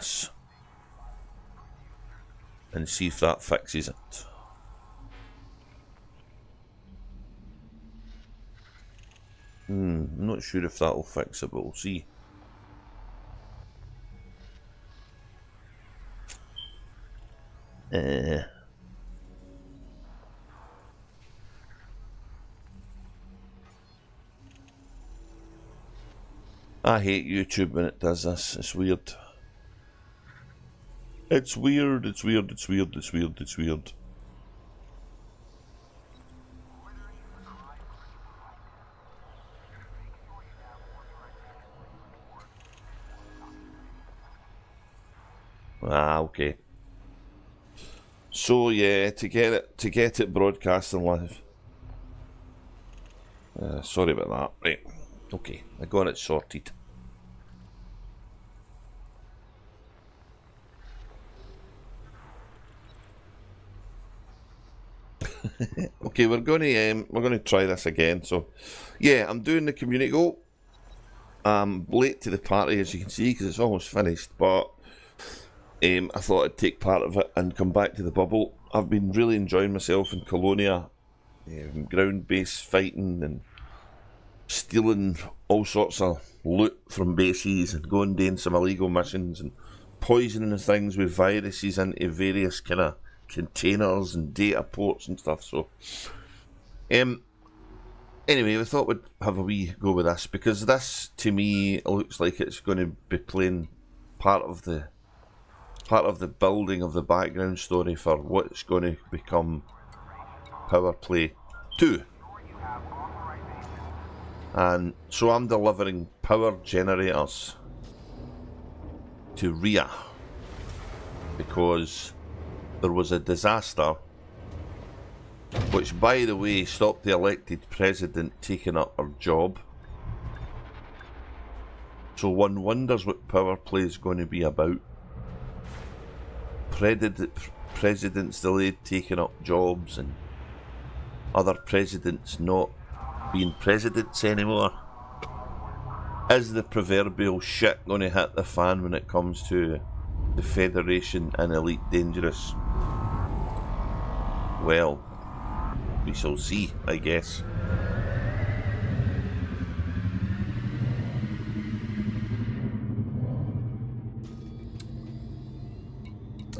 this and see if that fixes it. I'm not sure if that'll fix it, but we'll see. I hate YouTube when it does this. It's weird. It's weird, it's weird, it's weird, it's weird, it's weird. Okay. So yeah, to get it broadcasting live. Sorry about that. Right. Okay, I got it sorted. Okay, we're gonna try this again. So, yeah, I'm doing the community goal. I'm late to the party, as you can see, because it's almost finished. But I thought I'd take part of it and come back to the bubble. I've been really enjoying myself in Colonia, ground-based fighting and stealing all sorts of loot from bases and going doing some illegal missions and poisoning things with viruses into various kind of containers and data ports and stuff. So anyway, we thought we'd have a wee go with this, because this to me looks like it's going to be playing part of the building of the background story for what's going to become Power Play 2. And so I'm delivering power generators to Rhea because there was a disaster, which, by the way, stopped the elected president taking up her job. So one wonders what Power Play is going to be about. Presidents delayed taking up jobs and other presidents not being presidents anymore. Is the proverbial shit going to hit the fan when it comes to the Federation and Elite Dangerous? Well, we shall see, I guess.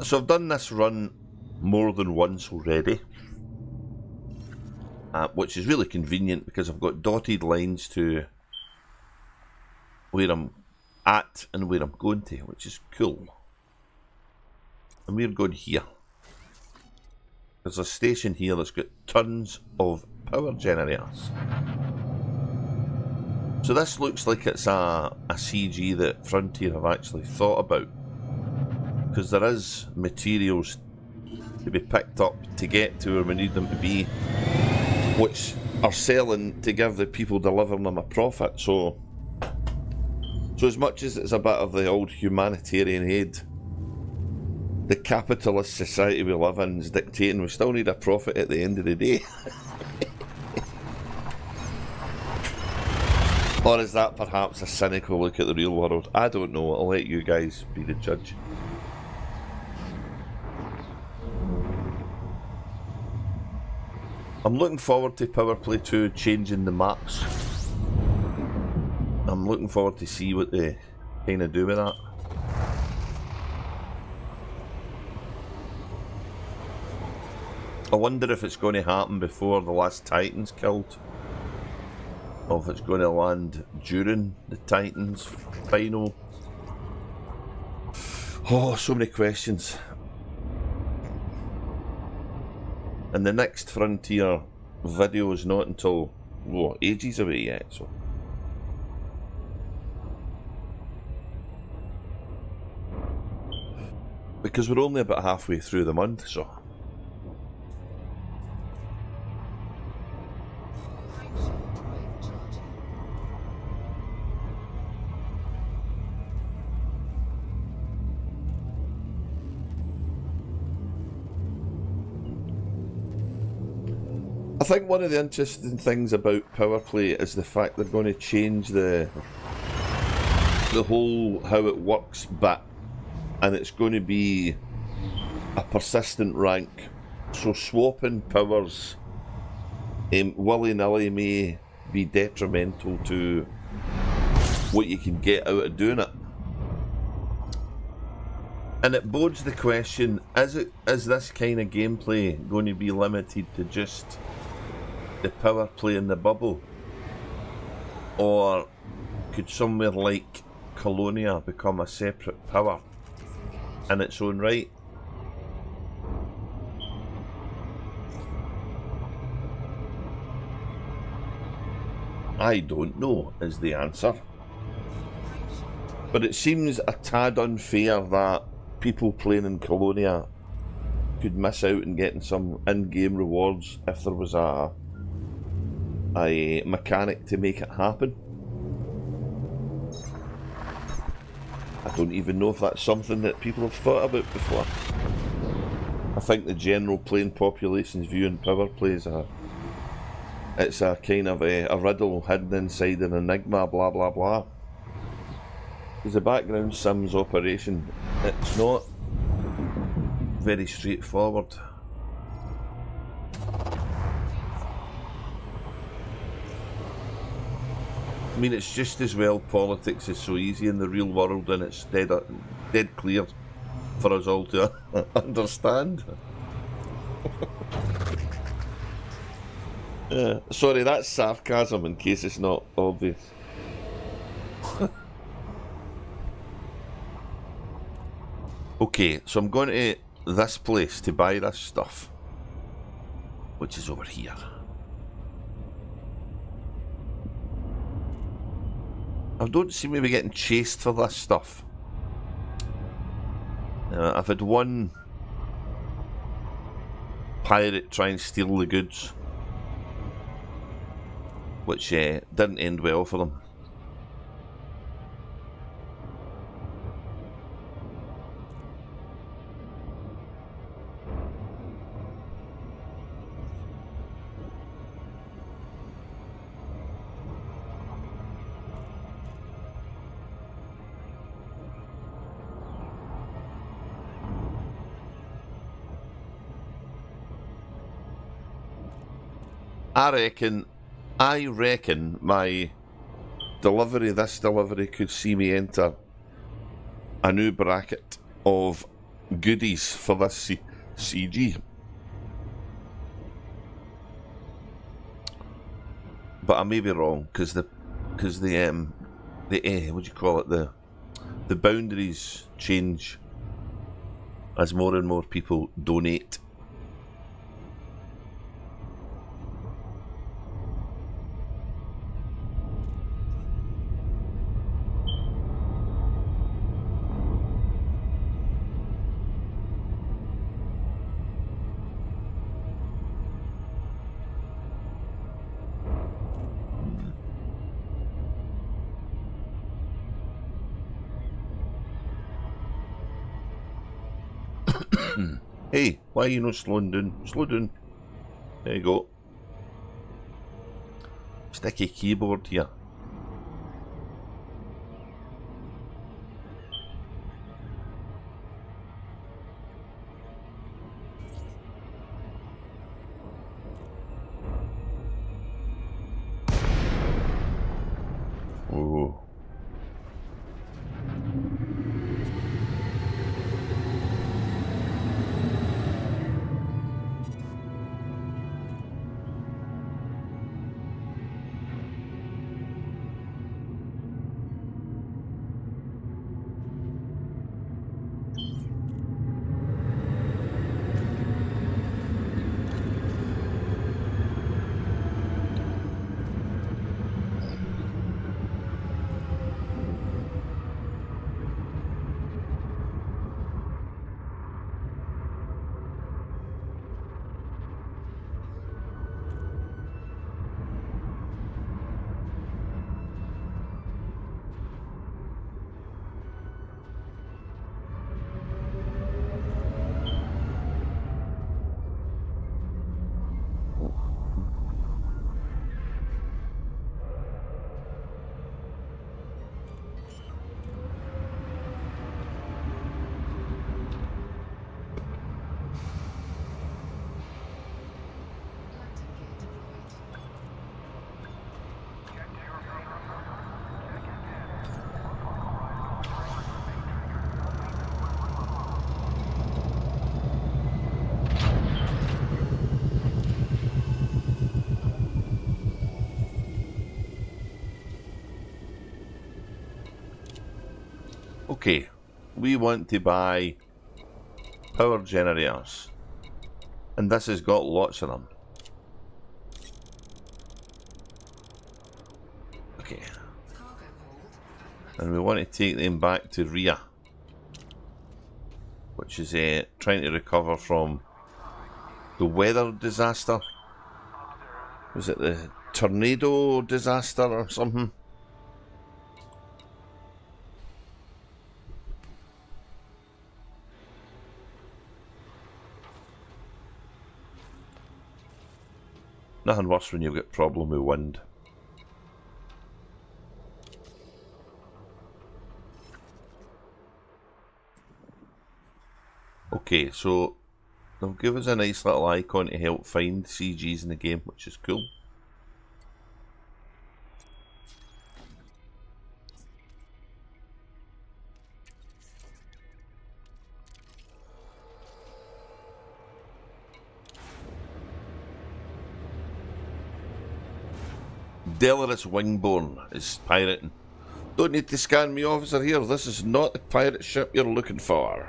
So I've done this run more than once already. Which is really convenient because I've got dotted lines to where I'm at and where I'm going to, which is cool. And we're going here. There's a station here that's got tons of power generators. So this looks like it's a CG that Frontier have actually thought about, because there is materials to be picked up to get to where we need them to be, which are selling to give the people delivering them a profit. So as much as it's a bit of the old humanitarian aid, the capitalist society we live in is dictating we still need a profit at the end of the day. Or is that perhaps a cynical look at the real world? I don't know. I'll let you guys be the judge. I'm looking forward to Power Play 2 changing the maps. I'm looking forward to see what they kind of do with that. I wonder if it's going to happen before the last Titan's killed, or if it's going to land during the Titans final. Oh, so many questions. And the next Frontier video is not until, what, ages away yet, so. Because we're only about halfway through the month, so. I think one of the interesting things about Power Play is the fact they're going to change the whole how it works bit and it's going to be a persistent rank. So swapping powers willy-nilly may be detrimental to what you can get out of doing it. And it bodes the question, is this kind of gameplay going to be limited to just the power play in the bubble? Or could somewhere like Colonia become a separate power in its own right? I don't know is the answer. But it seems a tad unfair that people playing in Colonia could miss out on getting some in-game rewards if there was a mechanic to make it happen. I don't even know if that's something that people have thought about before. I think the general playing population's view on power play is it's a kind of a riddle hidden inside an enigma, blah blah blah. As a background Sims operation, it's not very straightforward. I mean, it's just as well politics is so easy in the real world, and it's dead clear for us all to understand. Sorry, that's sarcasm in case it's not obvious. Okay, so I'm going to this place to buy this stuff, which is over here. I don't seem to be getting chased for this stuff. I've had one pirate try and steal the goods, which didn't end well for them. I reckon my this delivery could see me enter a new bracket of goodies for this CG. But I may be wrong, because the what do you call it, the boundaries change as more and more people donate. Hey, why are you not slowing down? Slow down. There you go. Sticky keyboard here. Oh. Okay, we want to buy power generators, and this has got lots of them. Okay, and we want to take them back to Rhea, which is trying to recover from the weather disaster. Was it the tornado disaster or something? Nothing worse when you've got problem with wind. Okay, so they'll give us a nice little icon to help find CGs in the game, which is cool. Delirous Wingborne is pirating. Don't need to scan me, officer here. This is not the pirate ship you're looking for.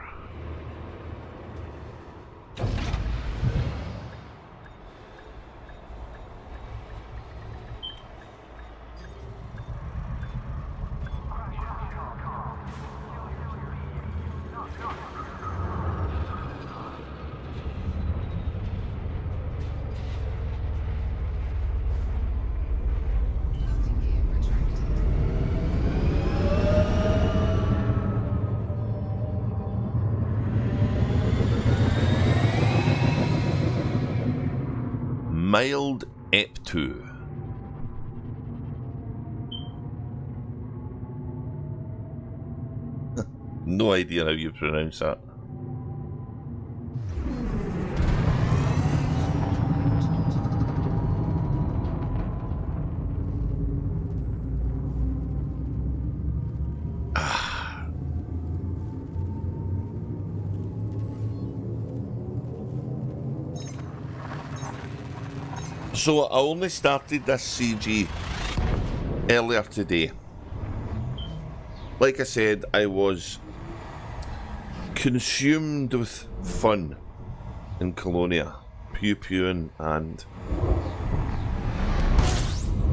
Mild Ep2. No idea how you pronounce that. So I only started this CG earlier today. Like I said, I was consumed with fun in Colonia, pew-pewing and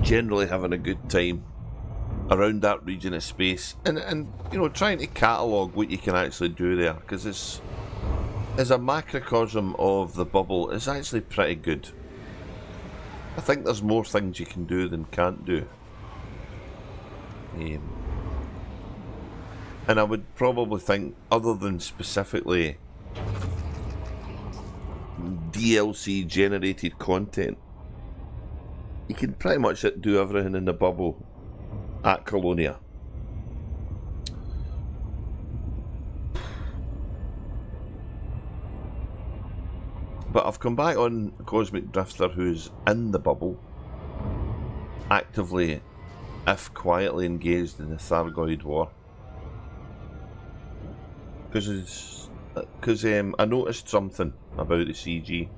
generally having a good time around that region of space, and you know, trying to catalogue what you can actually do there, because it's as a macrocosm of the bubble, it's actually pretty good. I think there's more things you can do than can't do. And I would probably think, other than specifically DLC generated content, you can pretty much do everything in the bubble at Colonia. But I've come back on Cosmic Drifter, who's in the bubble, actively, if quietly, engaged in the Thargoid War. Because I noticed something about the CG.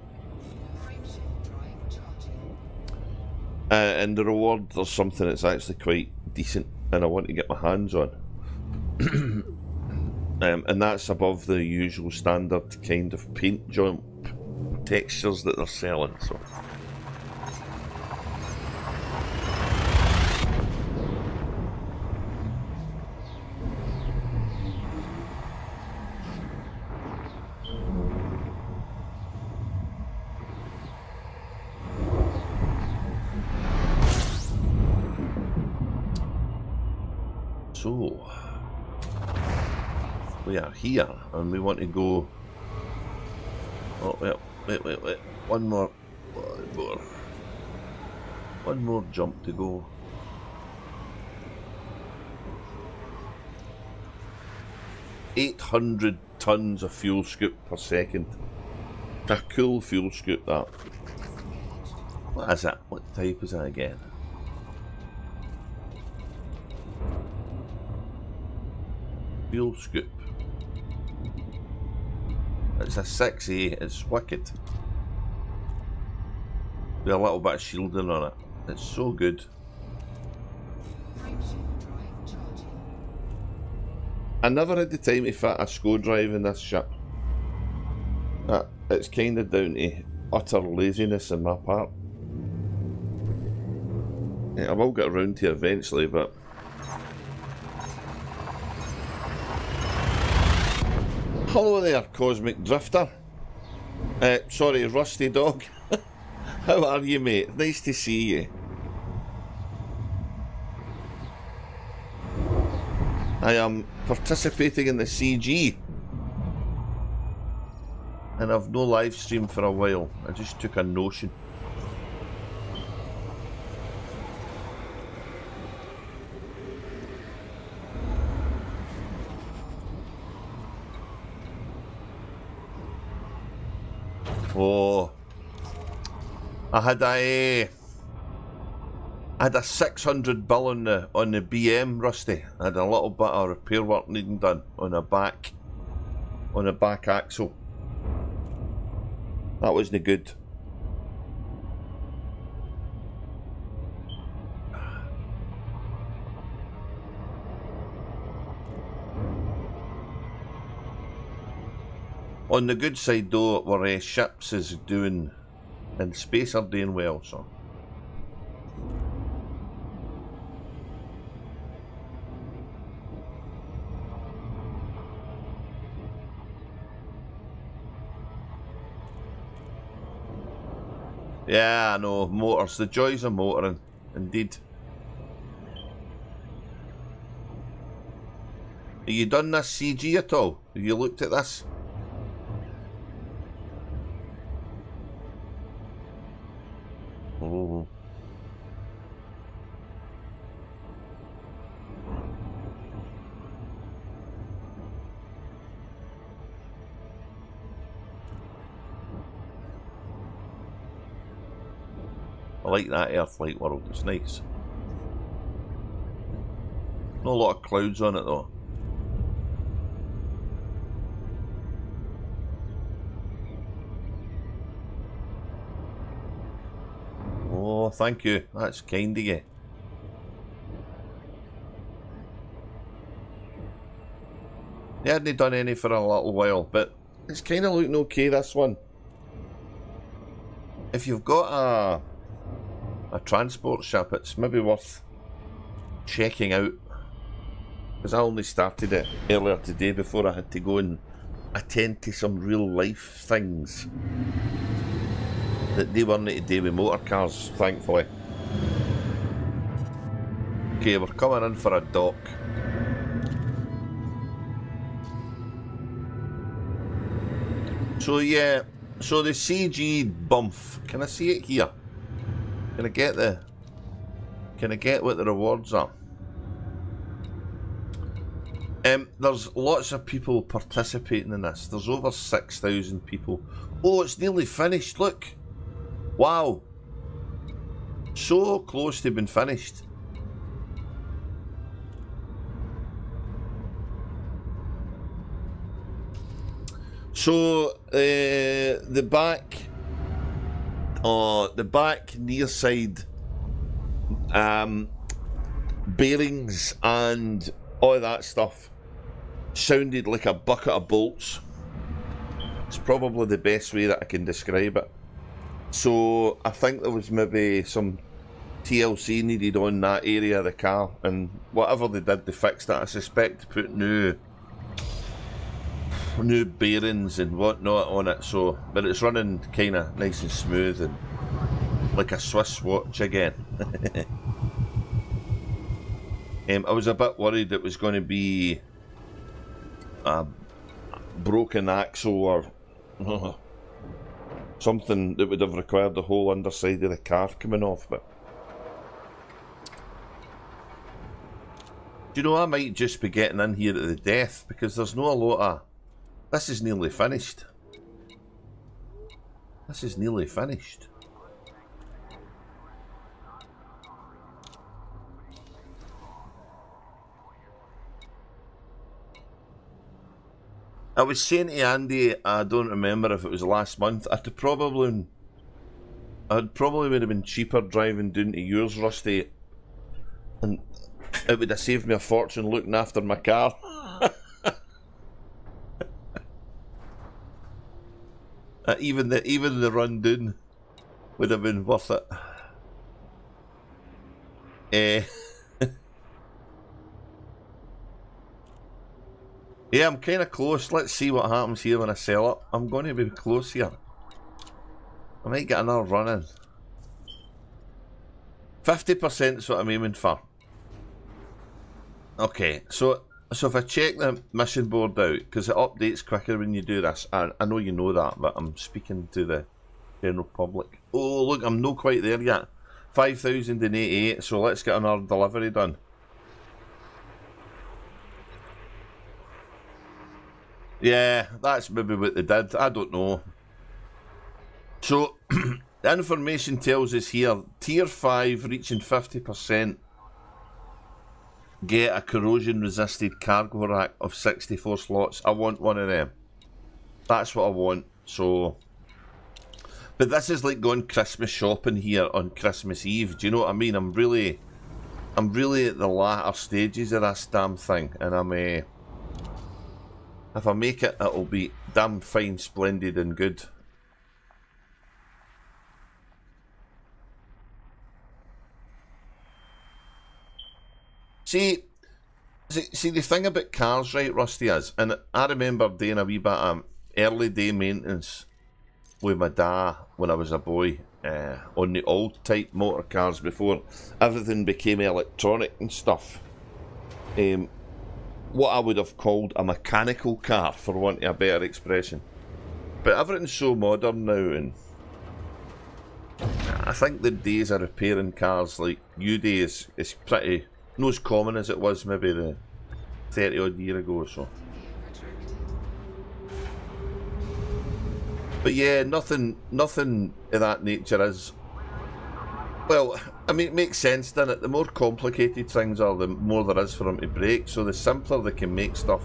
And the reward, there's something that's actually quite decent, and I want to get my hands on. And that's above the usual standard kind of paint job textures that they're selling, so. So, we are here, and we want to go. Oh, well. Wait. One more jump to go. $800 tons of fuel scoop per second. A cool fuel scoop, that. What is that? What type is that again? Fuel scoop. It's a 6A, it's wicked. With a little bit of shielding on it. It's so good. I never had the time to fit a SCO drive in this ship. It's kind of down to utter laziness on my part. Yeah, I will get around to it eventually, but... Hello there, Cosmic Drifter. Sorry, Rusty Dog. How are you, mate? Nice to see you. I am participating in the CG. And I've no live stream for a while. I just took a notion. Oh, I had a 600 bill on the BM, Rusty. I had a little bit of repair work needing done on the back axle. That wasn't good. On the good side though, our ships is doing in space are doing well, so. Yeah, I know, motors, the joys of motoring, indeed. Have you done this CG at all? Have you looked at this? Oh. I like that Earthlight world, it's nice. Not a lot of clouds on it though. Oh, thank you. That's kind of you. They hadn't done any for a little while, but it's kind of looking okay, this one. If you've got a transport ship, it's maybe worth checking out. Because I only started it earlier today before I had to go and attend to some real life things that they weren't to do with motor cars, thankfully. Okay, we're coming in for a dock. So yeah, so the CG bump, can I see it here? Can I get what the rewards are? There's lots of people participating in this. There's over 6,000 people. Oh, it's nearly finished, look. Wow. So close to being finished. So the back near side bearings and all that stuff sounded like a bucket of bolts. It's probably the best way that I can describe it. So I think there was maybe some TLC needed on that area of the car, and whatever they did, they fixed it. I suspect to put new bearings and whatnot on it. So, but it's running kind of nice and smooth and like a Swiss watch again. I was a bit worried it was going to be a broken axle or something that would have required the whole underside of the car coming off, but do you know, I might just be getting in here to the death because there's not a lot of... This is nearly finished. This is nearly finished. I was saying to Andy, I don't remember if it was last month, I'd probably would have been cheaper driving down to yours, Rusty, and it would have saved me a fortune looking after my car. even the run down would have been worth it. Yeah, I'm kind of close. Let's see what happens here when I sell it. I'm going to be close here. I might get another run in. 50% is what I'm aiming for. Okay, so if I check the mission board out, because it updates quicker when you do this, I know you know that, but I'm speaking to the general public. Oh, look, I'm not quite there yet. 5,088, so let's get another delivery done. Yeah, that's maybe what they did. I don't know. So, the information tells us here, Tier 5 reaching 50%. Get a corrosion-resisted cargo rack of 64 slots. I want one of them. That's what I want. So, but this is like going Christmas shopping here on Christmas Eve. Do you know what I mean? I'm really at the latter stages of this damn thing, and I'm if I make it, it'll be damn fine, splendid, and good. See, the thing about cars, right, Rusty, is, and I remember doing a wee bit of early day maintenance with my dad when I was a boy on the old type motor cars before everything became electronic and stuff. What I would have called a mechanical car, for want of a better expression. But everything's so modern now, and I think the days of repairing cars like you do is pretty not as common as it was maybe the 30 odd year ago or so. But yeah, nothing of that nature is, well, I mean, it makes sense, doesn't it? The more complicated things are, the more there is for them to break. So the simpler they can make stuff,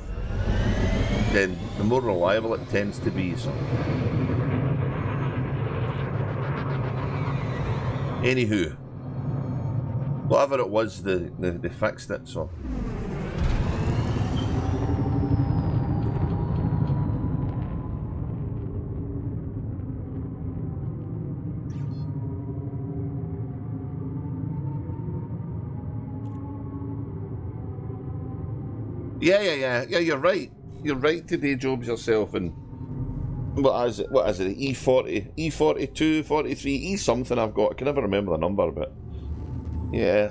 then the more reliable it tends to be. So, anywho, whatever it was, they fixed it. So. Yeah, you're right. You're right to day jobs yourself, and what is it, E40, E42, 43, E something I've got, I can never remember the number, but yeah.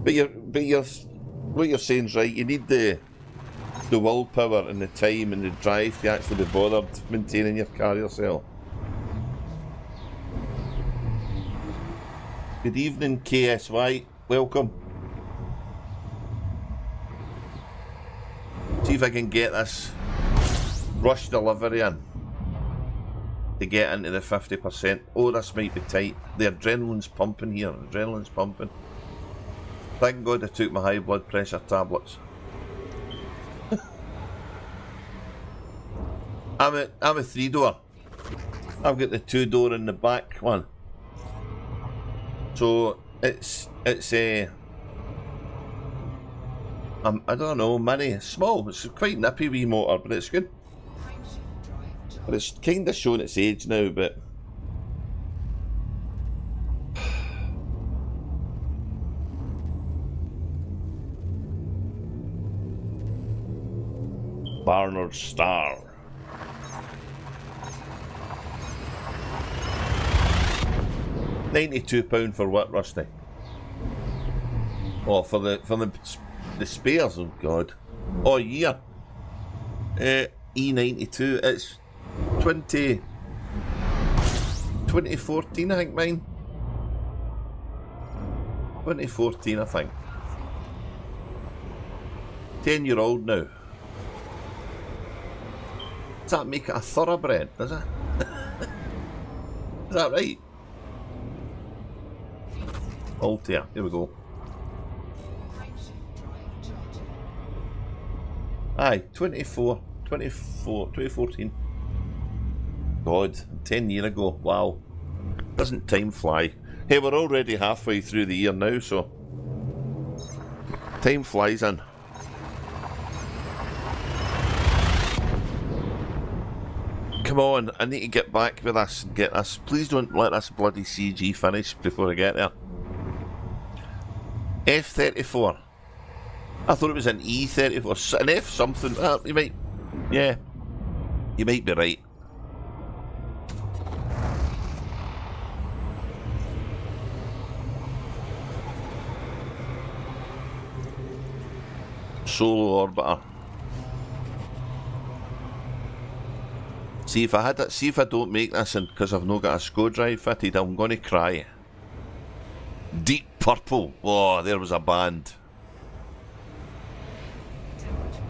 But what you're saying is right, you need the willpower and the time and the drive to actually be bothered maintaining your car yourself. Good evening, KSY, welcome. See if I can get this rush delivery in to get into the 50%. Oh, this might be tight. The adrenaline's pumping here. Adrenaline's pumping. Thank God I took my high blood pressure tablets. I'm a 3-door. I've got the 2-door in the back one. So it's I don't know, mini, small. It's a quite nippy wee motor, but it's good. But it's kind of showing its age now, but Barnard Star. £92 for what, Rusty? Oh, for the spares, oh god. Oh, yeah. E92, it's 2014, I think mine. 2014, I think. 10-year-old now. Does that make it a thoroughbred, does it? Is that right? Altair, here we go. Aye, 2014. God, 10 years ago, wow. Doesn't time fly? Hey, we're already halfway through the year now, so time flies in. Come on, I need to get back with this and get this. Please don't let this bloody CG finish before I get there. F34. I thought it was an E34. An F something. You might... Yeah. You might be right. Solo orbiter. See if I don't make this, and because I've not got a SCO drive fitted, I'm gonna cry. Deep Purple. Oh, there was a band.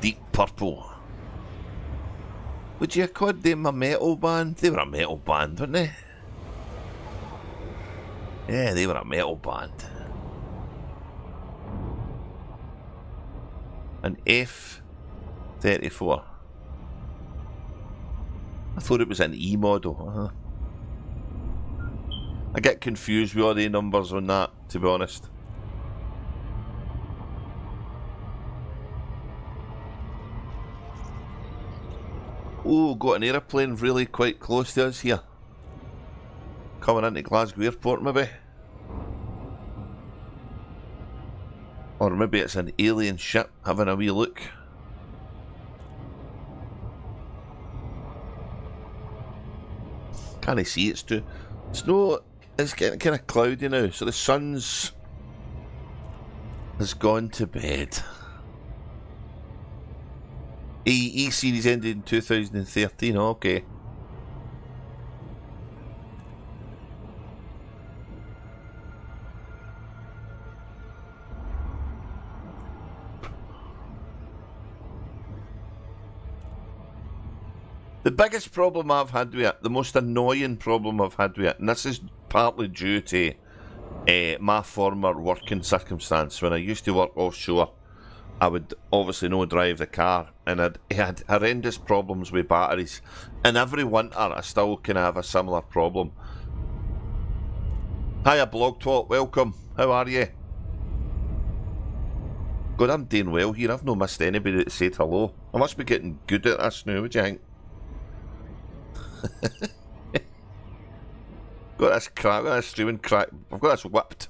Deep Purple. Would you have called them a metal band? They were a metal band, weren't they? Yeah, they were a metal band. An F34. I thought it was an E model. I get confused with all the numbers on that, to be honest. Oh, got an aeroplane really quite close to us here. Coming into Glasgow Airport, maybe. Or maybe it's an alien ship having a wee look. Can't I see it's too... It's getting kind of cloudy now, so the sun's... has gone to bed. E-Series ended in 2013, okay. The biggest problem I've had with it, the most annoying problem I've had with it, and this is partly due to my former working circumstance. When I used to work offshore, I would obviously not drive the car, and I had horrendous problems with batteries. And every winter, I still kind of have a similar problem. Hiya, Blog Talk, welcome. How are you? God, I'm doing well here. I've not missed anybody that said hello. I must be getting good at this now, what do you think? Got this crack, got this streaming crack. I've got this whipped.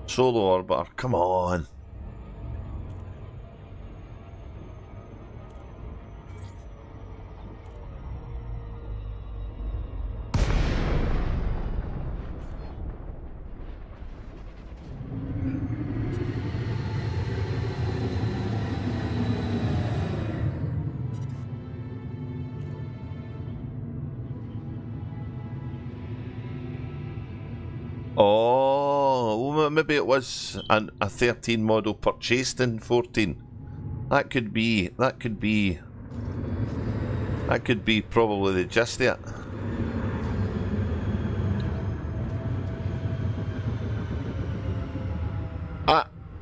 Solo orbiter, come on. Oh, well, maybe it was a 13 model purchased in 14. That could be probably the gist of it.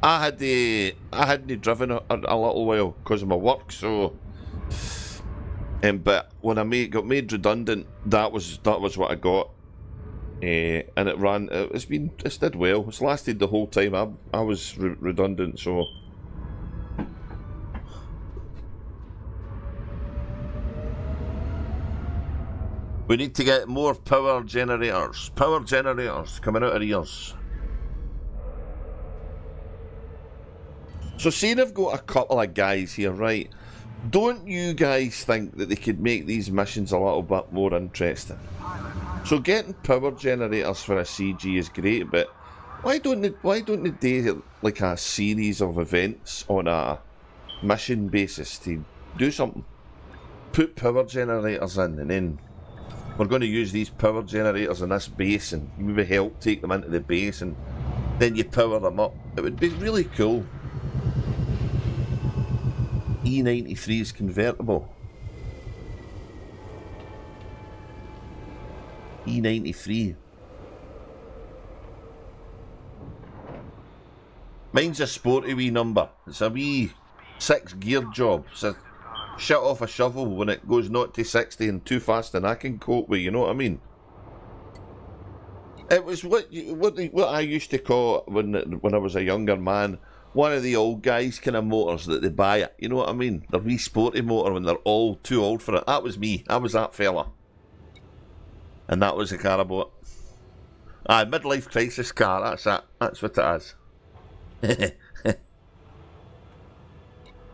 I hadn't driven a little while because of my work, so but when I got made redundant, that was what I got. And it ran. It's did well. It's lasted the whole time. I was redundant, so we need to get more power generators. Power generators coming out of ears. So, seeing I've got a couple of guys here, right? Don't you guys think that they could make these missions a little bit more interesting? So getting power generators for a CG is great, but why don't they do like a series of events on a mission basis to do something? Put power generators in, and then we're going to use these power generators in this base, and maybe help take them into the base, and then you power them up. It would be really cool. E93 is convertible. E93. Mine's a sporty wee number. It's a wee 6-gear job. It's a shit off a shovel when it goes 0 to 60 and too fast than I can cope with, you know what I mean? It was what I used to call, when I was a younger man, one of the old guys kind of motors that they buy it. You know what I mean? The wee sporty motor when they're all too old for it. That was me. I was that fella. And that was the car I bought. Aye, midlife crisis car. That's it. That's what it is.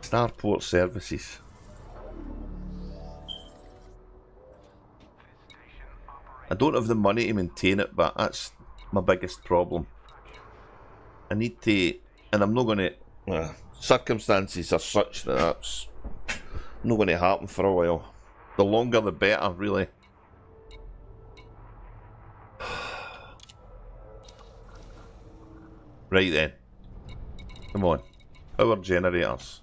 Starport Services. I don't have the money to maintain it, but that's my biggest problem. I need to, and I'm not going to, circumstances are such that that's not going to happen for a while. The longer the better, really. Right then. Come on. Power generators.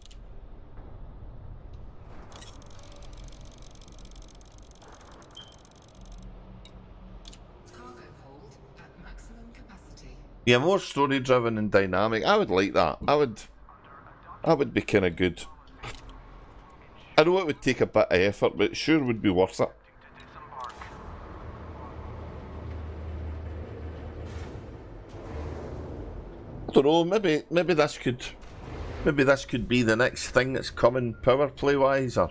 Yeah, more story driven and dynamic. I would like that. I would be kind of good. I know it would take a bit of effort, but it sure would be worth it. I don't know, maybe this could be the next thing that's coming power play wise, or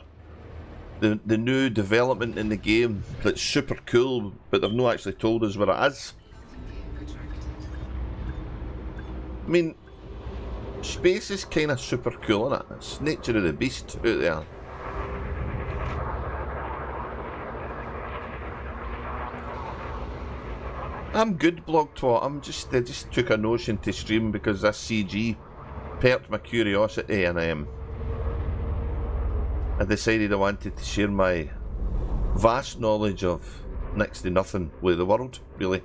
the new development in the game that's super cool, but they've not actually told us what it is. I mean, space is kind of super cool, isn't it? It's nature of the beast out there. I'm good, Blog Twat. I just took a notion to stream because this CG perked my curiosity, and I decided I wanted to share my vast knowledge of next to nothing with the world, really.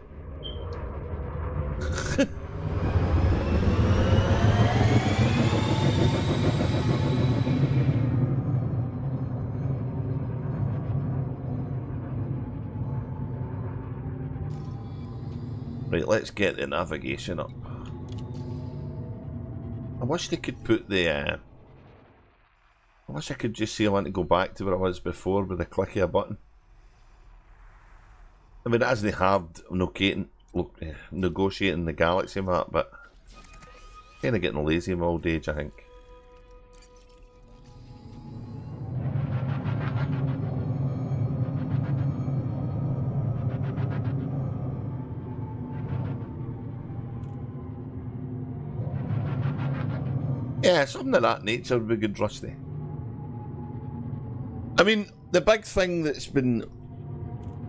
Right, let's get the navigation up. I wish they could put the... I wish I could just say I want to go back to where I was before with a click of a button. I mean, it isn't hard negotiating the galaxy map, but kind of getting lazy in my old age, I think. Yeah, something of that nature would be good, Rusty. I mean, the big thing that's been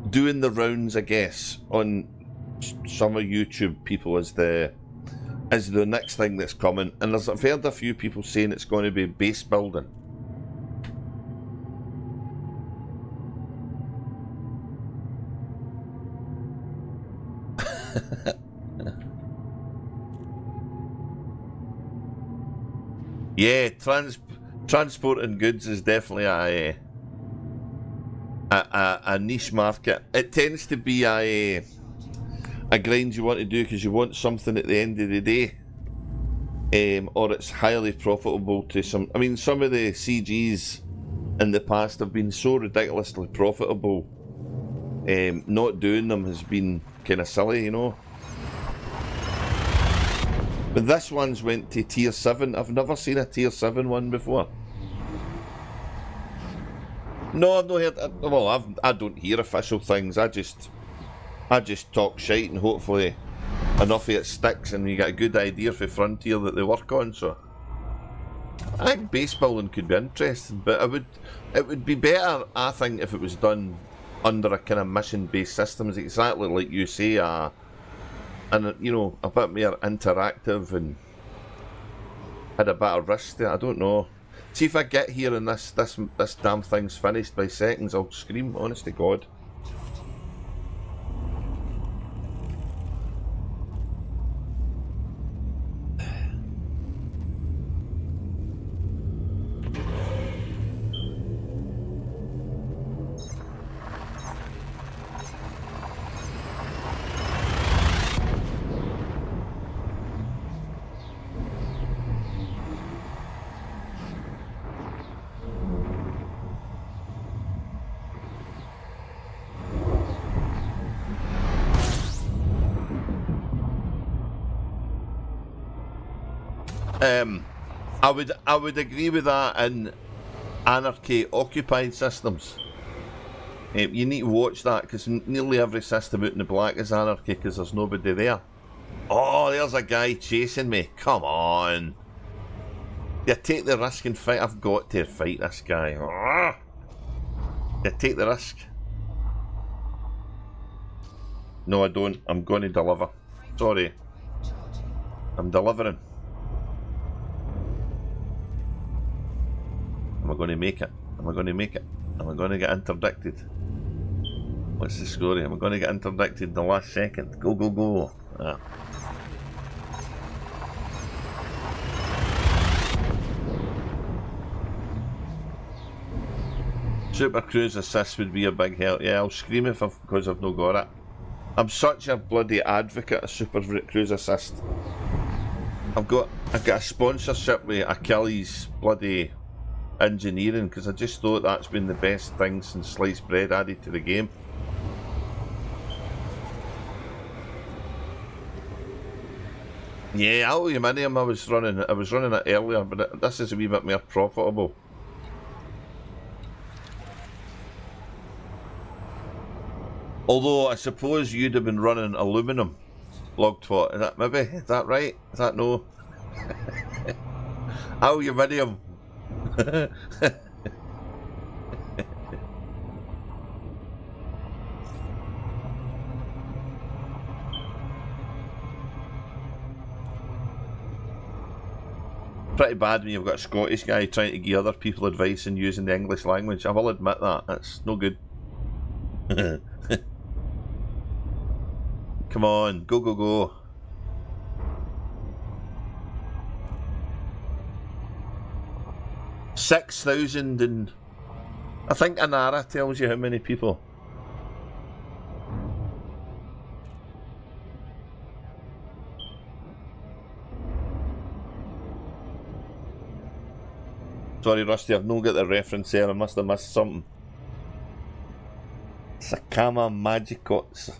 doing the rounds, I guess, on some of YouTube people is the next thing that's coming, and I've heard a few people saying it's going to be base building. Yeah, transporting goods is definitely a niche market. It tends to be a grind you want to do because you want something at the end of the day, or it's highly profitable to some. I mean, some of the CGs in the past have been so ridiculously profitable. Not doing them has been kind of silly, you know. But this one's went to tier 7. I've never seen a tier 7 one before. No, I've not heard. Well, I don't hear official things. I just talk shite, and hopefully enough of it sticks, and you get a good idea for Frontier that they work on. So I think base building could be interesting, but it would be better, I think, if it was done under a kind of mission-based system, exactly like you say, and you know, a bit more interactive and had a bit of risk there. I don't know. See if I get here and this damn thing's finished by seconds, I'll scream, honest to God. I would agree with that in anarchy occupied systems. You need to watch that because nearly every system out in the black is anarchy because there's nobody there. Oh, there's a guy chasing me. Come on. Yeah, take the risk and fight. I've got to fight this guy. Yeah, take the risk. No, I don't. I'm going to deliver. Sorry. I'm delivering. Am I going to make it? Am I going to make it? Am I going to get interdicted? What's the story? Am I going to get interdicted in the last second? Go, go, go. Ah. Super Cruise Assist would be a big help. Yeah, I'll scream if because I've not got it. I'm such a bloody advocate of Super Cruise Assist. I've got a sponsorship with Achilles bloody engineering because I just thought that's been the best thing since sliced bread added to the game. Yeah, aluminium I was running it earlier, but this is a wee bit more profitable. Although I suppose you'd have been running aluminium log twat. Is that maybe? Is that right? Is that no? Aluminium. Pretty bad when you've got a Scottish guy trying to give other people advice in using the English language. I will admit that. That's no good. Come on, go, go, go. $6,000 and I think Anara tells you how many people. Sorry, Rusty, I've not got the reference there. I must have missed something. Sakama Magicot.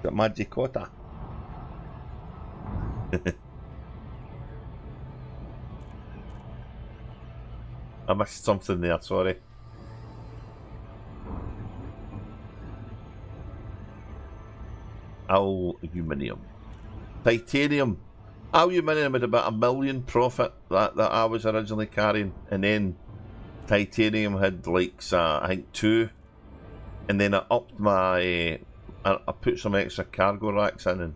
Magicota. I missed something there, sorry. Aluminium. Titanium. Aluminium had about $1 million profit that I was originally carrying, and then titanium had like I think 2, and then I upped my I put some extra cargo racks in and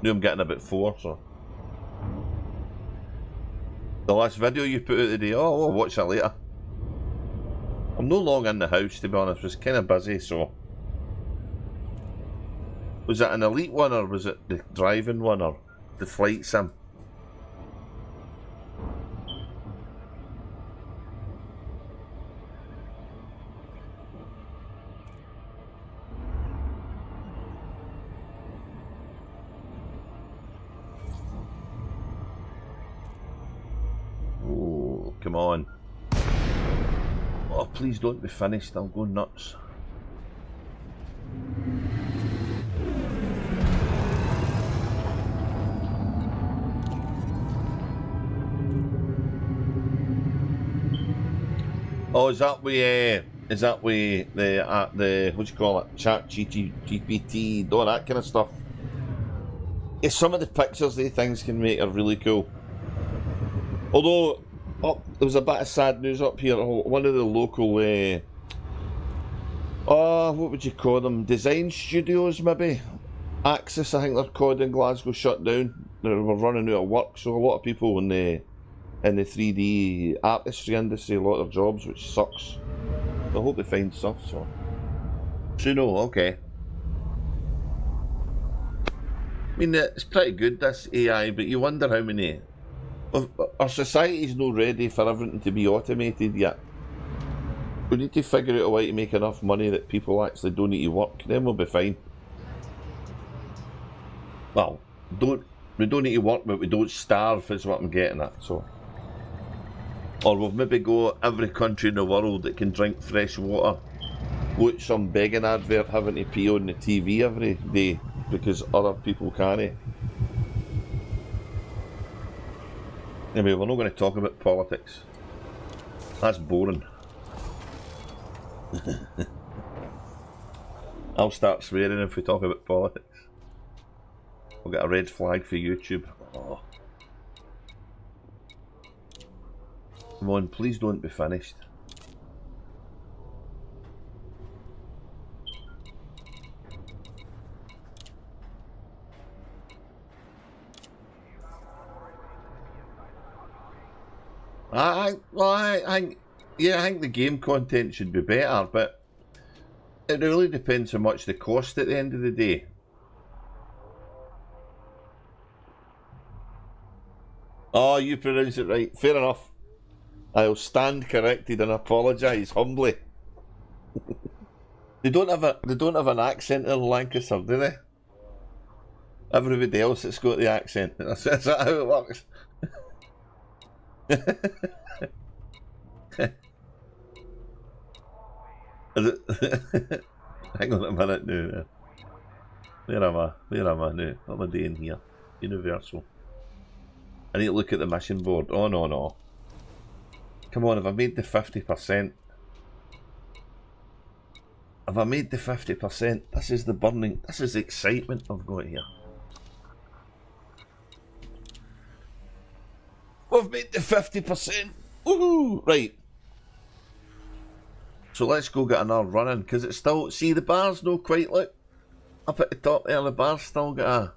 now I'm getting about 4, so. The last video you put out today, oh, I'll watch that later. I'm no long in the house, to be honest, I was kind of busy, so. Was it an elite one, or was it the driving one, or the flight sim? Come on. Oh, please don't be finished, I'll go nuts. Oh, is that with the what do you call it? Chat GPT, all that kind of stuff. Yeah, some of the pictures they things can make are really cool. Although there was a bit of sad news up here. One of the local, what would you call them? Design studios, maybe? Axis, I think they're called in Glasgow, shut down. They were running out of work, so a lot of people in the 3D artistry industry, a lot of jobs, which sucks. I hope they find stuff, so. Suno, okay. I mean, it's pretty good, this AI, but you wonder how many. Our society's not ready for everything to be automated yet. We need to figure out a way to make enough money that people actually don't need to work, then we'll be fine. Well, we don't need to work, but we don't starve is what I'm getting at, so. Or we'll maybe go every country in the world that can drink fresh water. Watch some begging advert having to pee on the TV every day because other people can't. Anyway, we're not going to talk about politics. That's boring. I'll start swearing if we talk about politics. We'll get a red flag for YouTube. Oh. Come on, please don't be finished. I think the game content should be better, but it really depends how much they cost at the end of the day. Oh, you pronounce it right. Fair enough. I'll stand corrected and apologise humbly. They don't have an accent in Lancaster, do they? Everybody else has got the accent. That's that how it works. Hang on a minute now. Where am I now? What am I doing here? Universal. I need to look at the mission board. Oh no. Come on, have I made the 50%? Have I made the 50%? This is the burning, this is the excitement I've got here. We've made the 50%! Woohoo! Right. So let's go get another run in, because it's still, see the bar's no quite, look. Up at the top there, the bar's still got a,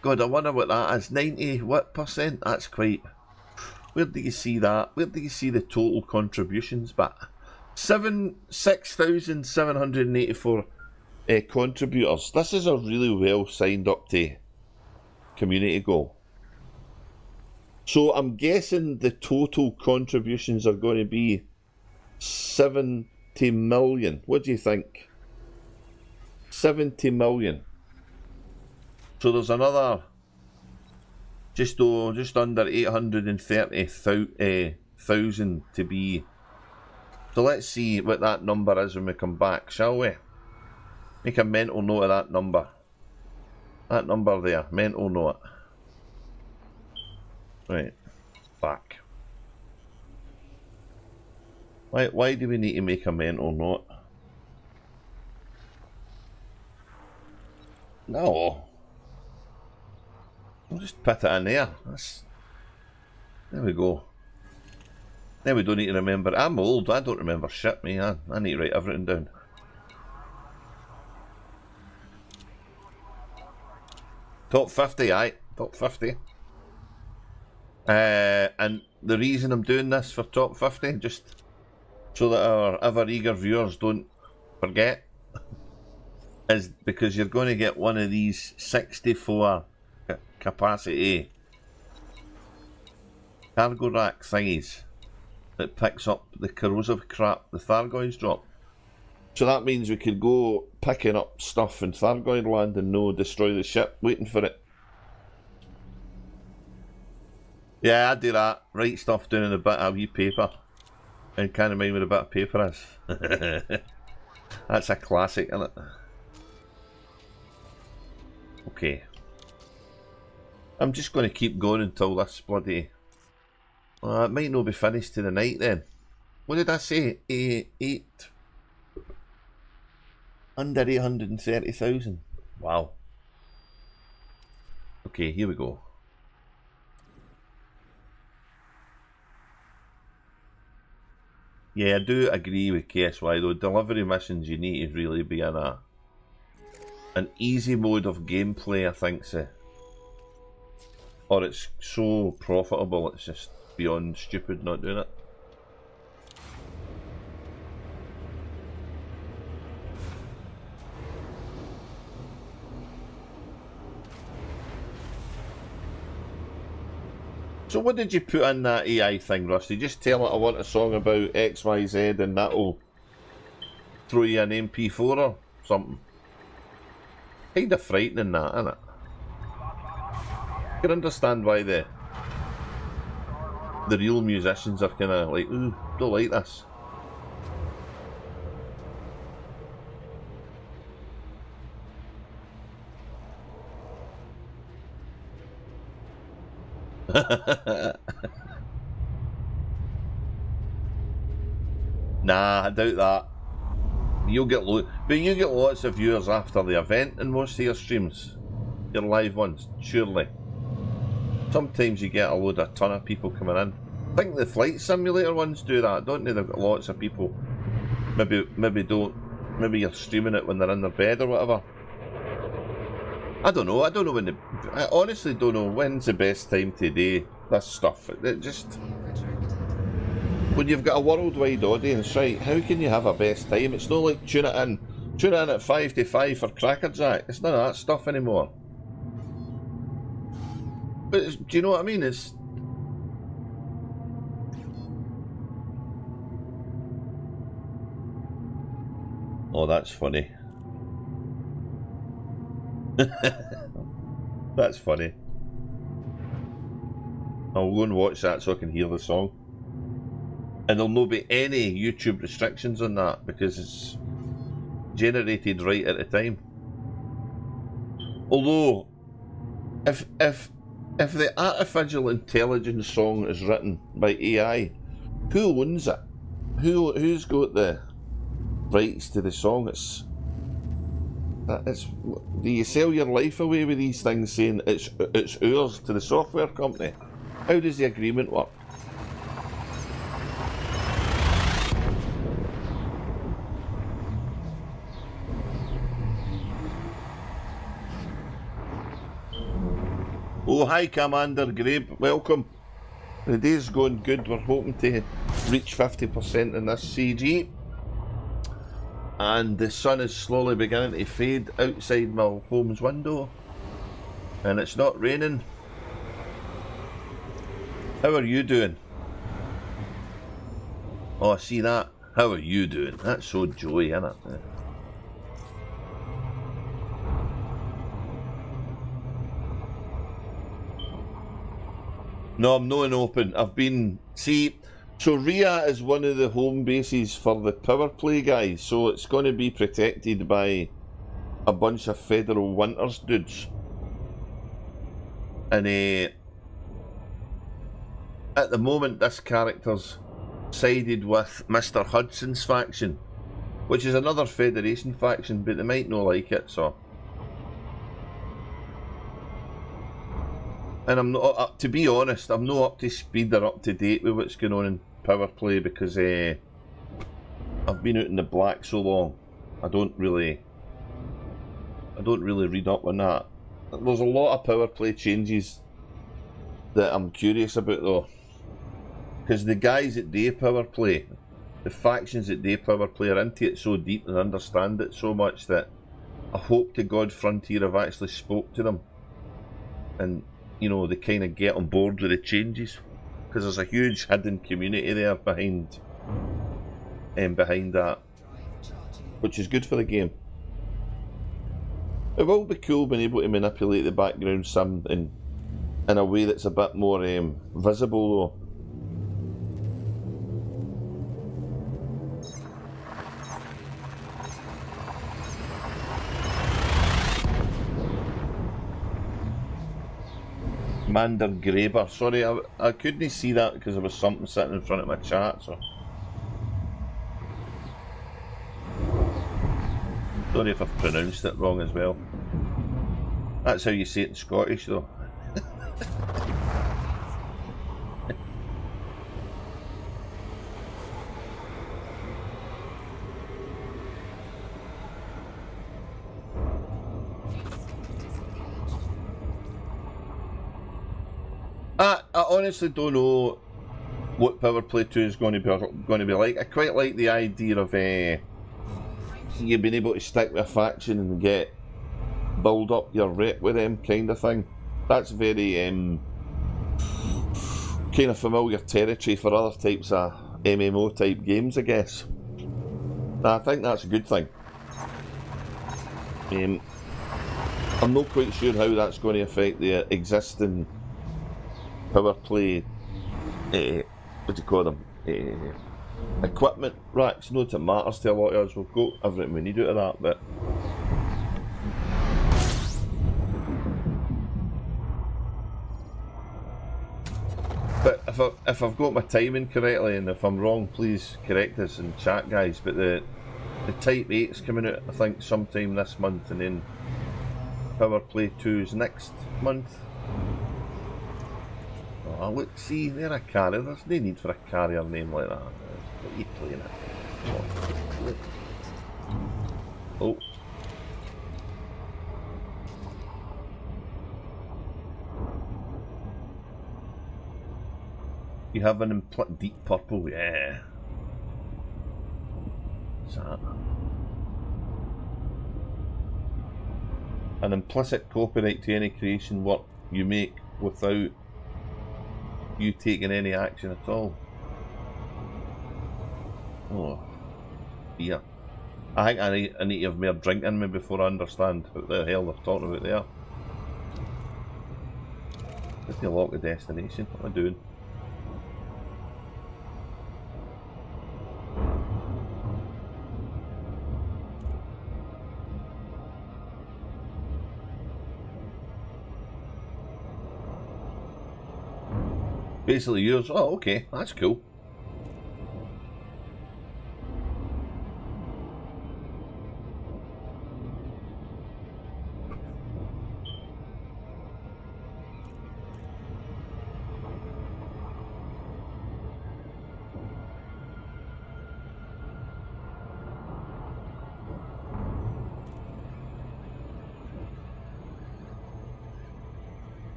God, I wonder what that is, 90 what percent? That's quite, where do you see that? Where do you see the total contributions? But 6,784 contributors. This is a really well signed up to community goal. So I'm guessing the total contributions are going to be 70 million. What do you think? 70 million. So there's another just under 830,000 to be. So let's see what that number is when we come back, shall we? Make a mental note of that number. That number there, mental note. Right, back. Why do we need to make a mental note? No. I'll just put it in there. There we go. Then we don't need to remember. I'm old, I don't remember shit, me. I need to write everything down. Top 50, aye. Top 50. And the reason I'm doing this for top 50, just so that our ever eager viewers don't forget, is because you're going to get one of these 64 capacity cargo rack thingies that picks up the corrosive crap the Thargoids drop. So that means we could go picking up stuff in Thargoid land and no destroy the ship waiting for it. Yeah, I do that. Write stuff down in a bit of wee paper. And kind of mind what a bit of paper is. That's a classic, isn't it? Okay. I'm just going to keep going until this bloody... it might not be finished to the night then. What did I say? Under 830,000. Wow. Okay, here we go. Yeah, I do agree with KSY though. Delivery missions, you need to really be in an easy mode of gameplay, I think so. Or it's so profitable, it's just beyond stupid not doing it. So what did you put in that AI thing, Rusty? Just tell it I want a song about XYZ and that'll throw you an MP4 or something. Kinda frightening that, isn't it? I can understand why the real musicians are kinda like, ooh, don't like this. Nah, I doubt that. You'll get but you get lots of viewers after the event in most of your streams, your live ones, surely. Sometimes you get a ton of people coming in. I think the flight simulator ones do that, don't they? They've got lots of people. Maybe don't. Maybe you're streaming it when they're in their bed or whatever. I don't know. I don't know when I honestly don't know when's the best time to do this stuff. It just. When you've got a worldwide audience, right, how can you have a best time? It's not like tune it in at 5 to 5 for Cracker Jack. It's none of that stuff anymore. But do you know what I mean? It's... Oh, that's funny. That's funny. I'll go and watch that so I can hear the song. And there'll no be any YouTube restrictions on that because it's generated right at the time. Although, if the artificial intelligence song is written by AI, who owns it? Who's got the rights to the song? Do you sell your life away with these things saying it's ours to the software company? How does the agreement work? Oh, hi Commander Grabe, welcome. The day's going good. We're hoping to reach 50% in this CG. And the sun is slowly beginning to fade outside my home's window. And it's not raining. How are you doing? Oh, I see that. How are you doing? That's so joy, isn't it? No, I'm not in open. I've been... See, so Rhea is one of the home bases for the power play guys, so it's going to be protected by a bunch of Federal Winters dudes. And at the moment, this character's sided with Mr. Hudson's faction, which is another Federation faction, but they might not like it, so... And I'm not, to be honest, I'm not up to speed or up to date with what's going on in power play because I've been out in the black so long. I don't really read up on that. There's a lot of power play changes that I'm curious about though, because the guys that do power play, the factions that do power play are into it so deep and understand it so much that I hope to God Frontier have actually spoke to them and, you know, they kind of get on board with the changes, because there's a huge hidden community there behind that, which is good for the game. It will be cool being able to manipulate the background sim in a way that's a bit more visible though. Commander Graber. Sorry, I couldn't see that because there was something sitting in front of my chat, so... Sorry if I've pronounced it wrong as well. That's how you say it in Scottish though. I honestly don't know what Power Play 2 is going to be like. I quite like the idea of you being able to stick with a faction and build up your rep with them kind of thing. That's very kind of familiar territory for other types of MMO type games, I guess. I think that's a good thing. I'm not quite sure how that's going to affect the existing Power Play, what do you call them, equipment racks. Not that it matters to a lot of us, we've got everything we need out of that, but if I've got my timing correctly, and if I'm wrong, please correct us in chat, guys. But the Type 8's coming out, I think, sometime this month, and then Power Play 2's next month. Oh, look, see, they're a carrier. There's no need for a carrier name like that. What are you playing at? Oh. You have an deep purple, yeah. What's that? An implicit copyright to any creation work you make without you taking any action at all. Oh, dear. I think I need to have more drink in me before I understand what the hell they're talking about there. Just to lock the destination. What am I doing? Basically yours. Oh, okay, that's cool.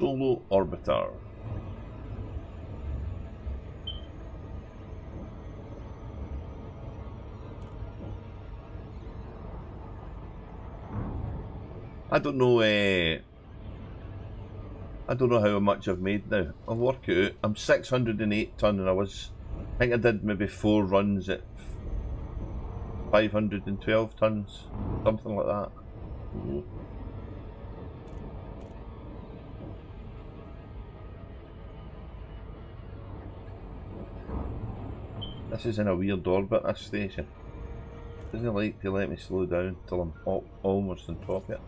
Solo Orbiter. I don't know. I don't know how much I've made now. I'll work it out. I'm 608 ton, and I think I did maybe 4 runs at 512 tons, something like that. Ooh. This is in a weird orbit, this station. Doesn't like to let me slow down till I'm almost on top of it.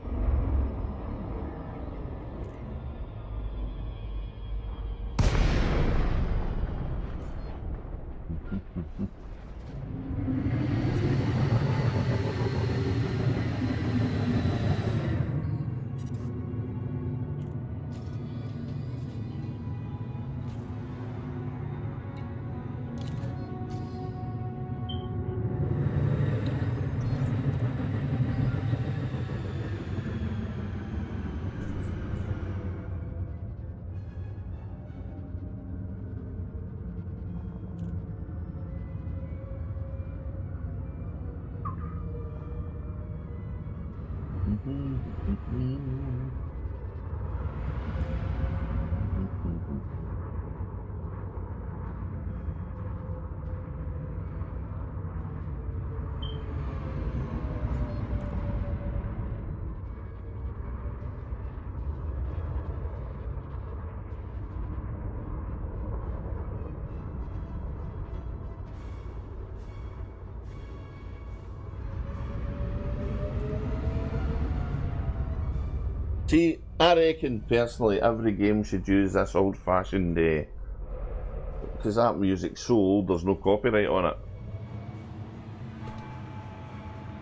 See, I reckon personally every game should use this old-fashioned, because that music's so old there's no copyright on it.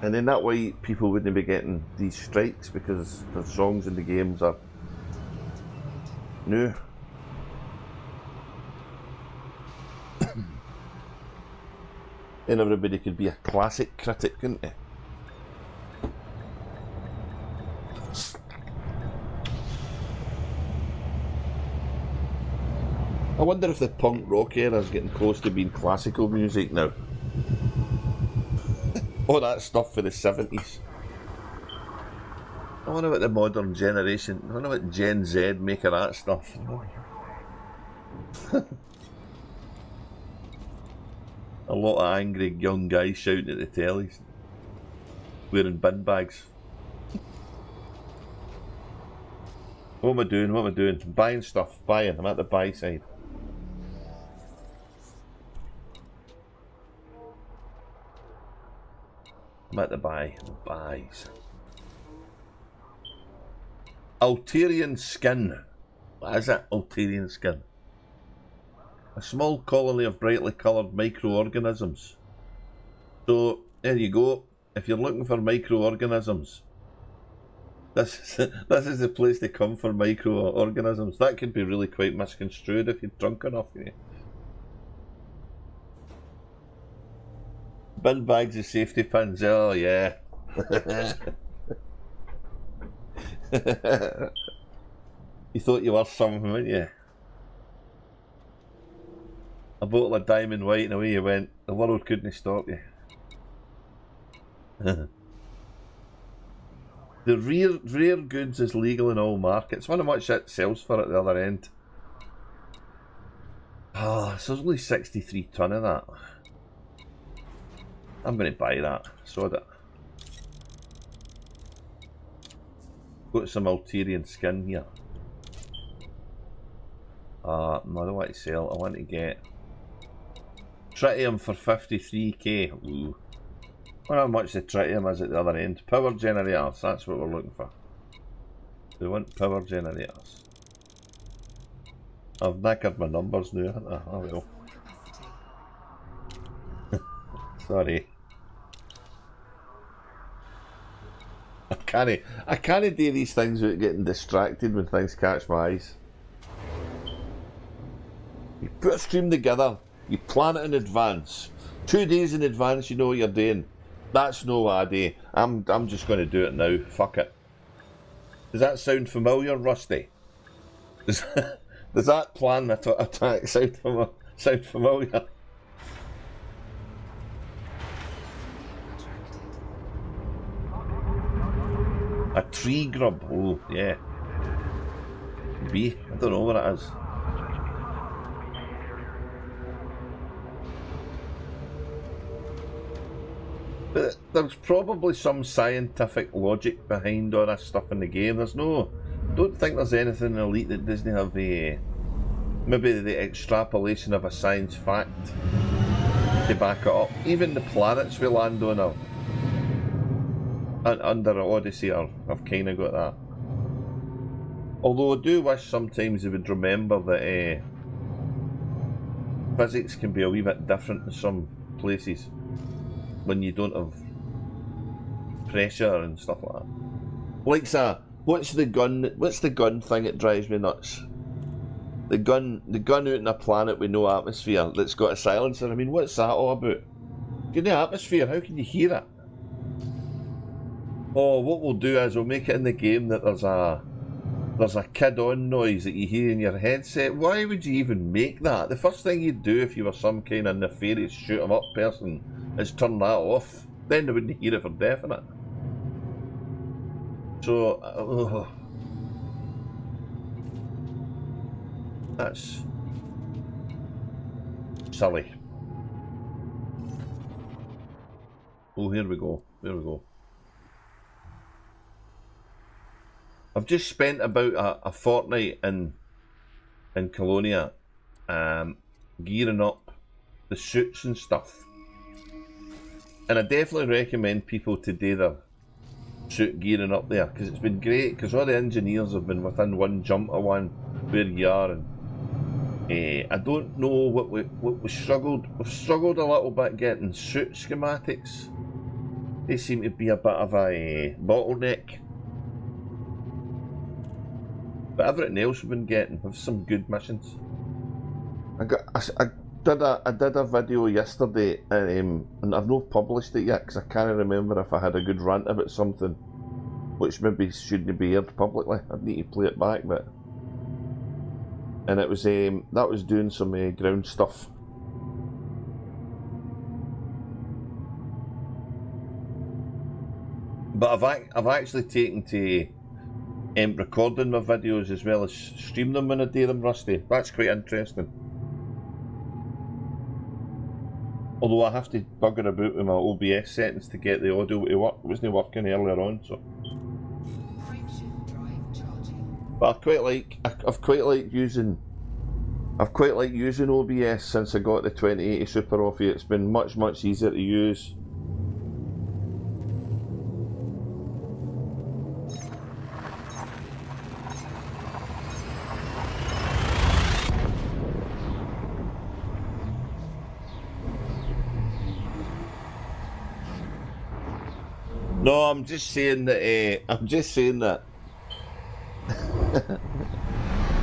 And then that way people wouldn't be getting these strikes because the songs in the games are new. And everybody could be a classic critic, couldn't they? I wonder if the punk rock era is getting close to being classical music now. All that stuff for the 70s. I wonder what the modern generation, I wonder what Gen Z make of that stuff. A lot of angry young guys shouting at the tellies, wearing bin bags. What am I doing? What am I doing? I'm buying stuff, buying. I'm at the buy side. I'm at the buys. Alterian skin. What is it, Alterian skin? A small colony of brightly coloured microorganisms. So, there you go. If you're looking for microorganisms, this is the place to come for microorganisms. That could be really quite misconstrued if you're drunk enough. You know. Bin bags of safety pins. Oh, yeah. You thought you were something, weren't you? A bottle of Diamond White and away you went. The world couldn't stop you. The rare goods is legal in all markets. Wonder how much it sells for at the other end. Ah, so there's only 63 ton of that. I'm going to buy that. Sod it. Got some Alterian skin here. No, I don't want to sell. I want to get tritium for 53k. Ooh. I wonder how much the tritium is at the other end. Power generators, that's what we're looking for. We want power generators. I've knackered my numbers now, haven't I? Oh well. Sorry. I can't do these things without getting distracted when things catch my eyes. You put a stream together, you plan it in advance. 2 days in advance you know what you're doing. That's no what I do. I'm just going to do it now. Fuck it. Does that sound familiar, Rusty? Does that plan attack sound familiar? A tree grub. Oh, yeah. B. I don't know what it is. But there's probably some scientific logic behind all this stuff in the game. I don't think there's anything in Elite that doesn't have maybe the extrapolation of a science fact to back it up. Even the planets we land on under Odyssey have kind of got that. Although I do wish sometimes they would remember that physics can be a wee bit different in some places when you don't have pressure and stuff like that. Like what's the gun thing that drives me nuts? The gun out in a planet with no atmosphere that's got a silencer. I mean, what's that all about? Get the atmosphere, how can you hear it? Oh, what we'll do is we'll make it in the game that there's a kid-on noise that you hear in your headset. Why would you even make that? The first thing you'd do if you were some kind of nefarious shoot-'em-up person is turn that off. Then they wouldn't hear it for definite. So, that's silly. Oh, here we go. There we go. I've just spent about a fortnight in Colonia, gearing up the suits and stuff. And I definitely recommend people to do their suit gearing up there, because it's been great, because all the engineers have been within one jump of one where you are, and I don't know what we struggled. We've struggled a little bit getting suit schematics. They seem to be a bit of a bottleneck. But everything else we've been getting with some good missions. I did a video yesterday, and I've not published it yet because I can't remember if I had a good rant about something, which maybe shouldn't be aired publicly. I'd need to play it back, and it was that was doing some ground stuff. But I've actually taken to recording my videos as well as stream them when I do them, Rusty. That's quite interesting. Although I have to bugger about with my OBS settings to get the audio to work. It wasn't working earlier on, so. But I've quite liked using OBS since I got the 2080 Super off you. It's been much easier to use. No, I'm just saying that. I'm just saying that.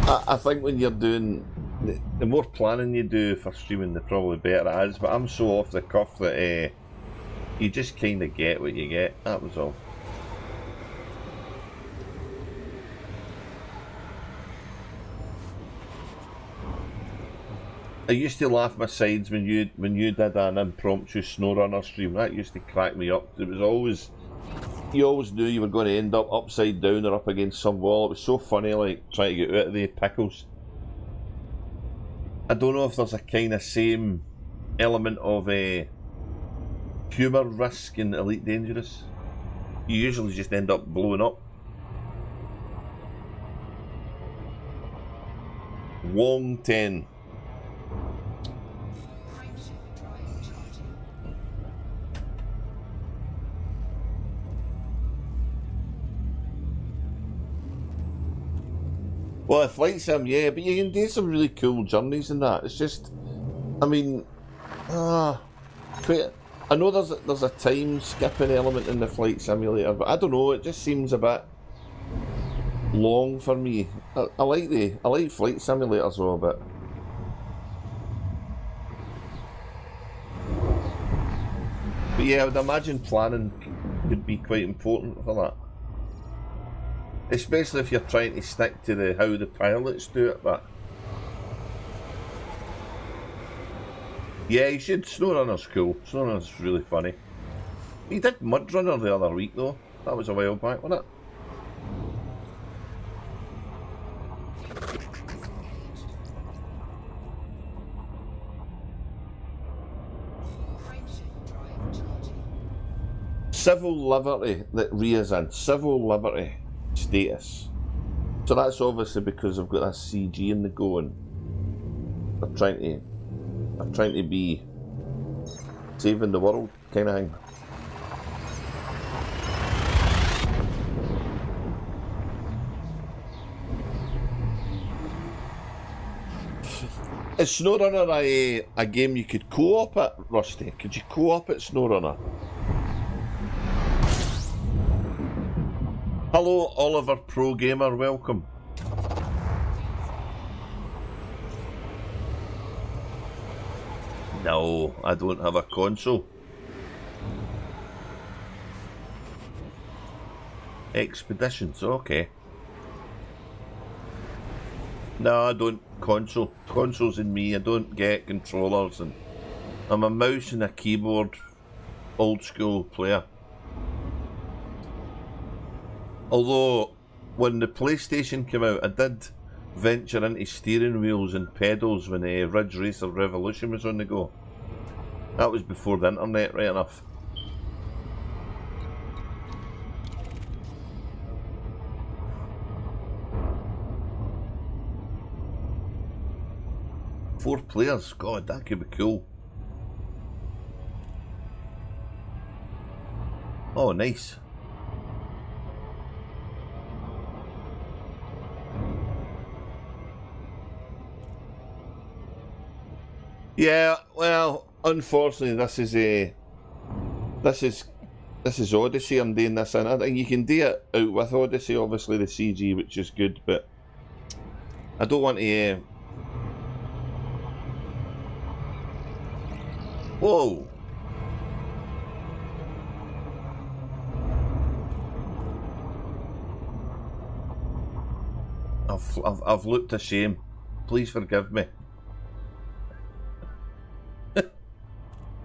I think when you're doing the more planning you do for streaming, the probably better it is. But I'm so off the cuff that you just kind of get what you get. That was all. I used to laugh my sides when you did an impromptu SnowRunner stream. That used to crack me up. It was always, you always knew you were going to end up upside down or up against some wall. It was so funny, like trying to get out of the pickles. I don't know if there's a kind of same element of humour risk in Elite Dangerous. You usually just end up blowing up. Wong 10. Well, a flight sim, yeah, but you can do some really cool journeys in that. It's just, I mean, I know there's a time skipping element in the flight simulator, but I don't know. It just seems a bit long for me. I like flight simulators though a bit. But yeah, I would imagine planning could be quite important for that. Especially if you're trying to stick to how the pilots do it, but yeah, you should. SnowRunner's cool. SnowRunner's really funny. He did Mudrunner the other week though. That was a while back, wasn't it? Civil liberty that Rhea's in. Civil liberty status. So that's obviously because I've got this CG in the go and they're trying to be saving the world kind of thing. Is SnowRunner a game you could co-op at, Rusty? Could you co-op at SnowRunner? Hello, Oliver Pro Gamer, welcome. No, I don't have a console. Expeditions, okay. No, I don't. Consoles in me, I don't get controllers, and I'm a mouse and a keyboard old school player. Although, when the PlayStation came out, I did venture into steering wheels and pedals when Ridge Racer Revolution was on the go. That was before the internet, right enough. Four players, God, that could be cool. Oh, nice. Yeah, well, unfortunately, this is Odyssey. I'm doing this in. I think you can do it out with Odyssey, obviously the CG, which is good, but I don't want to. Whoa! I've looked a shame. Please forgive me.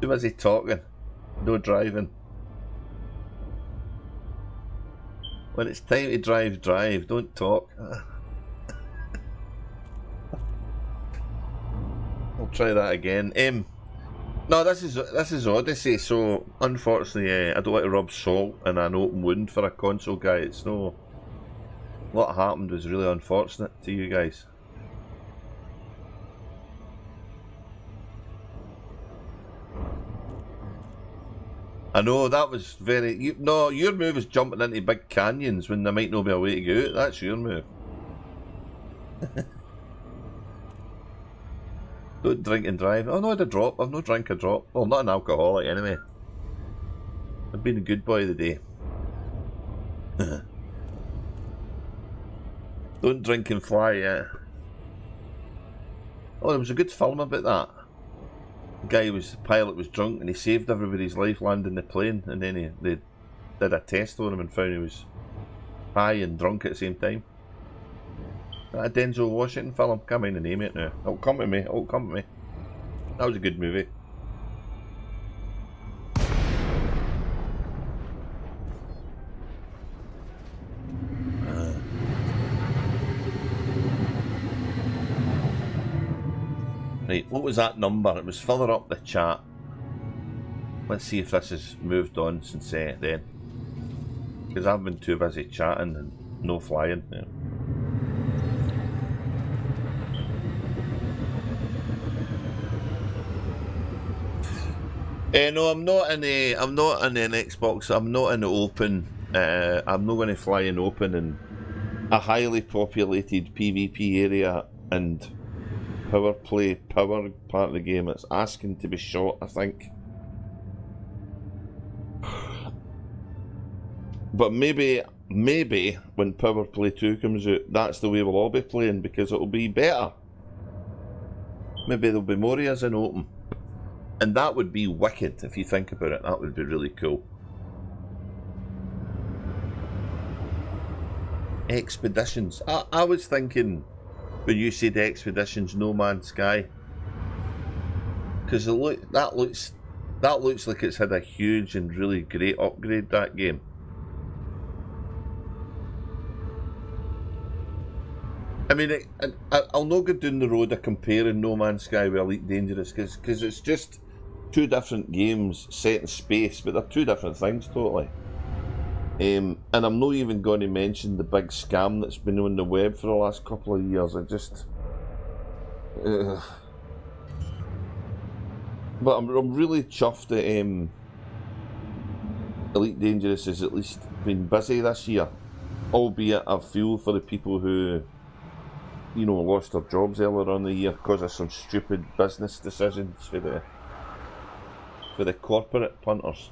Too busy talking, no driving. When it's time to drive, drive. Don't talk. I'll try that again. No, this is Odyssey. So unfortunately, I don't want to rub salt in an open wound for a console guy. It's no. What happened was really unfortunate to you guys. I know, that was very... No, your move is jumping into big canyons when there might not be a way to go out. That's your move. Don't drink and drive. Oh no, I had a drop. I've no drink a drop. Well, not an alcoholic anyway. I've been a good boy of the day. Don't drink and fly, yeah. Oh, there was a good film about that. The pilot was drunk and he saved everybody's life landing the plane, and then they did a test on him and found he was high and drunk at the same time. That a Denzel Washington film? Can't mind the name of it now. It'll come to me, it'll come to me. That was a good movie. Right, what was that number? It was further up the chat. Let's see if this has moved on since then. Because I've been too busy chatting and no flying. No, I'm not in an Xbox. I'm not in the open. I'm not going to fly in open in a highly populated PvP area and power part of the game. It's asking to be shot, I think. But maybe when Power Play 2 comes out, that's the way we'll all be playing, because it'll be better. Maybe there'll be more areas in open. And that would be wicked if you think about it. That would be really cool. Expeditions. I was thinking when you said Expeditions, No Man's Sky, because that looks like it's had a huge and really great upgrade, that game. I mean, I'll not go down the road of comparing No Man's Sky with Elite Dangerous, because it's just two different games set in space, but they're two different things totally. And I'm not even going to mention the big scam that's been on the web for the last couple of years. But I'm really chuffed that Elite Dangerous has at least been busy this year, albeit I feel for the people who, you know, lost their jobs earlier on in the year because of some stupid business decisions for the corporate punters.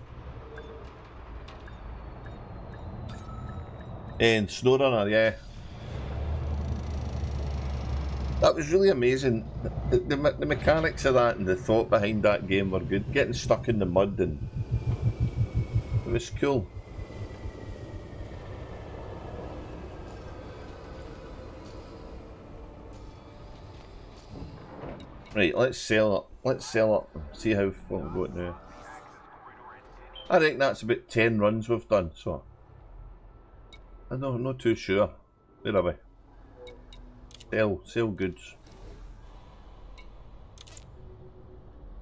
And SnowRunner, yeah. That was really amazing. The mechanics of that and the thought behind that game were good. Getting stuck in the mud, and it was cool. Right, let's sell up. See how far we're going now. I think that's about 10 runs we've done, so I'm not too sure. Where are we? Sell goods.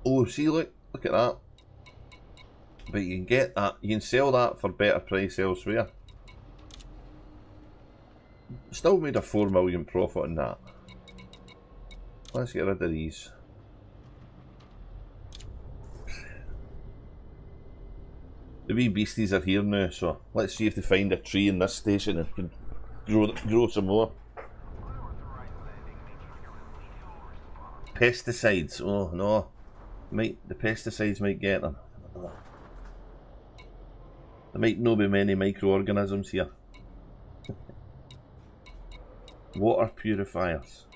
Oh, see, look at that. But you can get that, you can sell that for better price elsewhere. Still made a 4 million profit on that. Let's get rid of these. The wee beasties are here now, so let's see if they find a tree in this station and can grow some more. Pesticides, oh no. The pesticides might get them. There might not be many microorganisms here. Water purifiers.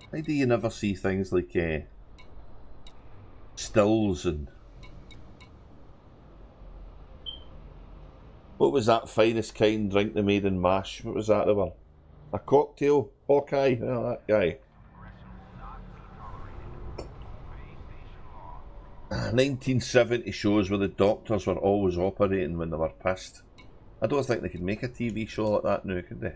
Why do you never see things like stills and... What was that finest kind drink they made in MASH? What was that they were? A cocktail? Hawkeye? Oh, that guy. 1970 shows where the doctors were always operating when they were pissed. I don't think they could make a TV show like that now, could they?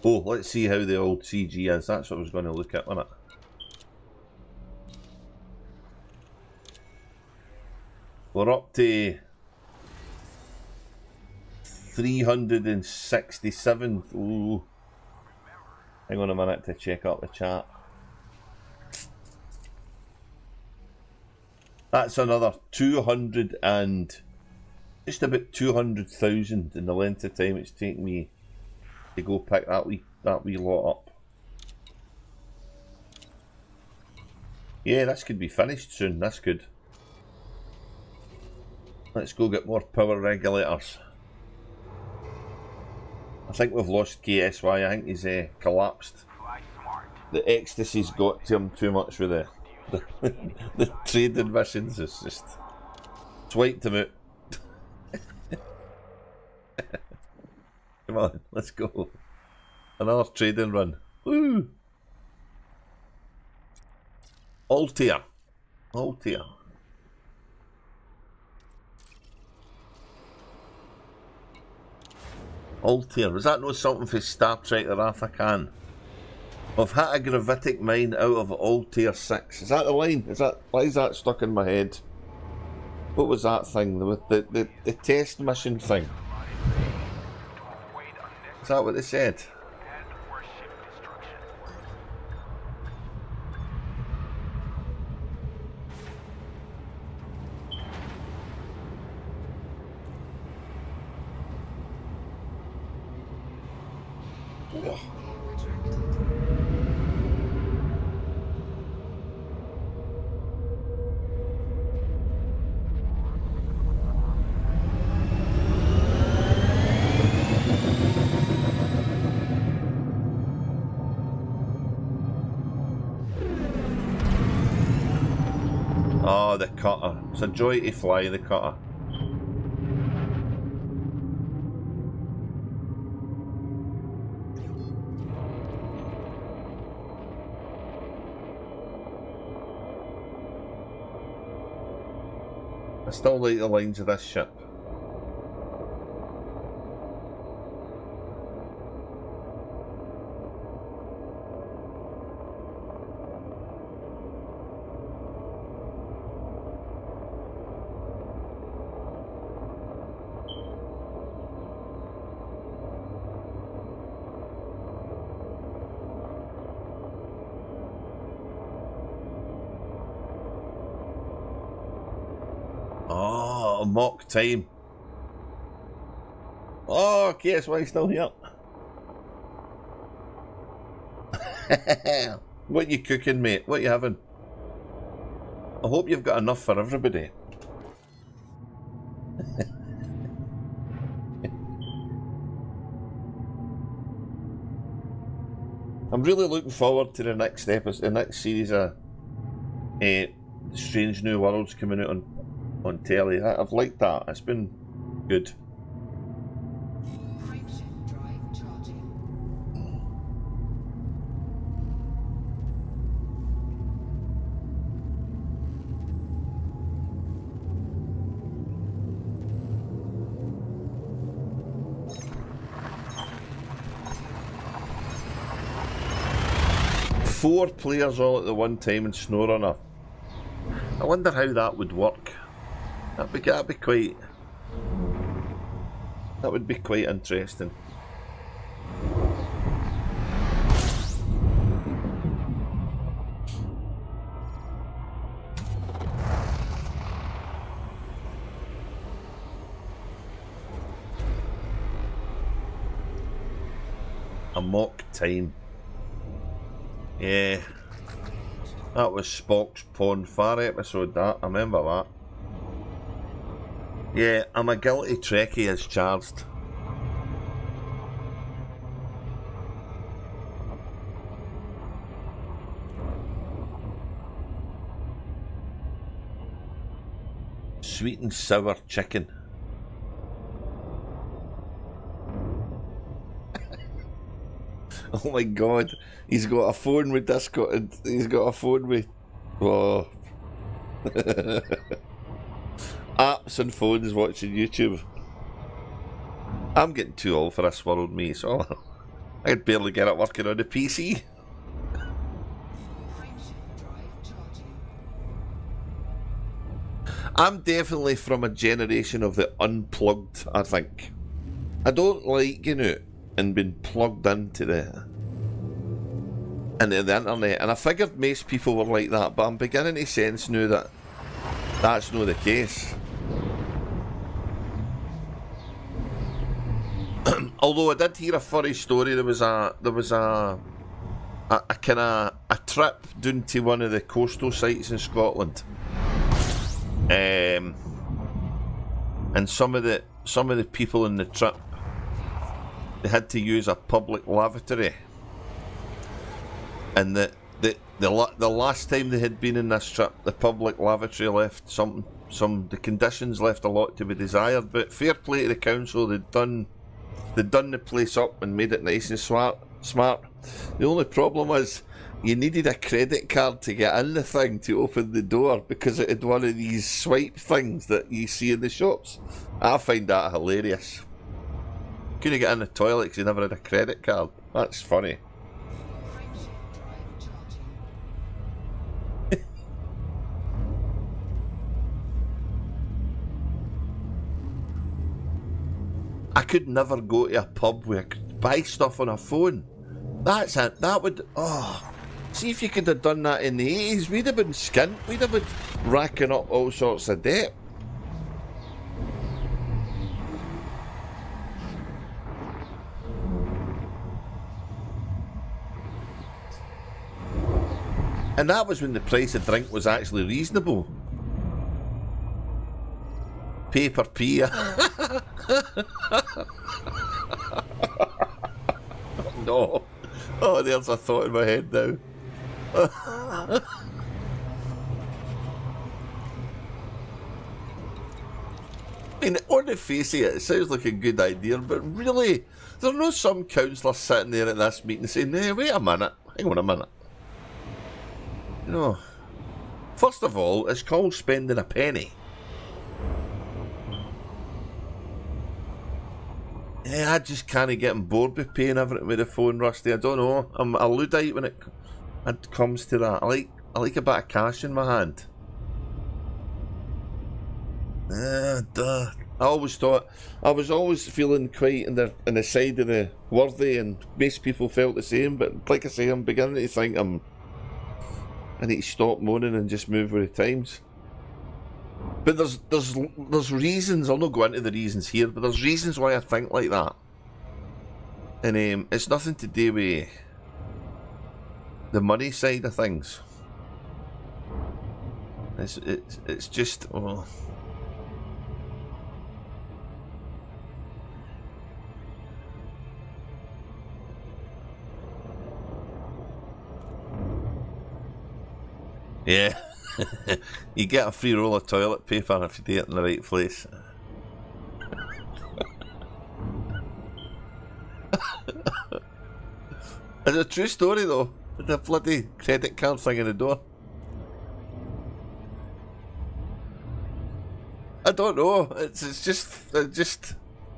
Oh, let's see how the old CG is. That's what I was going to look at, wasn't it? We're up to 367. Ooh. Hang on a minute to check out the chat. That's another 200 and just about 200,000 in the length of time it's taken me to go pick that wee lot up. Yeah, this could be finished soon. That's good. Let's go get more power regulators. I think we've lost KSY. I think he's collapsed. The ecstasy's got to him too much with the trading missions. It's just wiped him out. Come on, let's go. Another trading run. Woo! Altair. Altair. Altair. Was that not something for Star Trek The Wrath of Khan? I've hit a gravitic mine out of Altair 6. Is that the line? Why is that stuck in my head? What was that thing? The test mission thing? Is that what they said? Oh, the cutter. It's a joy to fly the cutter. I still like the lines of this ship. Oh, mock time. Oh, KSY still here. What you cooking, mate? What you having? I hope you've got enough for everybody. I'm really looking forward to the next episode, the next series of Strange New Worlds coming out on telly. I've liked that. It's been good. Frameshift drive charging. Four players all at the one time and SnowRunner. I wonder how that would work. That would be quite interesting. A mock time. Yeah. That was Spock's Pon Far episode, that. I remember that. Yeah, I'm a guilty Trekkie as charged. Sweet and sour chicken. Oh my god, he's got a phone with Discord. He's got a phone with... Oh. Apps and phones watching YouTube. I'm getting too old for this world, me, so I could barely get it working on the PC. I'm definitely from a generation of the unplugged, I think. I don't like getting out and being plugged into the internet, and I figured most people were like that, but I'm beginning to sense now that that's not the case. Although I did hear a funny story. There was a a kind of a trip down to one of the coastal sites in Scotland, and some of the people in the trip, they had to use a public lavatory, and the last time they had been in this trip, the public lavatory left the conditions left a lot to be desired. But fair play to the council, they'd done the place up and made it nice and smart. The only problem was you needed a credit card to get in the thing to open the door, because it had one of these swipe things that you see in the shops. I find that hilarious. Couldn't get in the toilet because you never had a credit card. That's funny. I could never go to a pub where I could buy stuff on a phone. That's it. That would... Oh. See if you could have done that in the 80s. We'd have been skint. We'd have been racking up all sorts of debt. And that was when the price of drink was actually reasonable. Paper P. No. Oh, there's a thought in my head now. I mean, on the face of it, it sounds like a good idea, but really, there's no some councillor sitting there at this meeting saying, "Hey, wait a minute, hang on a minute." You know, first of all, it's called spending a penny. Yeah, I just can't get on board with paying everything with the phone, Rusty. I don't know. I'm a Luddite when it comes to that. I like a bit of cash in my hand. I always thought I was always feeling quite on the side of the worthy, and most people felt the same. But like I say, I'm beginning to think I need to stop moaning and just move with the times. But there's reasons. I'll not go into the reasons here, but there's reasons why I think like that, and it's nothing to do with the money side of things. It's just yeah. You get a free roll of toilet paper if you do it in the right place. It's a true story though. The bloody credit card thing in the door. I don't know. It's just funny.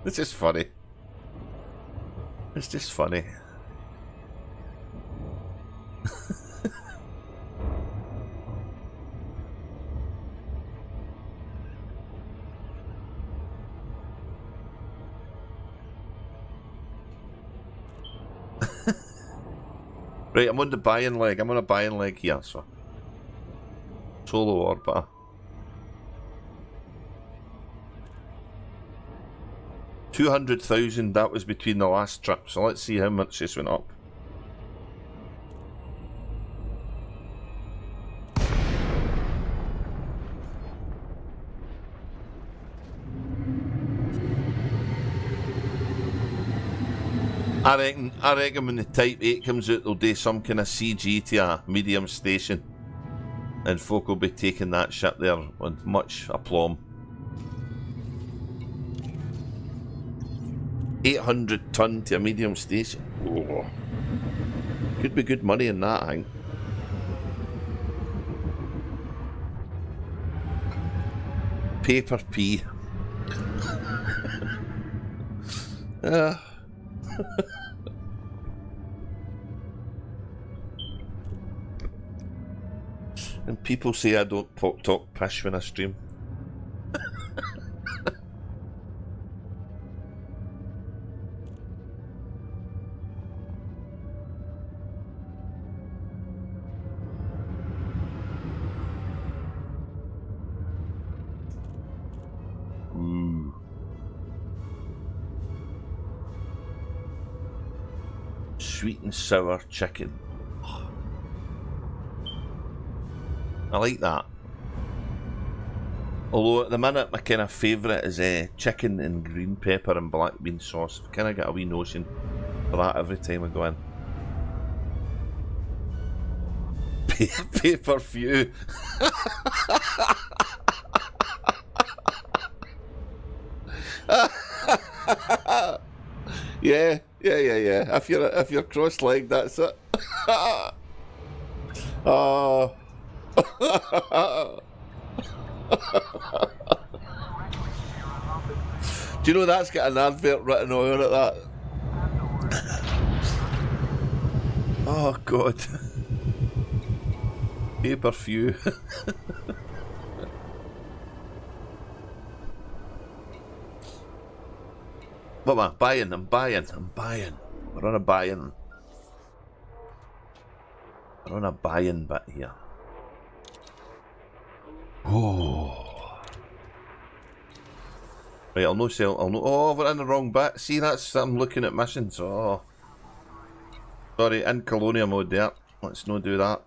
It's just funny. Right, I'm on the buying leg. I'm on a buying leg here, so solo orbiter. 200,000. That was between the last trip. So let's see how much this went up. I reckon when the Type 8 comes out, they'll do some kind of CG to a medium station, and folk will be taking that ship there with much aplomb. 800 ton to a medium station. Oh. Could be good money in that, I think. Paper P. And people say I don't talk pish when I stream. Sweet and sour chicken. I like that. Although at the minute my kind of favourite is chicken and green pepper and black bean sauce. I kind of get a wee notion for that every time I go in. Pay-per-view. Yeah. If you're cross-legged, that's it. Oh. Do you know that's got an advert written on it, that? Oh God. Pay-per-view. What am I buying? I'm buying. We're on a buying. We're on a buying bit here. Oh. Right, I'll no sell. I'll no. Oh, we're in the wrong bit. See, that's. I'm looking at missions. Oh. Sorry, in Colonia mode there. Let's not do that.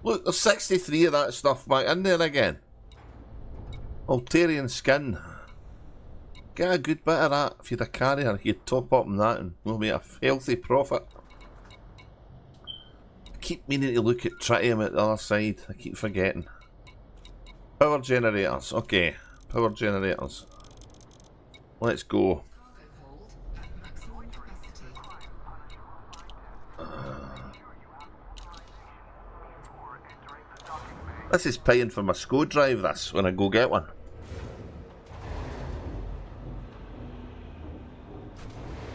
Look, there's 63 of that stuff back in there again. Altarian skin. Get a good bit of that. If you're a carrier, you'd top up on that and we'll make a healthy profit. I keep meaning to look at tritium at the other side. I keep forgetting. Power generators. Okay. Power generators. Let's go. This is paying for my SCO drive, this, when I go get one.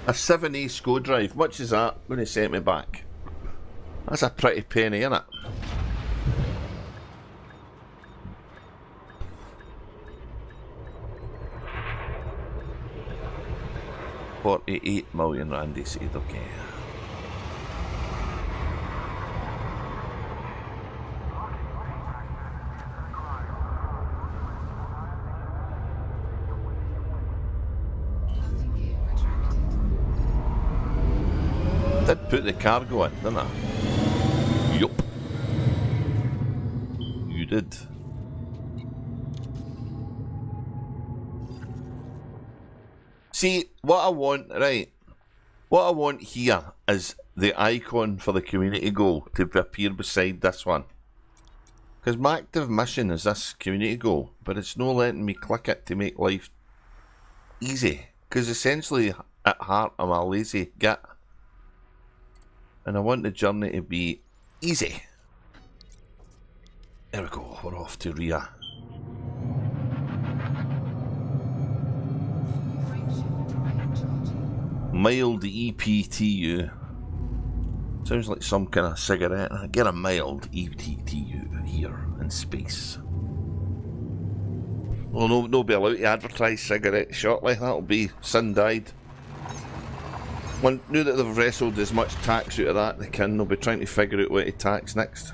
A 7A SCO drive, much is that when he sent me back? That's a pretty penny, isn't it? £48 million, he said, okay. Did put the cargo in, didn't I? Yup. You did. See, what I want, right? What I want here is the icon for the community goal to appear beside this one. Because my active mission is this community goal, but it's not letting me click it to make life easy. Because essentially, at heart, I'm a lazy git. And I want the journey to be easy. There we go, we're off to Rhea. Mild EPTU. Sounds like some kind of cigarette. Get a mild EPTU here in space. Well, no be allowed to advertise cigarette shortly. That'll be sin died. Now that they've wrestled as much tax out of that they can, they'll be trying to figure out what to tax next.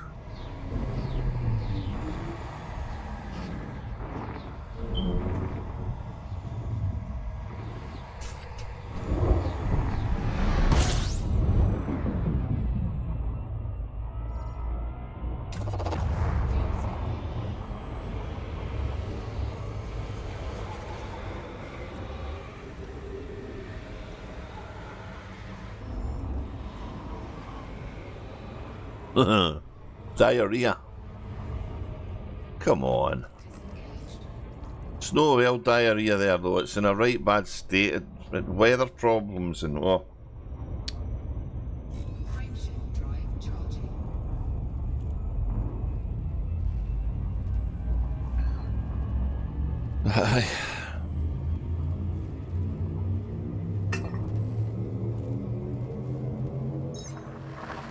Diarrhea. Come on. It's no well diarrhea there though, it's in a right bad state. Weather problems and oh. Aye.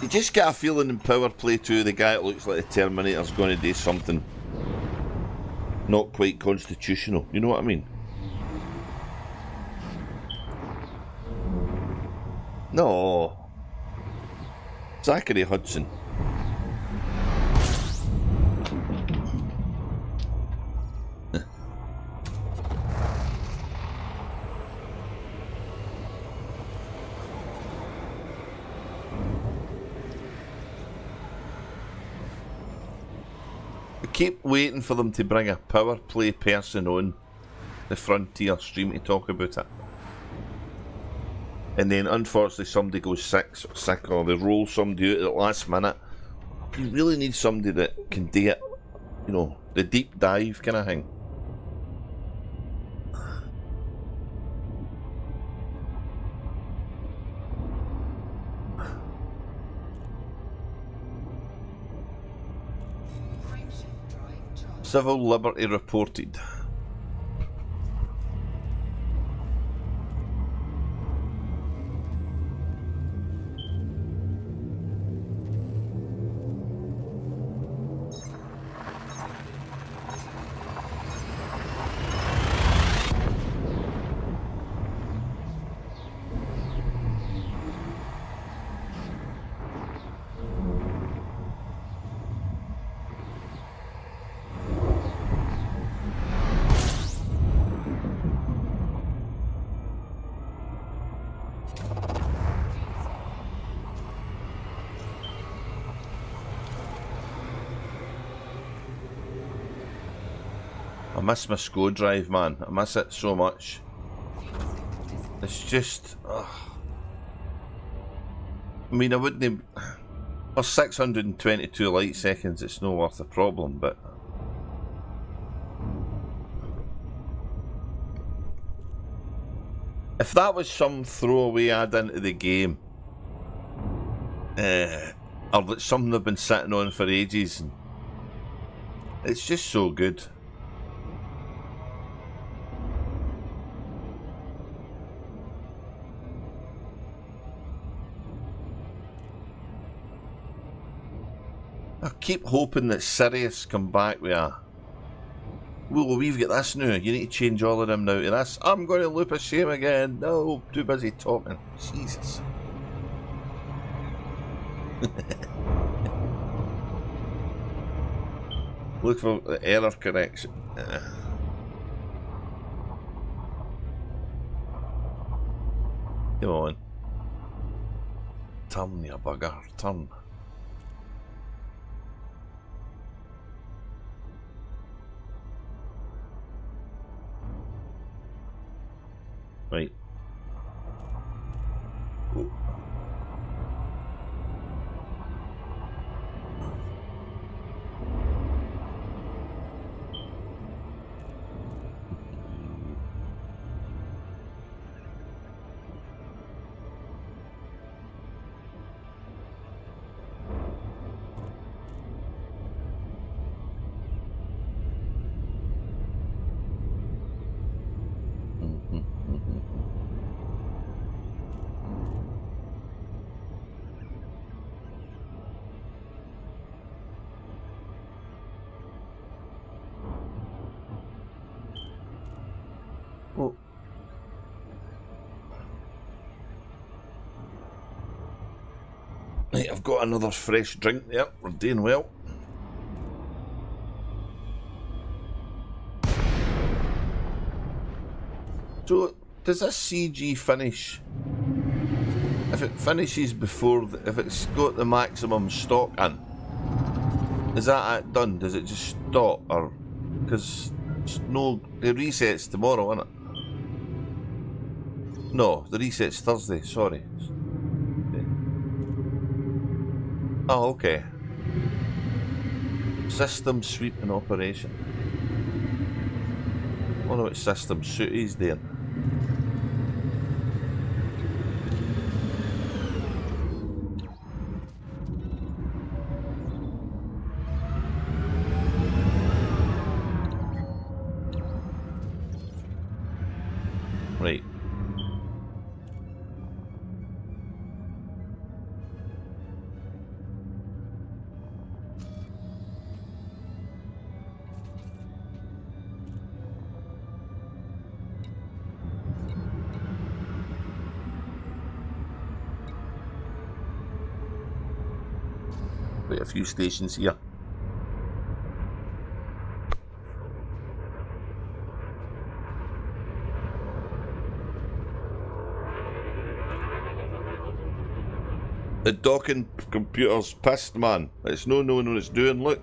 You just get a feeling in Power Play 2 the guy that looks like the Terminator's going to do something not quite constitutional, you know what I mean? No. Zachary Hudson. keep waiting for them to bring a power play person on the Frontier stream to talk about it. And then unfortunately somebody goes sick or they roll somebody out at the last minute. You really need somebody that can do it, you know, the deep dive kind of thing. Civil Liberty reported. I miss my SCO drive, man. I miss it so much. It's just... I mean, I wouldn't... For 622 light seconds, it's no worth a problem, but... If that was some throwaway add into the game, or that something I've been sitting on for ages, and it's just so good. I keep hoping that Sirius come back with a... Well, we've got this now. You need to change all of them now to this. I'm going to loop a shame again. No, too busy talking. Jesus. Look for the error correction. Come on. Turn, you bugger. Turn. Right. Ooh. Right, I've got another fresh drink there. We're doing well. So, does this CG finish? If it finishes before, if it's got the maximum stock in, is that it done? Does it just stop? Or, because no, it resets tomorrow, isn't it? No, the reset's Thursday, sorry. Oh, okay. System sweep in operation. I wonder what system suit he's doing. Right. Quite a few stations here. The docking computer's pissed, man. It's no knowing what it's doing, look.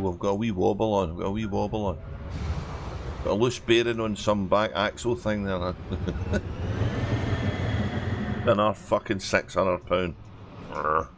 Oh, I've got a wee wobble on. I've got a wee wobble on. Got a loose bearing on some back axle thing there. Another fucking £600. Urgh.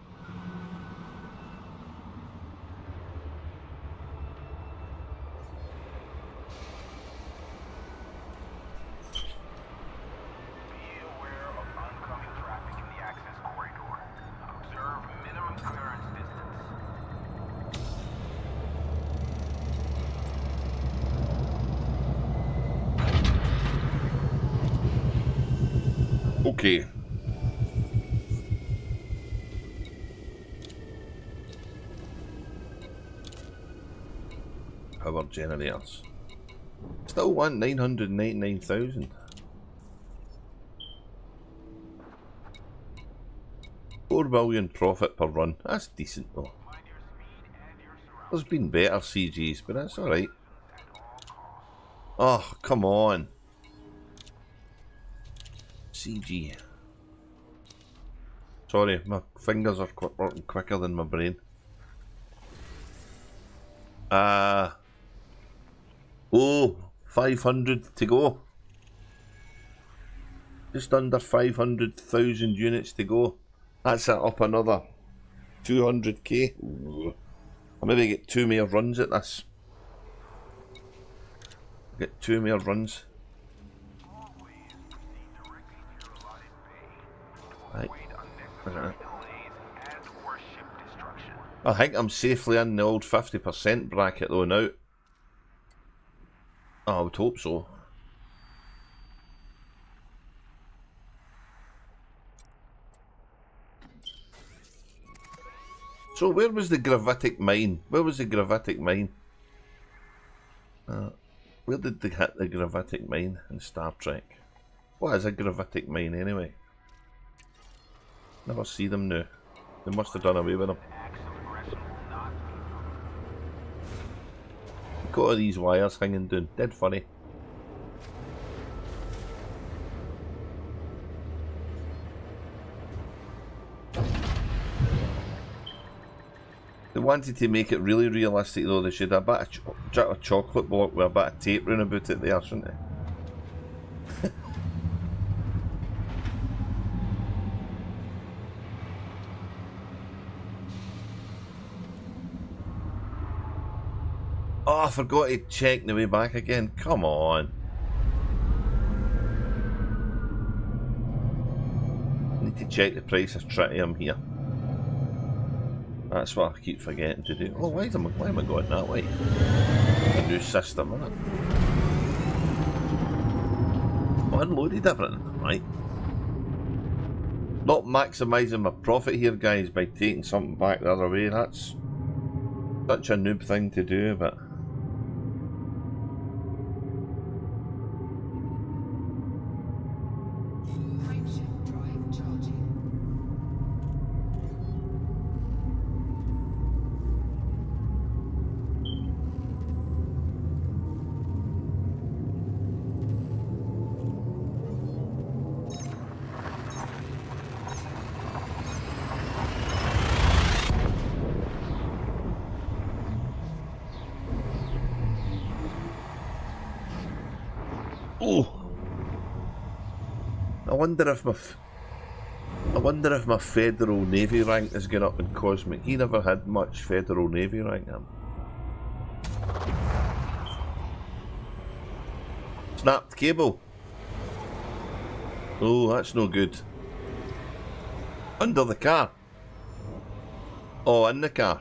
Okay. Power generators. Still want 999,000. 4 million profit per run. That's decent though. There's been better CGs, but that's alright. Oh, come on. CG. Sorry, my fingers are working quicker than my brain. Oh, 500 to go. Just under 500,000 units to go. That's it, up another 200k. I'll maybe get 2 more runs at this. Get 2 more runs. Right. I think I'm safely in the old 50% bracket though now. Oh, I would hope so. So where was the gravitic mine? Where was the gravitic mine? Where did they hit the gravitic mine in Star Trek? What is a gravitic mine anyway? Never see them now. They must have done away with them. Got all these wires hanging down. Dead funny. They wanted to make it really realistic though. They should have a bit of a chocolate block with a bit of tape round about it there, shouldn't they? Oh, I forgot to check the way back again. Come on. Need to check the price of tritium here. That's what I keep forgetting to do. Oh, why am I going that way? A new system, isn't it? Oh, unloaded everything, right? Not maximising my profit here, guys, by taking something back the other way. That's such a noob thing to do, but... Oh, I wonder if my Federal Navy rank is going up in Cosmic. He never had much Federal Navy rank. Snapped cable. Oh, that's no good. Under the car. Oh, in the car.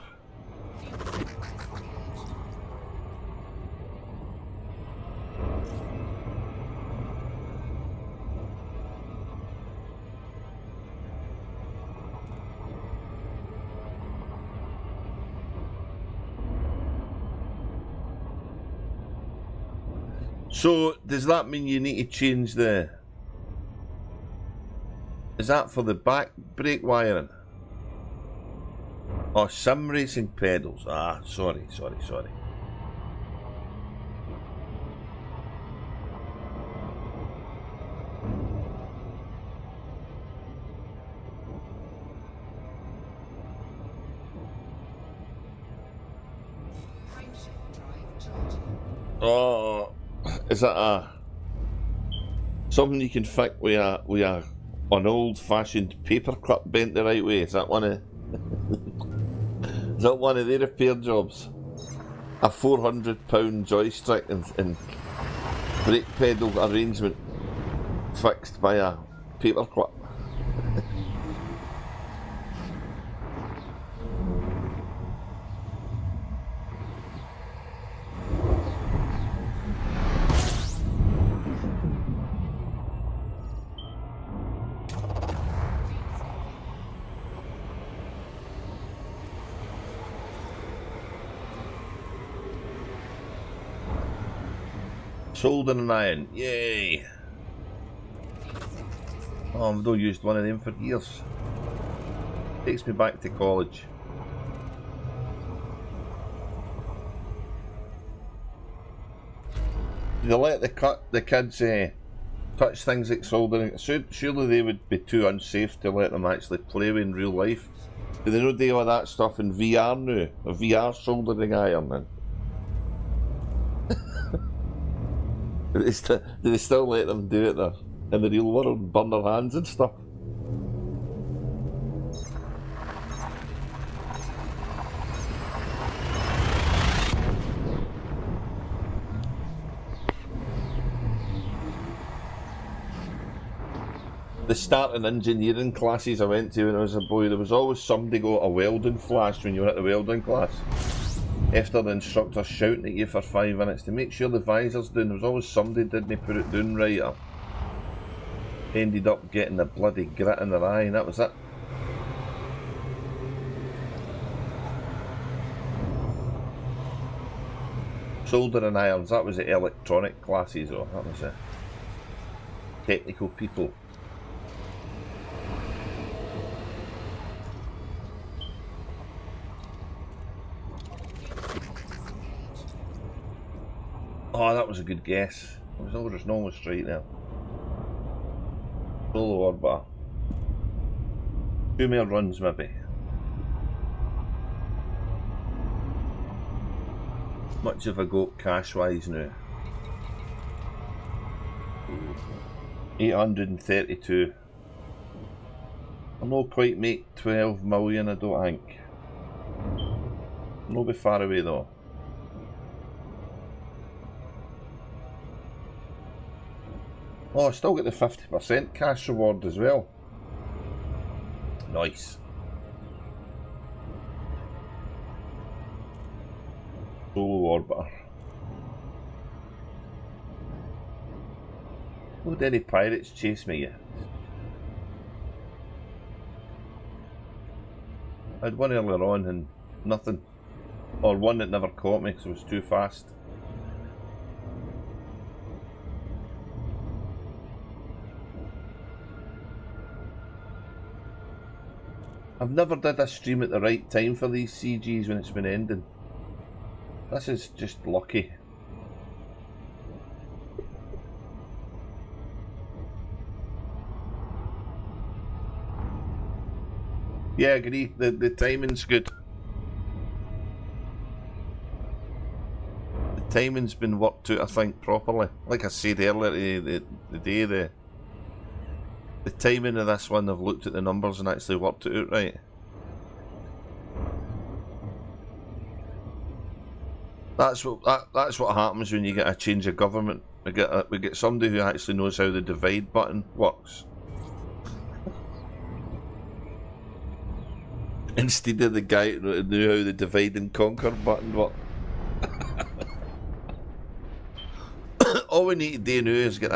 So, does that mean you need to change the... Is that for the back brake wiring? Oh, sim racing pedals. Ah, sorry. Oh, is that something you can fix with an old-fashioned paperclip bent the right way? Is that one of is that one of their repair jobs? A £400 joystick and brake pedal arrangement fixed by a paperclip. Soldering iron, yay! Oh, I've not used one of them for years. Takes me back to college. Do they let the kids touch things like soldering? Surely they would be too unsafe to let them actually play with in real life. Do they not do all that stuff in VR now? A VR soldering iron then? Do they still let them do it there in the real world and burn their hands and stuff? The starting engineering classes I went to when I was a boy, there was always somebody got a welding flash when you were at the welding class. After the instructor shouting at you for 5 minutes to make sure the visor's down, there was always somebody didn't put it down right up. Ended up getting a bloody grit in their eye and that was it. Soldering irons, that was the electronic classes though, that was the technical people. Oh, that was a good guess. It was almost right there. Solo orbiter. 2 more runs maybe. Much have I got cash wise now? 832. I'll not quite make 12 million, I don't think. I'll not be far away though. Oh, I still get the 50% cash reward as well. Nice. Solo orbiter. No, any pirates chase me yet. I had one earlier on and nothing. Or one that never caught me because it was too fast. I've never did a stream at the right time for these CGs when it's been ending. This is just lucky. Yeah, I agree. The timing's good. The timing's been worked out, I think, properly. Like I said earlier, the timing of this one, I've looked at the numbers and actually worked it out right. That's what happens when you get a change of government. We get somebody who actually knows how the divide button works. Instead of the guy who knew how the divide and conquer button worked. All we need to do now is get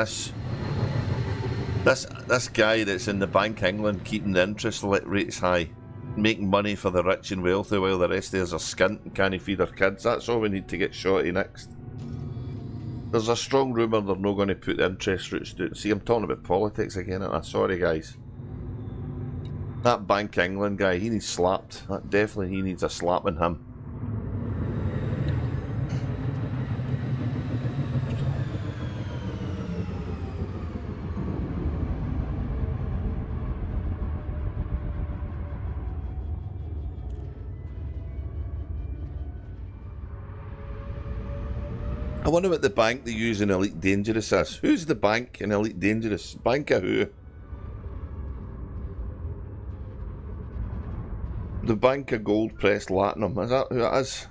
this guy that's in the Bank of England keeping the interest rates high, making money for the rich and wealthy while the rest of us are skint and can't feed our kids. That's all we need to get shorty next. There's a strong rumour they're not going to put the interest rates down. See, I'm talking about politics again, aren't I? Sorry guys. That Bank of England guy, he needs slapped. Definitely he needs a slapping him. I wonder what the bank they use in Elite Dangerous is. Who's the bank in Elite Dangerous? Bank of who? The Bank of Gold Pressed Latinum. Is that who it is?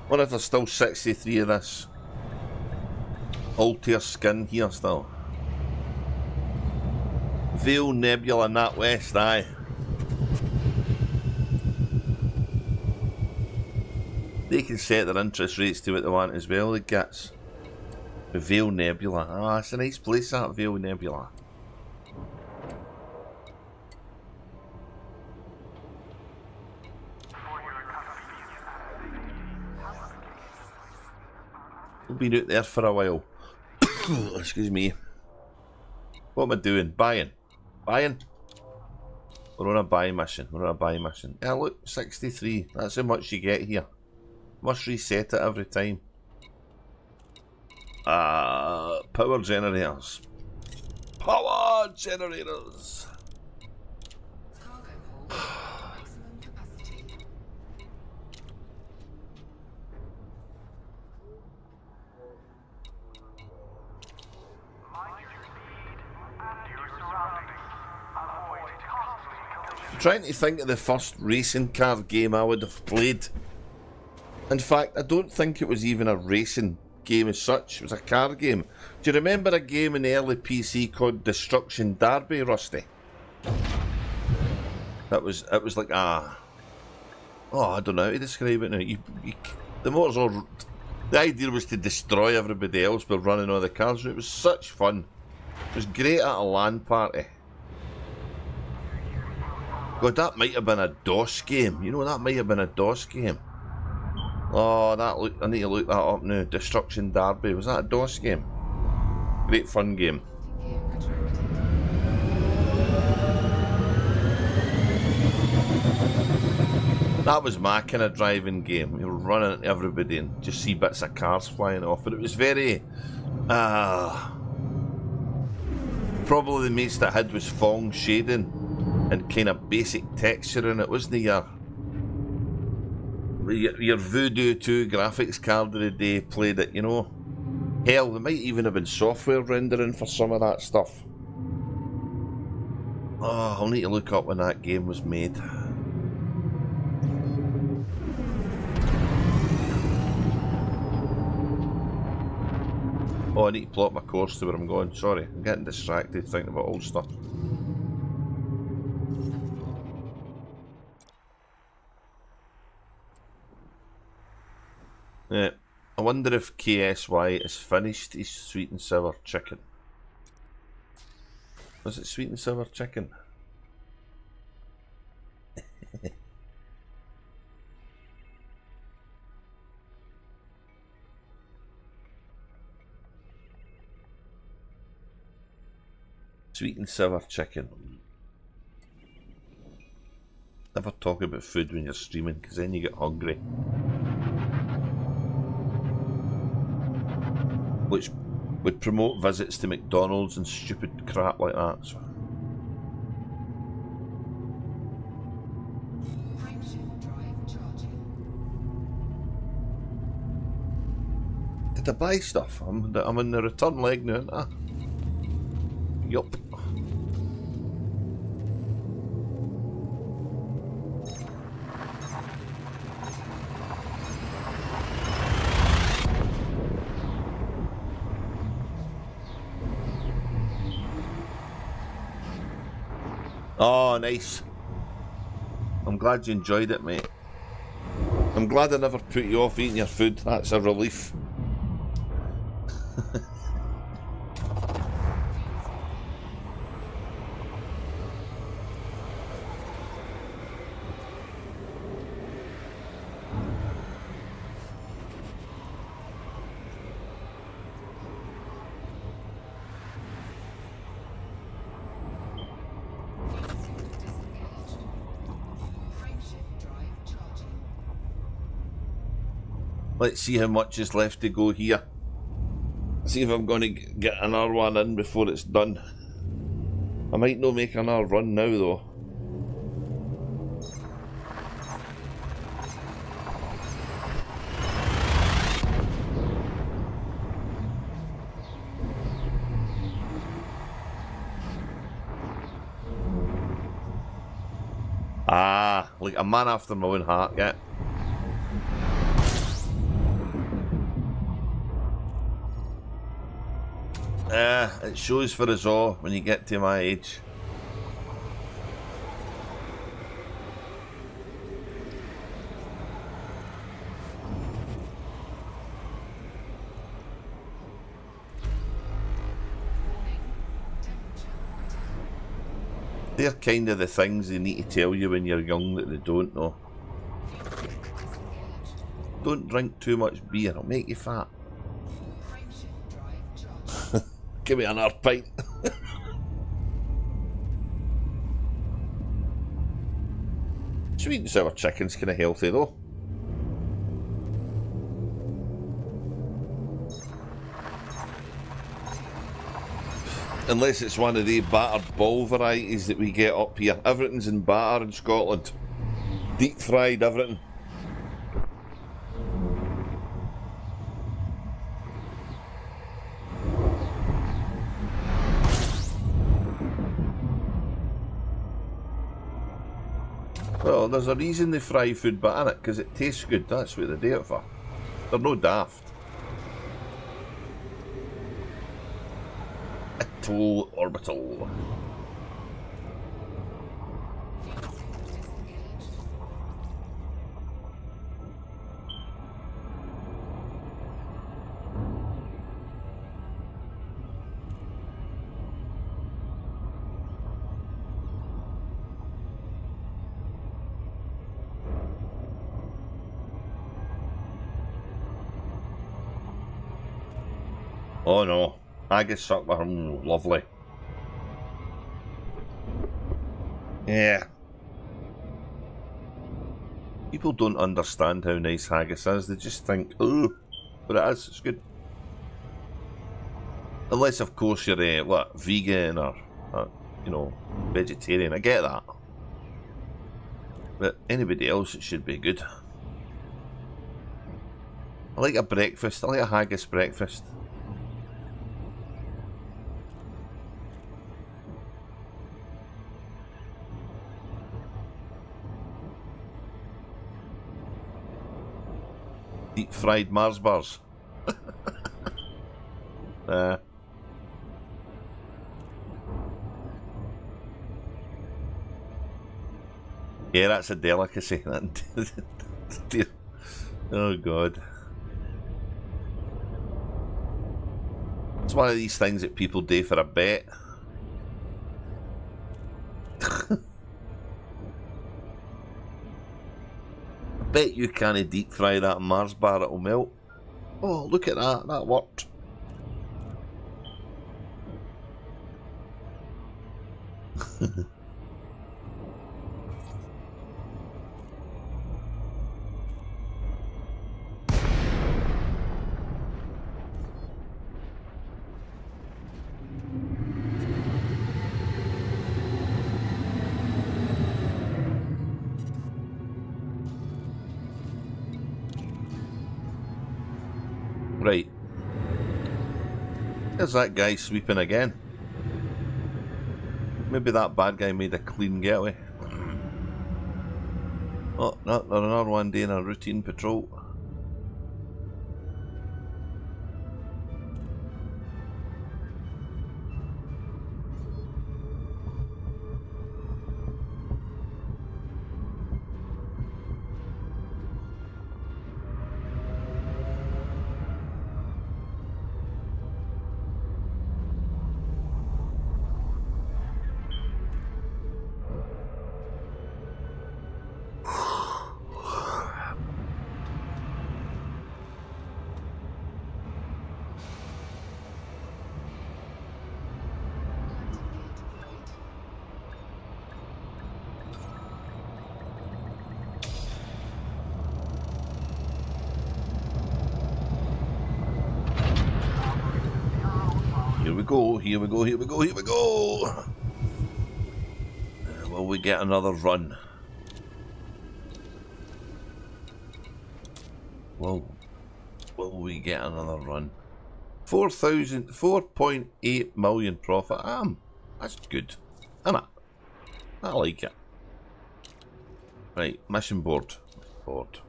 What if there's still 63 of this Altair skin here still? Vale Nebula Nat West, aye. They can set their interest rates to what they want as well, the gits. The Vale Nebula. Ah, it's a nice place, that Vale Nebula. We've been out there for a while. Excuse me. What am I doing? Buying. Buying? We're on a buy mission. We're on a buy mission. Yeah, look, 63. That's how much you get here. Must reset it every time. Power generators. Power generators. Cargo hold. Maximum capacity. I'm trying to think of the first racing car game I would have played. In fact, I don't think it was even a racing game as such. It was a car game. Do you remember a game in the early PC called Destruction Derby, Rusty? It was like a... Oh, I don't know how to describe it now. The motors all... The idea was to destroy everybody else by running all the cars. It was such fun. It was great at a LAN party. God, that might have been a DOS game. You know, that might have been a DOS game. Oh, I need to look that up now. Destruction Derby. Was that a DOS game? Great fun game. Gear retracted. That was my kind of driving game. You were running into everybody and just see bits of cars flying off. But it was very... probably the most it had was Fong shading and kind of basic texture in it, wasn't it? Your Voodoo 2 graphics card of the day played it, you know. Hell, there might even have been software rendering for some of that stuff. Oh, I'll need to look up when that game was made. Oh, I need to plot my course to where I'm going. Sorry, I'm getting distracted thinking about old stuff. Yeah, I wonder if KSY has finished his sweet and sour chicken. Was it sweet and sour chicken? Sweet and sour chicken. Never talk about food when you're streaming, because then you get hungry. Which would promote visits to McDonald's and stupid crap like that. So. Frameshift drive charging. Did I buy stuff? I'm on the return leg now, aren't I? Yup. Oh, nice. I'm glad you enjoyed it, mate. I'm glad I never put you off eating your food. That's a relief. Let's see how much is left to go here. See if I'm going to get another one in before it's done. I might not make another run now though. Ah, like a man after my own heart, yeah. It shows for us all when you get to my age. They're kind of the things they need to tell you when you're young that they don't know. Don't drink too much beer, it'll make you fat. Give me another pint. Sweet and sour chicken's kind of healthy though. Unless it's one of the battered ball varieties that we get up here. Everything's in batter in Scotland. Deep fried everything. Well, there's a reason they fry food batter in it, because it tastes good. That's what they do it for. They're no daft. Orbital. Oh no, haggis supper, lovely. Yeah. People don't understand how nice haggis is, they just think, oh, but it is, it's good. Unless of course you're, what, vegan or, you know, vegetarian, I get that. But anybody else, it should be good. I like a breakfast, I like a haggis breakfast. Deep fried Mars bars. Yeah, that's a delicacy. Oh god. It's one of these things that people do for a bet. Bet you can't deep fry that Mars bar, it'll melt. Oh, look at that, that worked. Right. There's that guy sweeping again. Maybe that bad guy made a clean getaway. Oh, no, there's another one doing a routine patrol. go, here we go, here we go, here we go! Will we get another run? Will we get another run? 4.8 million profit. That's good. Isn't it? I like it. Right, mission board.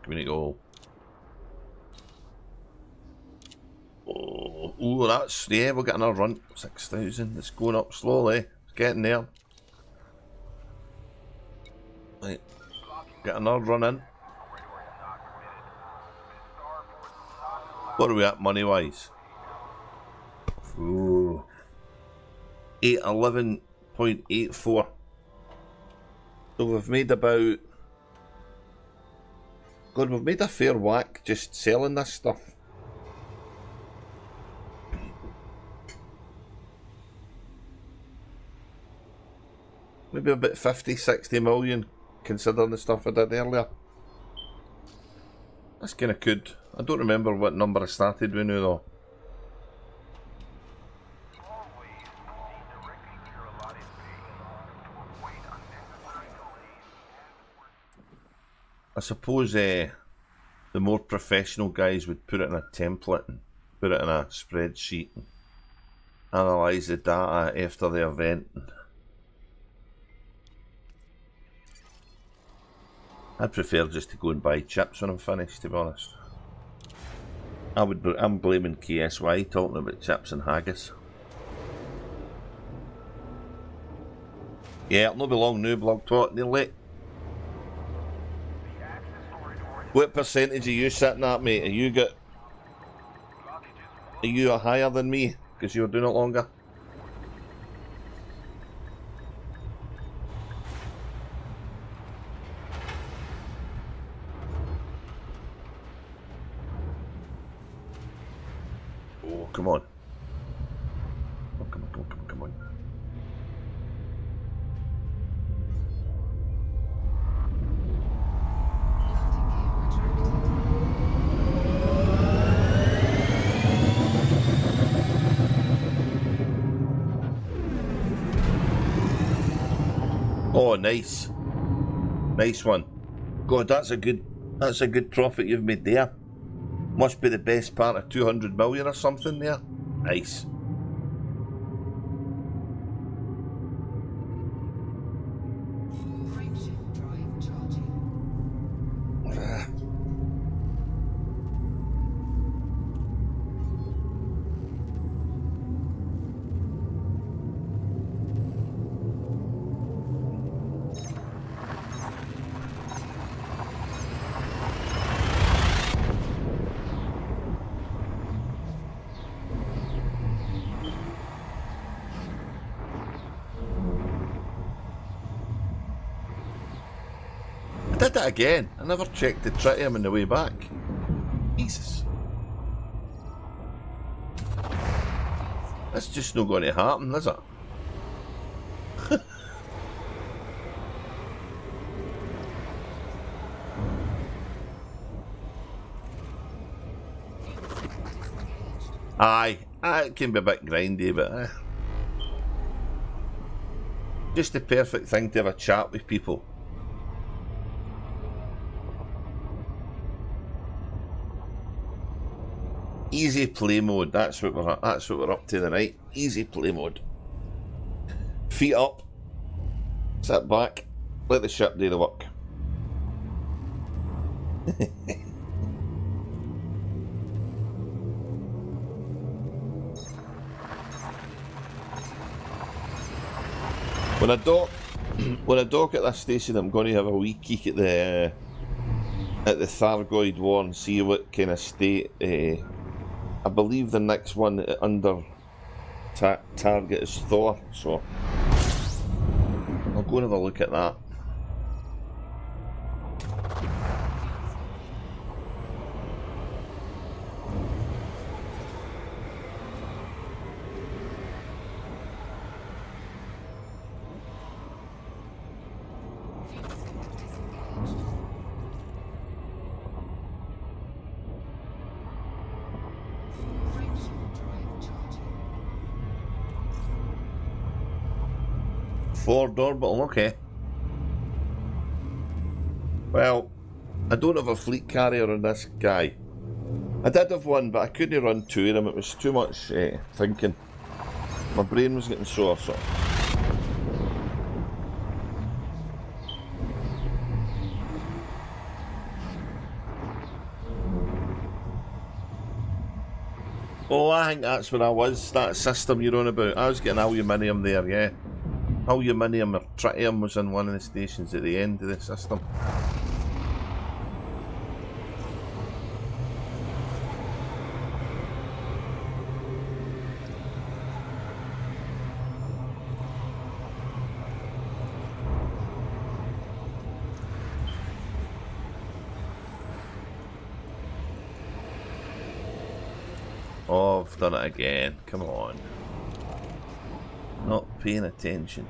Community goal. Oh, that's, yeah, we'll get another run. 6,000. It's going up slowly. It's getting there. Right, get another run in. What are we at money wise? Ooh. 811.84. So we've made about... God, we've made a fair whack just selling this stuff. Maybe about 50, 60 million, considering the stuff I did earlier. That's kind of good. I don't remember what number I started with now though. I suppose the more professional guys would put it in a template and put it in a spreadsheet and analyse the data after the event. I'd prefer just to go and buy chips when I'm finished, to be honest. I'm blaming KSY talking about chips and haggis. Yeah, it'll not be long now, blog talk, near late. What percentage are you sitting at, mate? Are you higher than me because you're doing it longer? Oh, come on. Oh, come on. Oh, nice. Nice one. God, that's a good profit you've made there. Must be the best part of 200 million or something there. Nice. Frameshift drive charging. I did it again. I never checked the tritium on the way back. Jesus. That's just not going to happen, is it? Aye, it can be a bit grindy, but just the perfect thing to have a chat with people. Easy play mode. That's what we're up to tonight. Easy play mode. Feet up. Sit back. Let the ship do the work. When I dock at this station, I'm going to have a wee keek at the Thargoid War and see what kind of state. I believe the next one under target is Thor, so I'll go and have a look at that. Ford Orbital, okay. Well, I don't have a fleet carrier on this guy. I did have one, but I couldn't run two of them. It was too much thinking. My brain was getting sore, so. Oh, I think that's where I was, that system you're on about. I was getting aluminium there, yeah. Aluminium or tritium was in one of the stations at the end of the system. Oh, I've done it again. Come on. Not paying attention.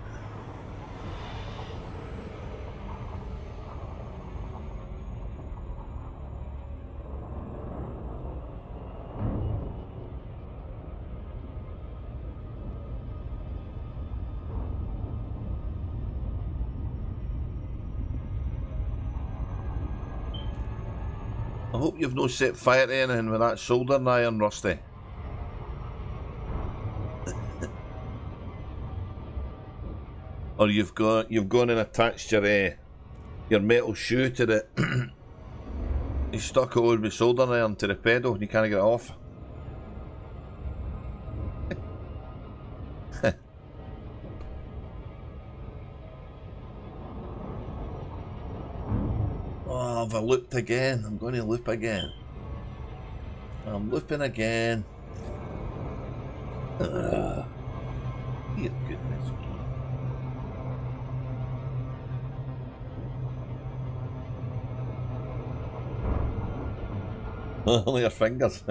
I hope you've no set fire to anything with that soldering iron, Rusty. Or you've gone and attached your metal shoe to the you stuck it on with soldering iron to the pedal and you can't get it off. Oh, have I looped again? I'm going to loop again. I'm looping again. Dear goodness. Only your fingers.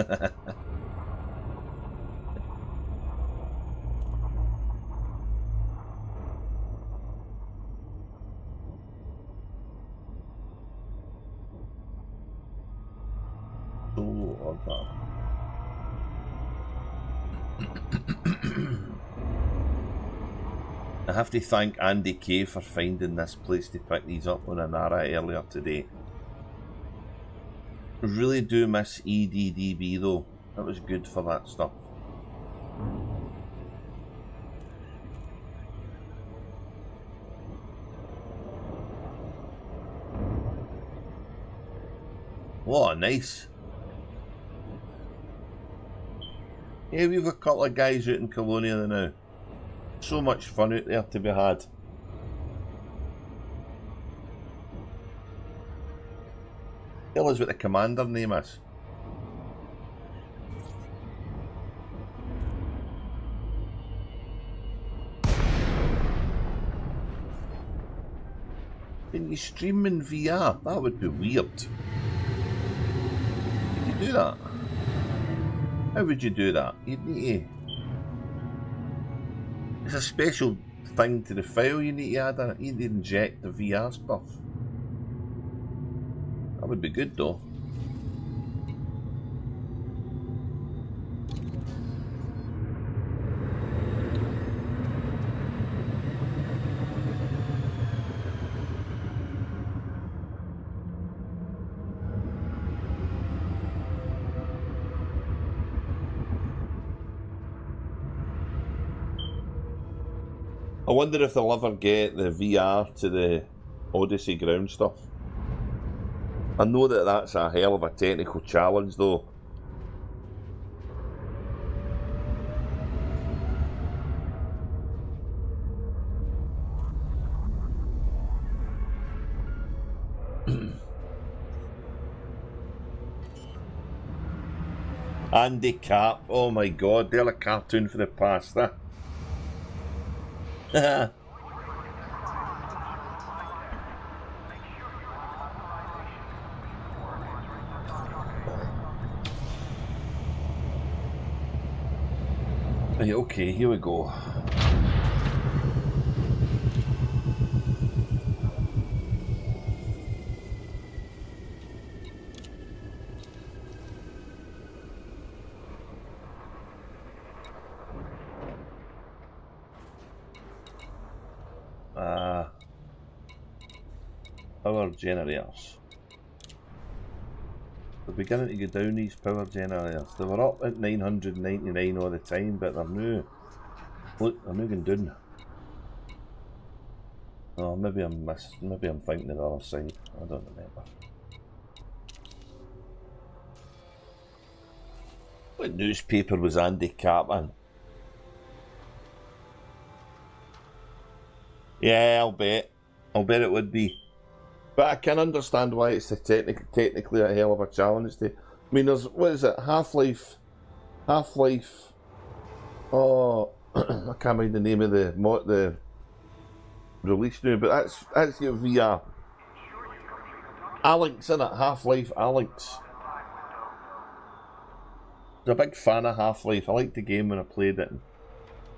Solo order. I have to thank Andy K for finding this place to pick these up on Anara earlier today. I really do miss EDDB though. That was good for that stuff. Oh, nice. Yeah, we've a couple of guys out in Colonia now. So much fun out there to be had. Tell us what the commander name is. Can you stream in VR? That would be weird. Can you do that? How would you do that? You'd need to... It's a special thing to the file you need to add in it. You need to inject the VR stuff. That would be good though. I wonder if they'll ever get the VR to the Odyssey ground stuff. I know that that's a hell of a technical challenge though. Andy Cap, oh my god, they're a cartoon for the past, huh? Right, okay, here we go. Power generators. They're beginning to go down, these power generators. They were up at 999 all the time, but they're now... Look, they're now going down. Oh, maybe I'm thinking of the other side. I don't remember. What newspaper was Andy Cartman? Yeah, I'll bet it would be. But I can understand why it's technically a hell of a challenge. I mean, there's, what is it, Half-Life, oh, I can't remember the name of the release now, but that's via Alex, isn't it? Half-Life Alex. I'm a big fan of Half-Life. I liked the game when I played it. And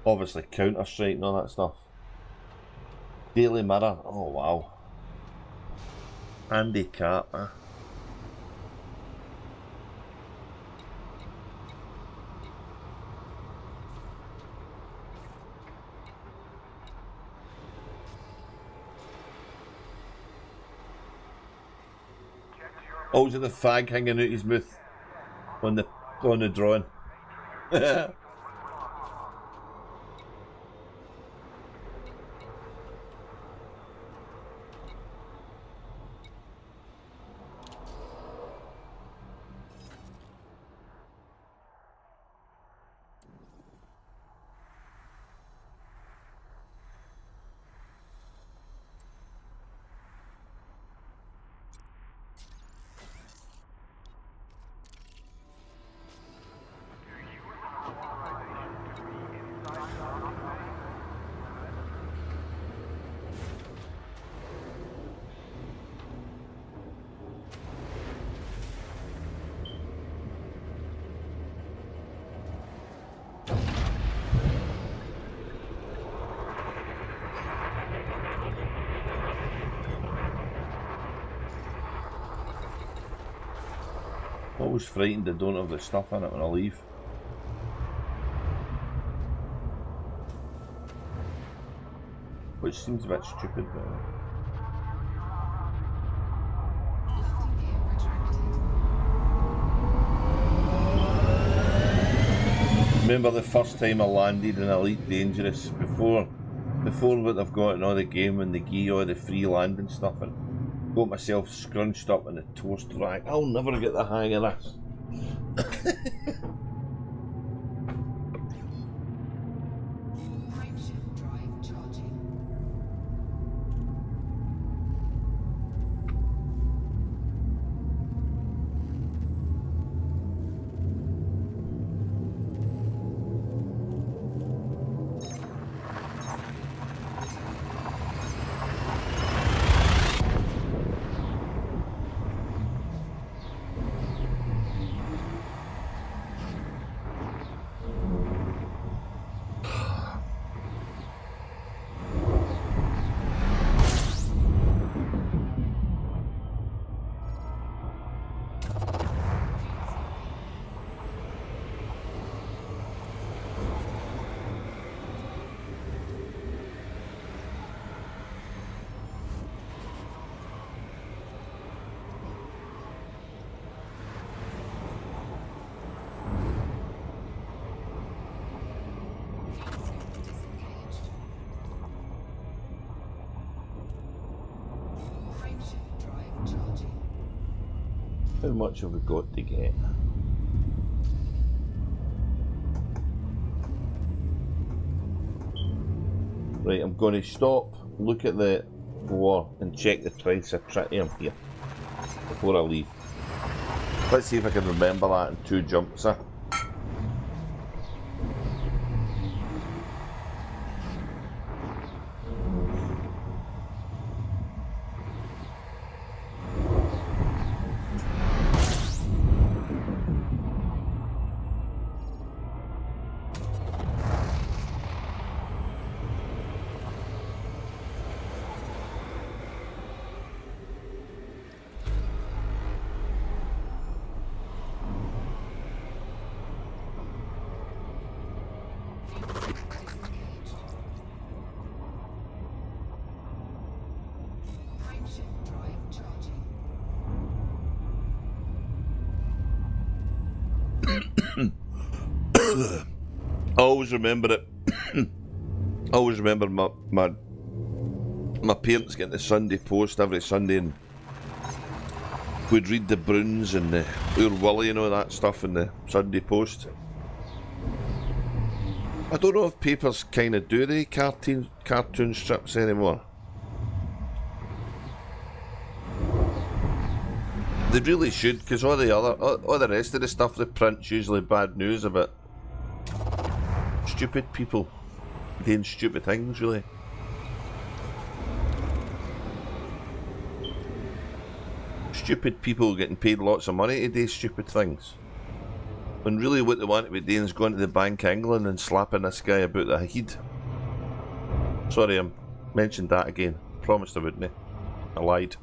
obviously Counter-Strike and all that stuff. Daily Mirror, oh wow. Andy Carter. Oh, is it the fag hanging out his mouth on the drawing? Always frightened I don't have the stuff in it when I leave. Which seems a bit stupid, but... Remember the first time I landed in Elite Dangerous, before what they've got in all the game when they give you all the free landing stuff, and got myself scrunched up in the toast rack. I'll never get the hang of this. Frameshift drive charging. How much have we got to get? Right, I'm going to stop, look at the war and check the price of tritium here before I leave. Let's see if I can remember that in 2 jumps. Frameshift drive I always remember it. I always remember my parents getting the Sunday Post every Sunday, and we'd read the Bruins and the Oor Wullie and all that stuff in the Sunday Post. I don't know if papers kind of do the cartoon strips anymore. They really should, because all the rest of the stuff they print's usually bad news about stupid people doing stupid things, really. Stupid people getting paid lots of money to do stupid things. When really what they want to be doing is going to the Bank of England and slapping this guy about the head. Sorry, I mentioned that again. Promised I wouldn't. I lied.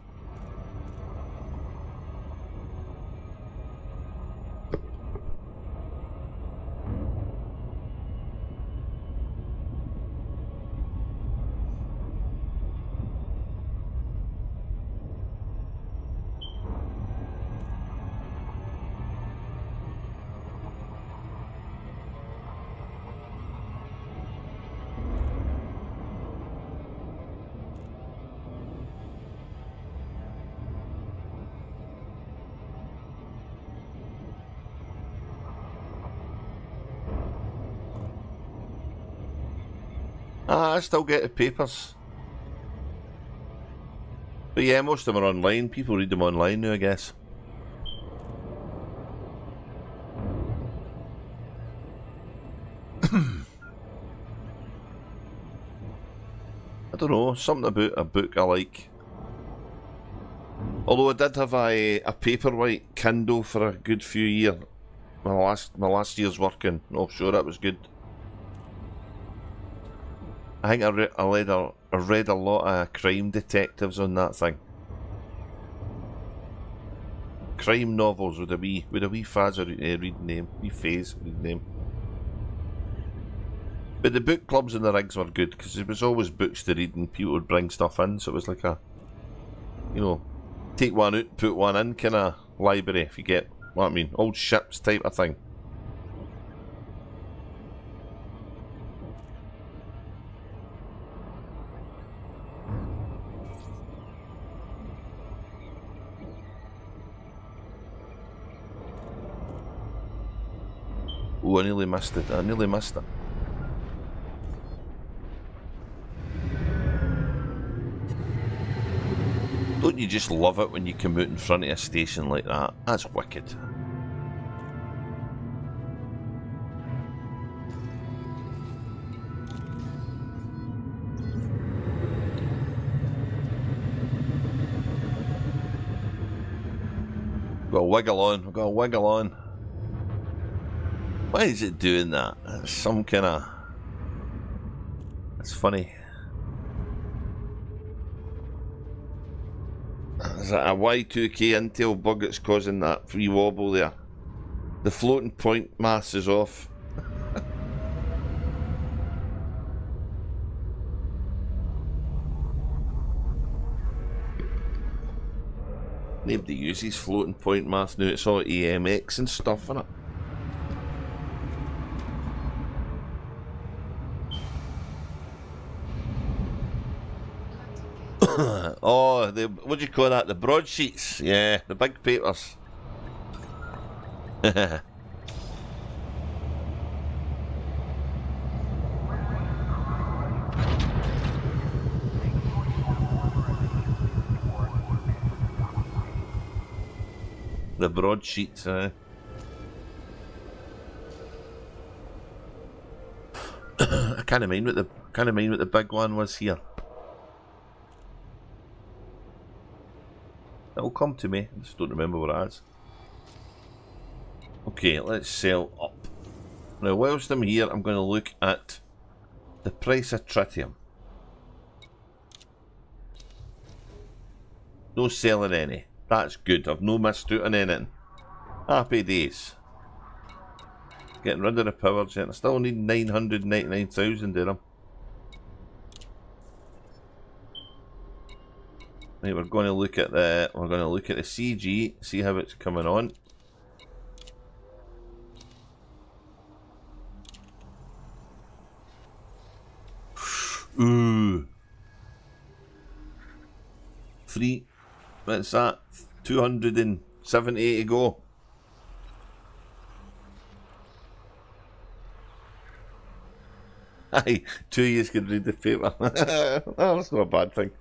I still get the papers. But yeah, most of them are online. People read them online now, I guess. I don't know, something about a book I like. Although I did have a paperwhite Kindle for a good few years. My last year's working offshore, that was good. I think I read a lot of crime detectives on that thing. Crime novels with a wee phase reading them. Wee phase reading them. But the book clubs and the rigs were good because there was always books to read and people would bring stuff in, so it was like a, you know, take one out, put one in kind of library, if you get what I mean. Old ships type of thing. Oh, I nearly missed it. Don't you just love it when you come out in front of a station like that? That's wicked. We've got to wiggle on. Why is it doing that? It's some kind of... It's funny. Is that a Y2K Intel bug that's causing that free wobble there? The floating point mass is off. Nobody uses floating point mass now, it's all AMX and stuff, innit? Oh, what do you call that? The broadsheets? Yeah, the big papers. The broadsheets, I can't mind what the big one was here. It'll come to me, I just don't remember what it is. Okay, let's sell up. Now, whilst I'm here, I'm going to look at the price of tritium. No selling any. That's good. I've no missed out on anything. Happy days. Getting rid of the power gen. I still need 999,000 dirham. Right, we're going to look at the CG, see how it's coming on. free. What's that? 270 to go. Aye, 2 years can read the paper. Oh, that's not a bad thing.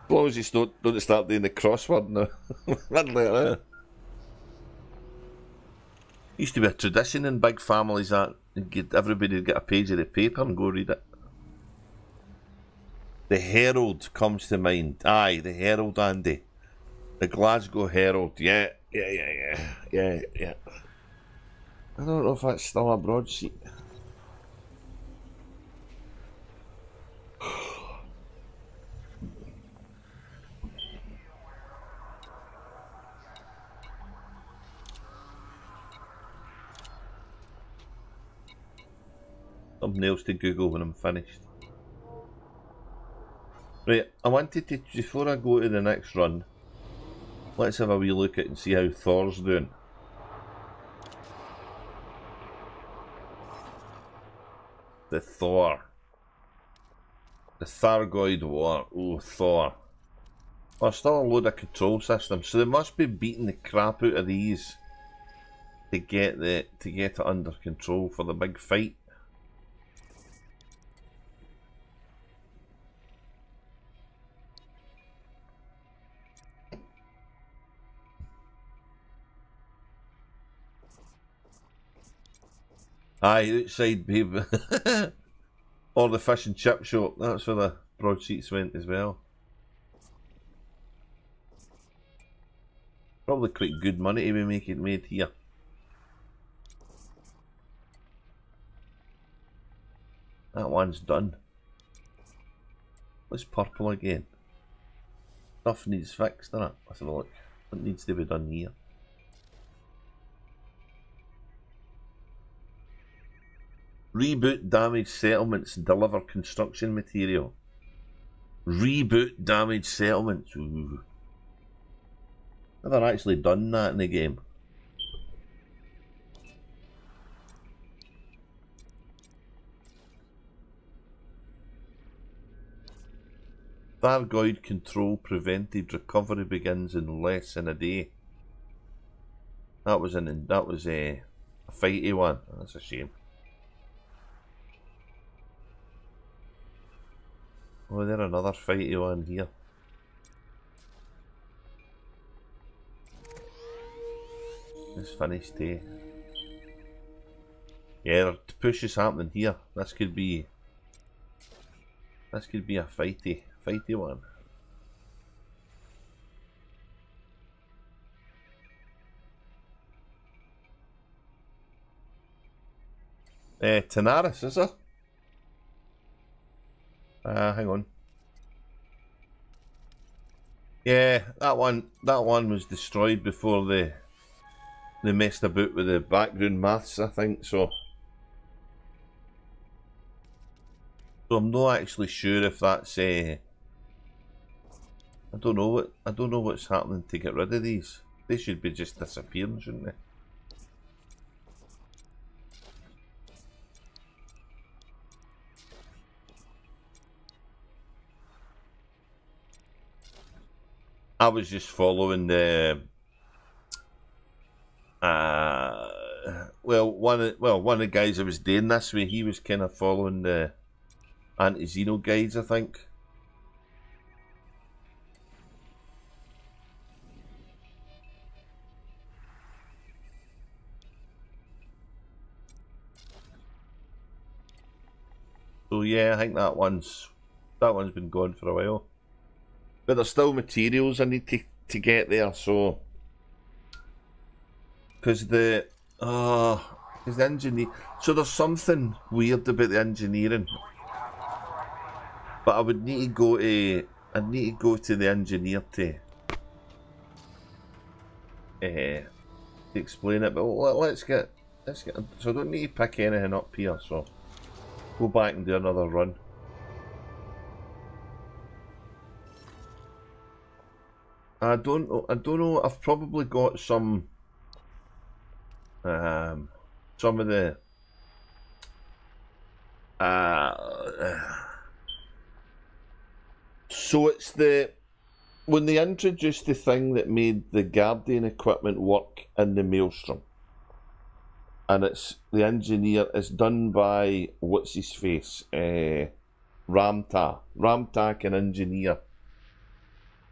As long as you don't start doing the crossword now. Like that. Used to be a tradition in big families that everybody would get a page of the paper and go read it. The Herald comes to mind. Aye, the Herald, Andy. The Glasgow Herald. Yeah. I don't know if that's still a broadsheet. Something else to Google when I'm finished. Right, I wanted to, before I go to the next run, let's have a wee look at it and see how Thor's doing. The Thor. The Thargoid War. Oh, Thor. Oh, still a load of control systems, so they must be beating the crap out of these to get it under control for the big fight. Aye, outside, babe. Or the fish and chip shop. That's where the broadsheets went as well. Probably quite good money to be made here. That one's done. What's purple again? Stuff needs fixed, doesn't it? Let's have a look. What needs to be done here? Reboot damaged settlements, deliver construction material. Reboot damaged settlements. Ooh. Never actually done that in the game. Thargoid control prevented. Recovery begins in less than a day. That was a fighty one. That's a shame. Oh, there's another fighty one here. It's finished, eh? Yeah, the push is happening here. This could be a fighty one. Tanaris, is it? Hang on. Yeah, that one was destroyed before they messed about with the background maths, I think. So I'm not actually sure if that's I don't know what's happening to get rid of these. They should be just disappearing, shouldn't they? I was just following the one of the guys that was doing this way, he was kind of following the anti-Xeno guides, I think. So yeah, I think that one's been gone for a while. But there's still materials I need to get there, so because the engineer, so there's something weird about the engineering. But I would need to go to the engineer to explain it. But let's get so I don't need to pick anything up here, so go back and do another run. I don't know. I've probably got some of the So it's when they introduced the thing that made the Guardian equipment work in the Maelstrom, and it's the engineer. It's done by what's his face, Ramta. Ramta can engineer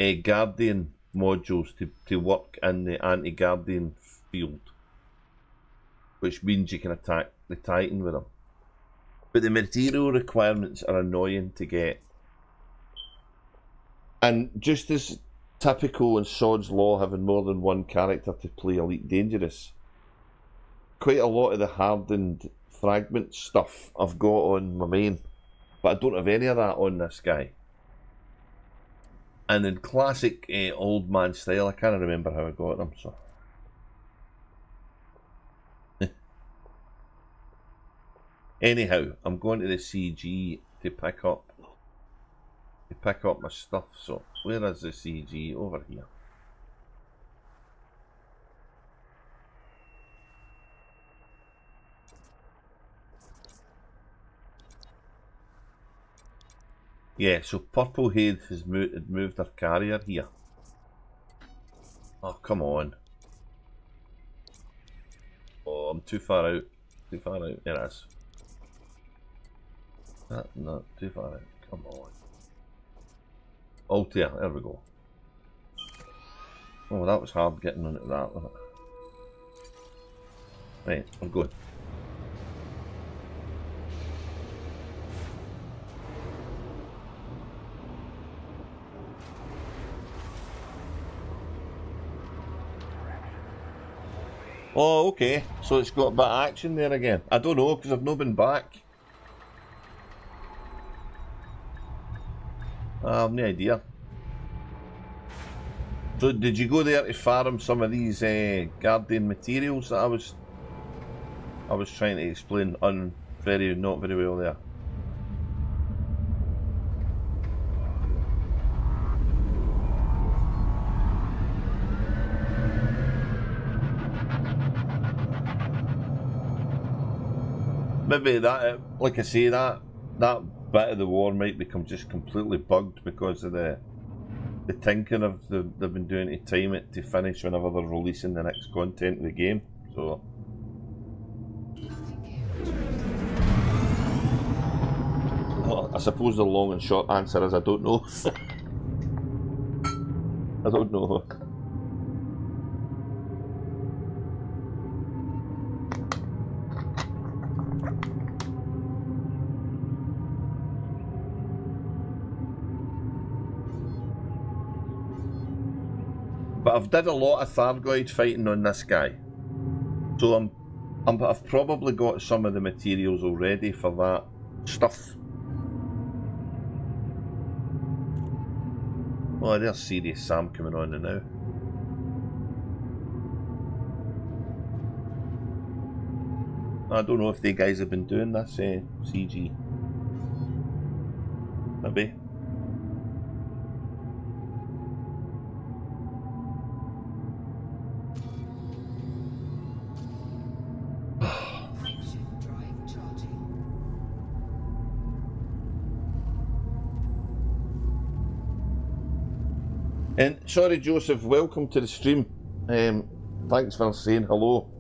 Guardian modules to work in the anti-Guardian field, which means you can attack the Titan with them. But the material requirements are annoying to get. And just as typical in Sod's Law, having more than one character to play Elite Dangerous, quite a lot of the hardened fragment stuff I've got on my main, but I don't have any of that on this guy. And in classic old man style, I can't remember how I got them, so. Anyhow, I'm going to the CG to pick up my stuff. So where is the CG? Over here. Yeah, so Purplehead has moved her carrier here. Oh, come on. Oh, I'm too far out. Too far out. There it is. Not too far out. Come on. Altair, there we go. Oh, that was hard getting onto that, wasn't it? Right, I'm going. Oh, okay. So it's got a bit of action there again. I don't know, because I've not been back. I have no idea. So did you go there to farm some of these Guardian materials that I was trying to explain not very well there? Maybe that, like I say, that bit of the war might become just completely bugged because of the tinkering they've been doing to time it to finish whenever they're releasing the next content of the game. So well, I suppose the long and short answer is I don't know. I don't know. But I've did a lot of Thargoid fighting on this guy, so I've probably got some of the materials already for that stuff. Oh, there's Serious Sam coming on now. I don't know if the guys have been doing this CG. Maybe. And sorry, Joseph, welcome to the stream. Thanks for saying hello.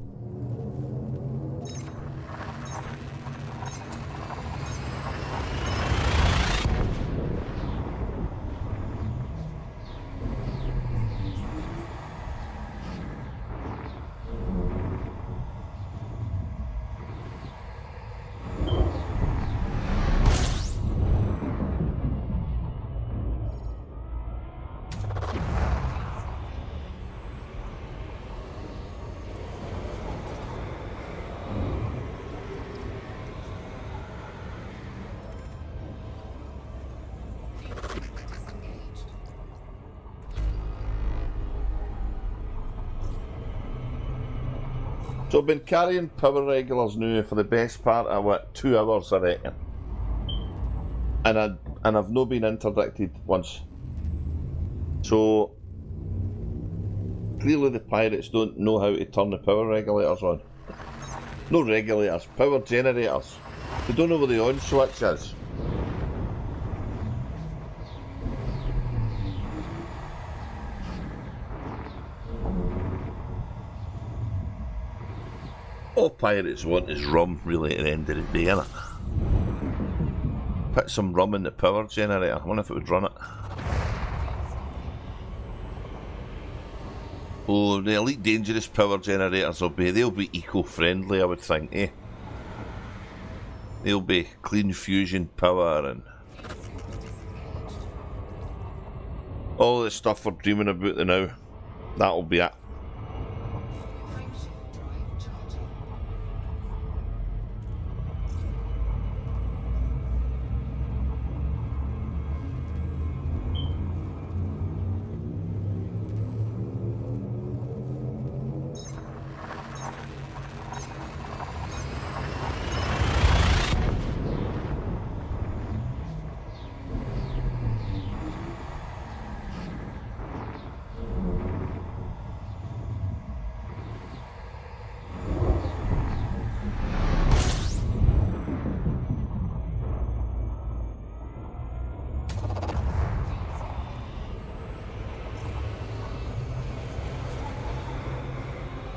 So I've been carrying power regulars now for the best part of what, 2 hours I reckon. And I've not been interdicted once. So clearly the pirates don't know how to turn the power regulators on. No regulators, power generators. They don't know where the on switch is. All pirates want is rum, really, at the end of the day, innit? Put some rum in the power generator. I wonder if it would run it. Oh, the Elite Dangerous power generators they'll be eco-friendly, I would think, eh? They'll be clean fusion power and all the stuff we're dreaming about now. That'll be it. Frameshift drive charging.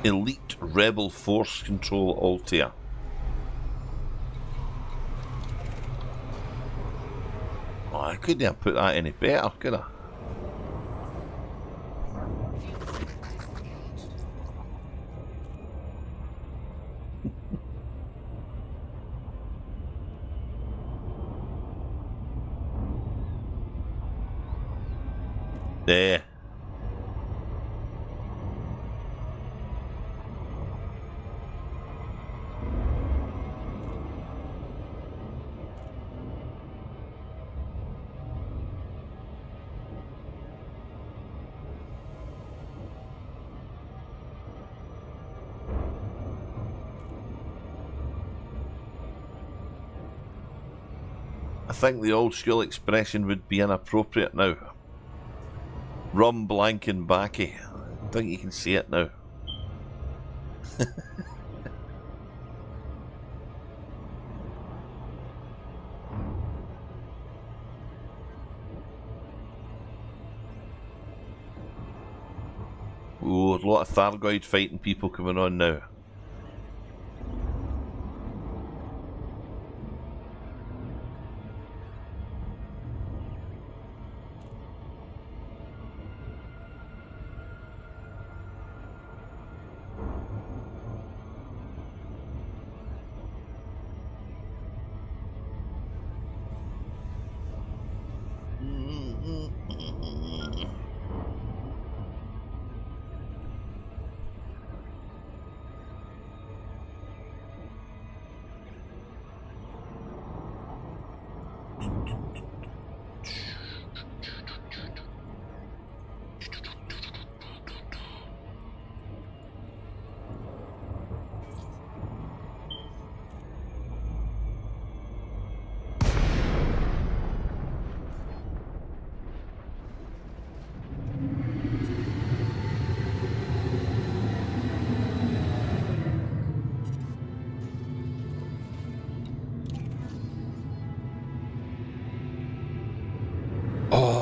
Elite Rebel Force Control Altair. Oh, I couldn't have put that any better, could I? There. I think the old school expression would be inappropriate now. Rum blanking backy. I think you can see it now. Ooh, a lot of Thargoid fighting people coming on now.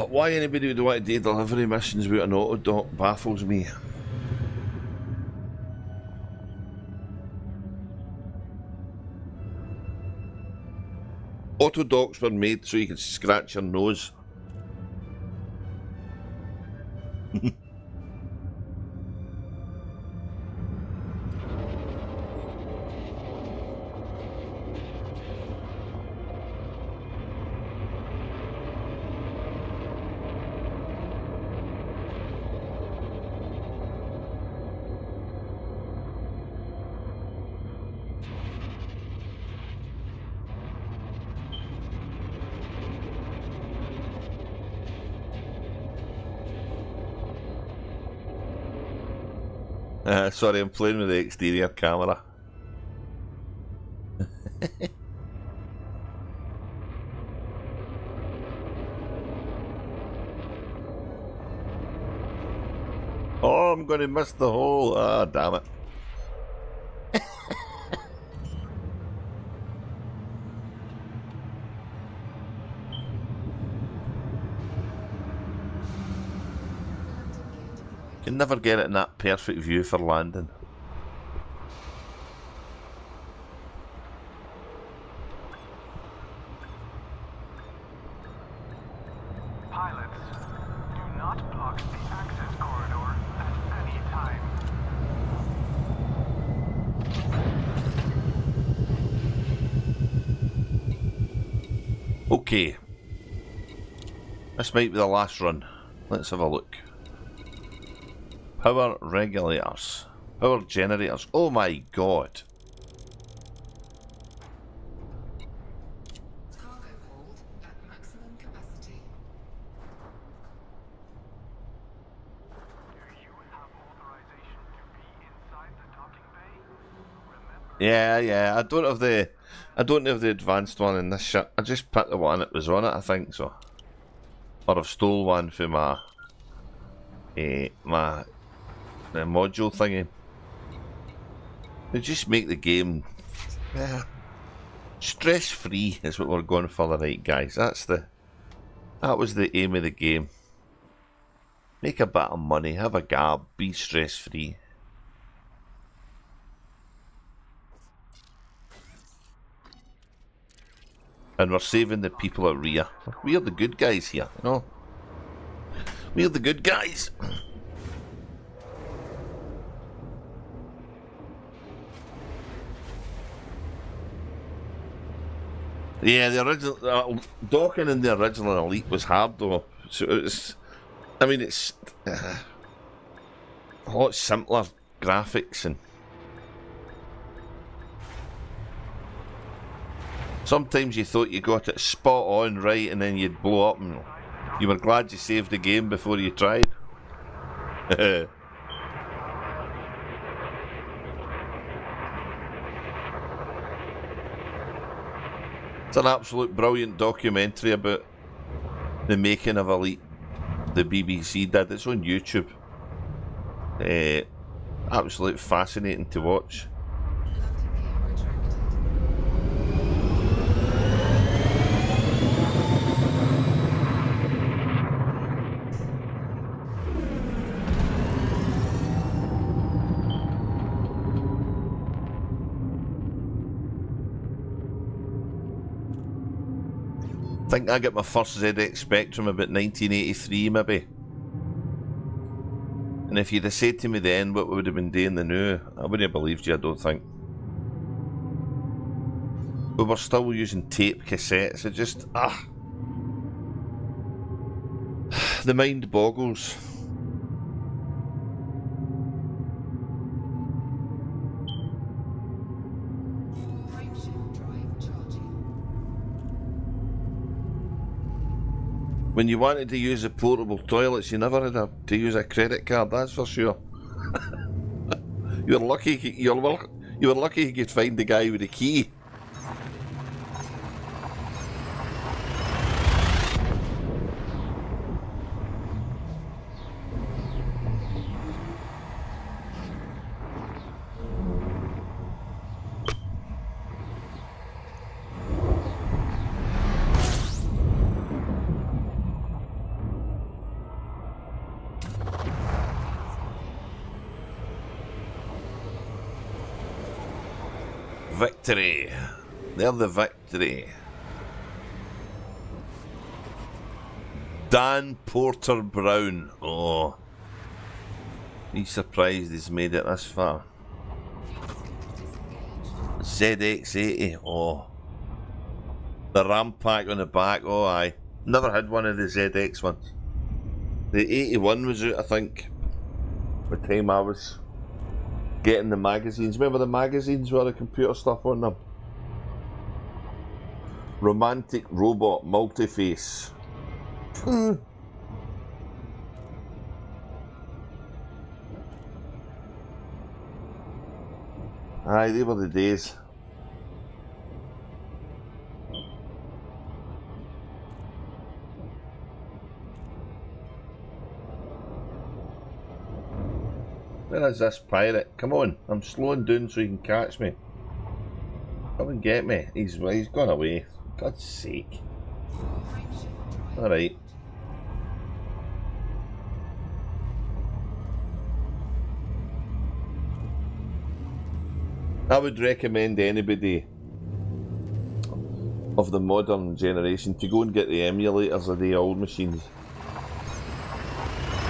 Why anybody would want to do delivery missions with an auto dock baffles me. Auto docks were made so you could scratch your nose. Sorry, I'm playing with the exterior camera. Oh, I'm going to miss the hole. Ah, damn it. Can never get it in that perfect view for landing. Pilots, do not block the access corridor at any time. Okay. This might be the last run. Let's have a look. Power regulators. Power generators. Oh my god. Cargo hold at maximum capacity. Do you have authorization to be inside the docking bay? Remember, Yeah. I don't have the advanced one in this shit. I just picked the one that was on it, I think so. Or I've stole one for my the module thingy. They just make the game stress free is what we're going for tonight, guys. That was the aim of the game. Make a bit of money, have a gab, be stress free. And we're saving the people at Rhea. We're the good guys here, you know? We're the good guys. Yeah, the original docking in the original Elite was hard though. So it's, I mean, it's a lot simpler graphics and sometimes you thought you got it spot on right and then you'd blow up and you were glad you saved the game before you tried. It's an absolute brilliant documentary about the making of Elite. The BBC did. It's on YouTube. Absolutely fascinating to watch. Landing gear retracted. I think I got my first ZX Spectrum about 1983 maybe. And if you'd have said to me then what we would have been doing the new, I wouldn't have believed you, I don't think. We were still using tape cassettes. It just, the mind boggles. Frameshift drive charging. When you wanted to use the portable toilets, you never had to use a credit card, that's for sure. You were lucky you were lucky you could find the guy with the key. Victory. They're the victory. Dan Porter Brown. Oh. He's surprised he's made it this far. ZX80. Oh. The RAM pack on the back. Oh, aye. Never had one of the ZX ones. The 81 was out, I think. The time I was getting the magazines. Remember the magazines with the computer stuff on them? Romantic Robot Multiface. Aye, they were the days. Where is this pirate? Come on, I'm slowing down so he can catch me. Come and get me. He's gone away. God's sake. Alright. I would recommend anybody of the modern generation to go and get the emulators of the old machines.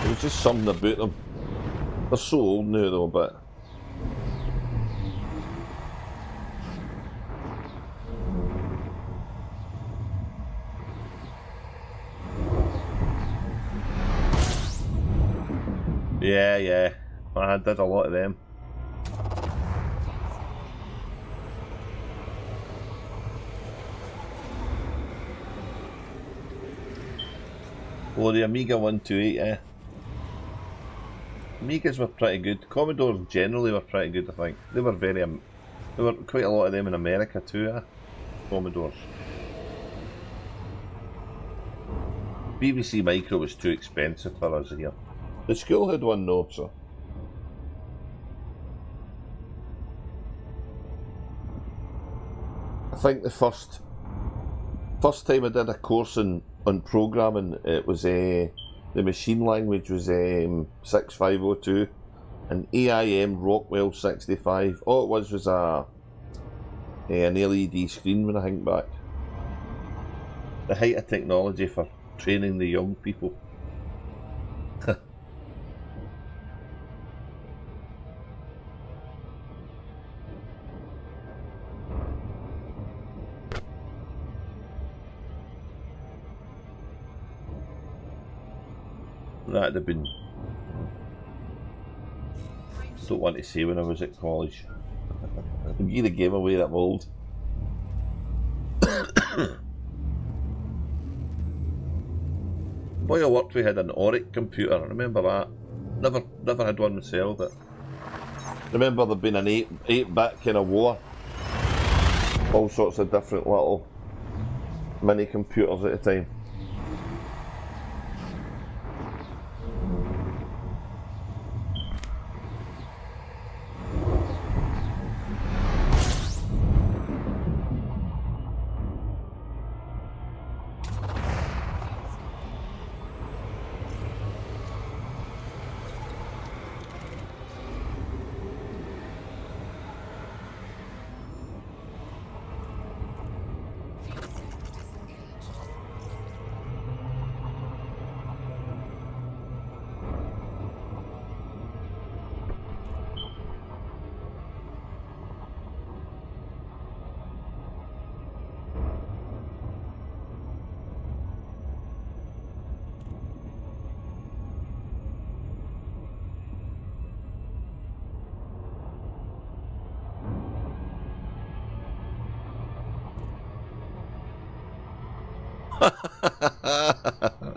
There was just something about them. They're so old now though, but yeah. I did a lot of them. Oh, the Amiga 128, eh? Amigas were pretty good. Commodores generally were pretty good, I think. They were very... there were quite a lot of them in America too, eh? Commodores. BBC Micro was too expensive for us here. The school had one though, so... I think the first time I did a course on programming, it was the machine language was 6502 and AIM Rockwell 65. All it was an LED screen when I think back. The height of technology for training the young people. That'd have been... I don't want to say when I was at college. I'm giving the game away that I'm old. Boy, I worked we had an Oric computer, I remember that. Never had one myself, but... remember there being an 8-bit kind of war. All sorts of different little mini computers at the time.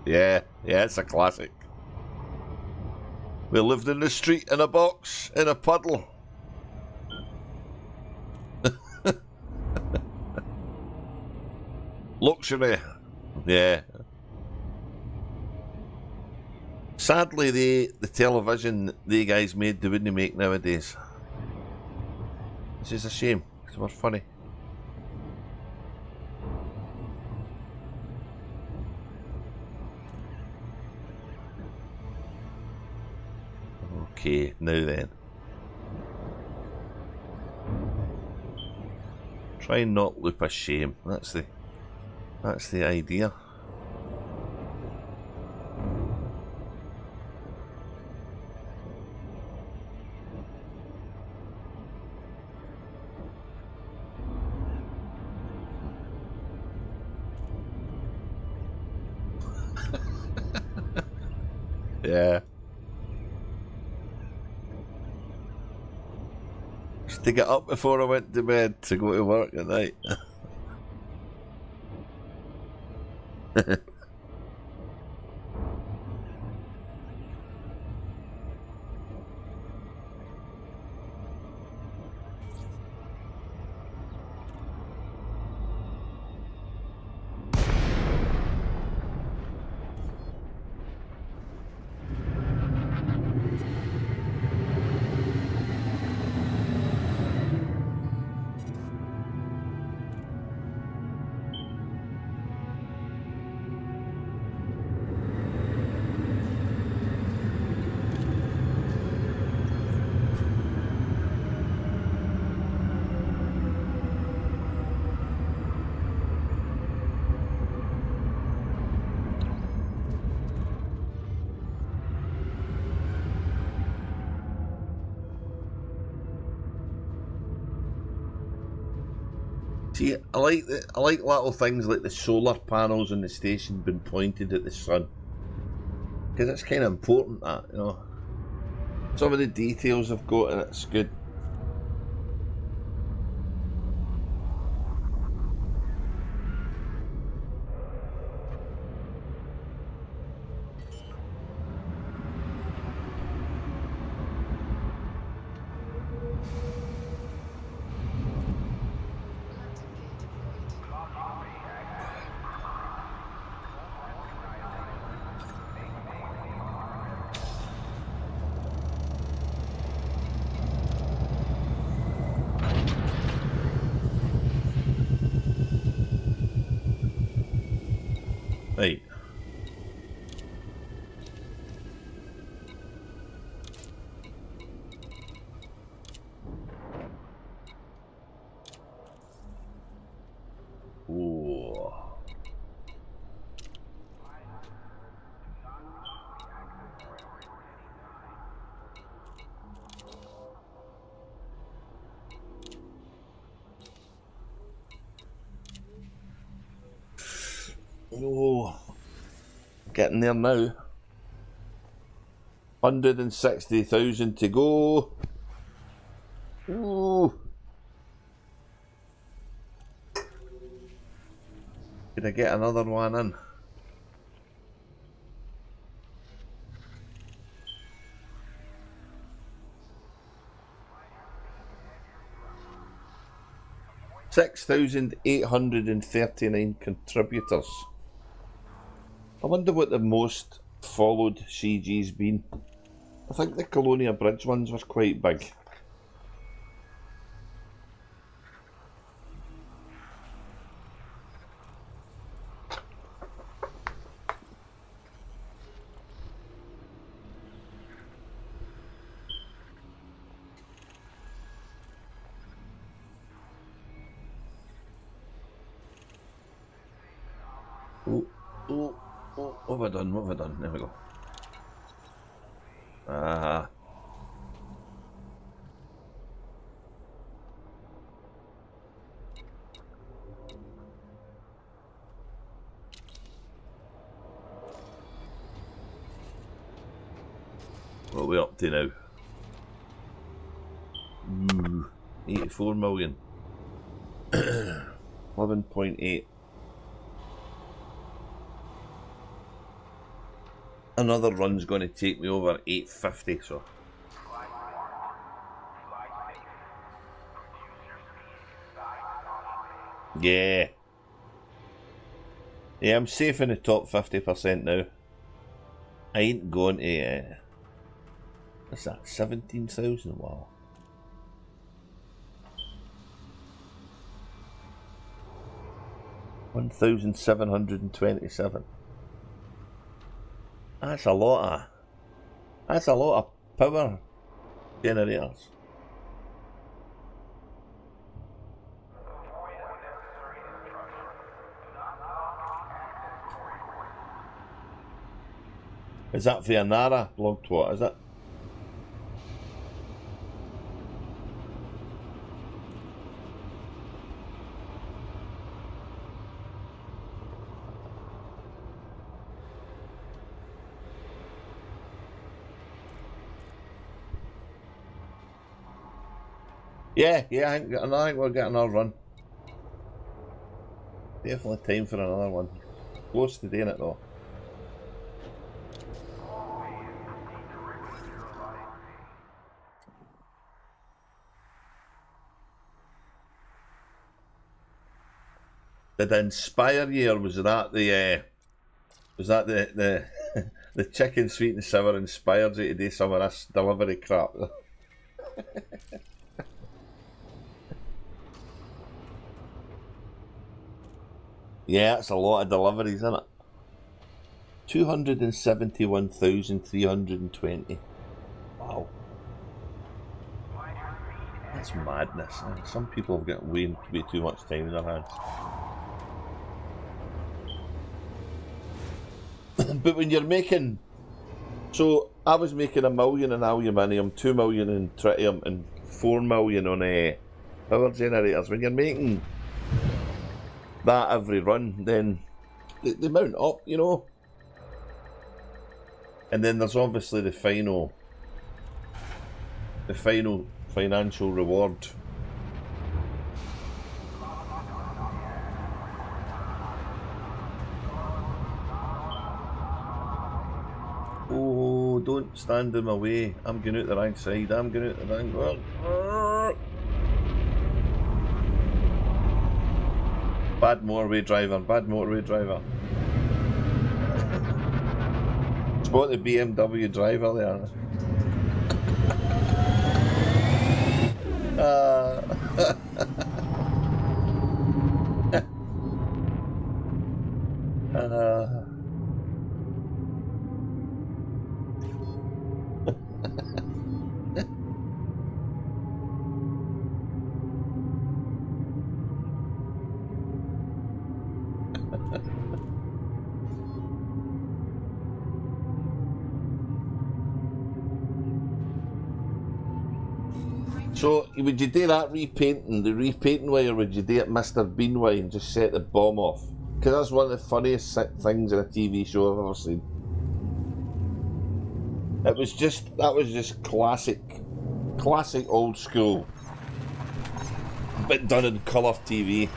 Yeah, it's a classic. We lived in the street in a box, in a puddle. Luxury. Yeah. Sadly, the television they guys made, they wouldn't make nowadays. This is a shame, because we're funny. Okay, now then. Try and not loop a shame. That's the idea. Yeah. Just to get up before I went to bed to go to work at night. See, I like little things like the solar panels in the station being pointed at the sun, because it's kind of important, that, you know. Some of the details I've got in it's good. Right. Ooh. Oh, getting there now. 160,000 to go. Ooh. Could I get another one in? $6,839 contributors. I wonder what the most followed CG's been. I think the Colonia Bridge ones were quite big. What have I done? What have I done? There we go. Ah. What are we up to now? 84 million. 11.8. Another run's going to take me over 850, so. Yeah. Yeah, I'm safe in the top 50% now. I ain't going to, what's that, 17,000? Wow. $1,727. That's a lot of power generators. Is that for Nara blog twat, is it? Yeah, I think we're getting another run. Definitely time for another one. Close to doing it though. Did it inspire you, or was that the the chicken sweet and sour inspired you to do some of this delivery crap? Yeah, it's a lot of deliveries, isn't it? 271,320. Wow. That's madness. Some people have got way too much time in their hands. But when you're making... So, I was making $1 million in aluminium, 2 million in tritium, and 4 million on power generators. When you're making that every run, then they mount up, you know. And then there's obviously the final financial reward. Oh, don't stand in my way. I'm going out the wrong side. I'm going out the wrong way. Bad motorway driver. Bad motorway driver. Spot the BMW driver there. So, would you do that the repainting way, or would you do it Mr. Bean way and just set the bomb off? Because that's one of the funniest things in a TV show I've ever seen. That was just classic old school, but done in colour TV.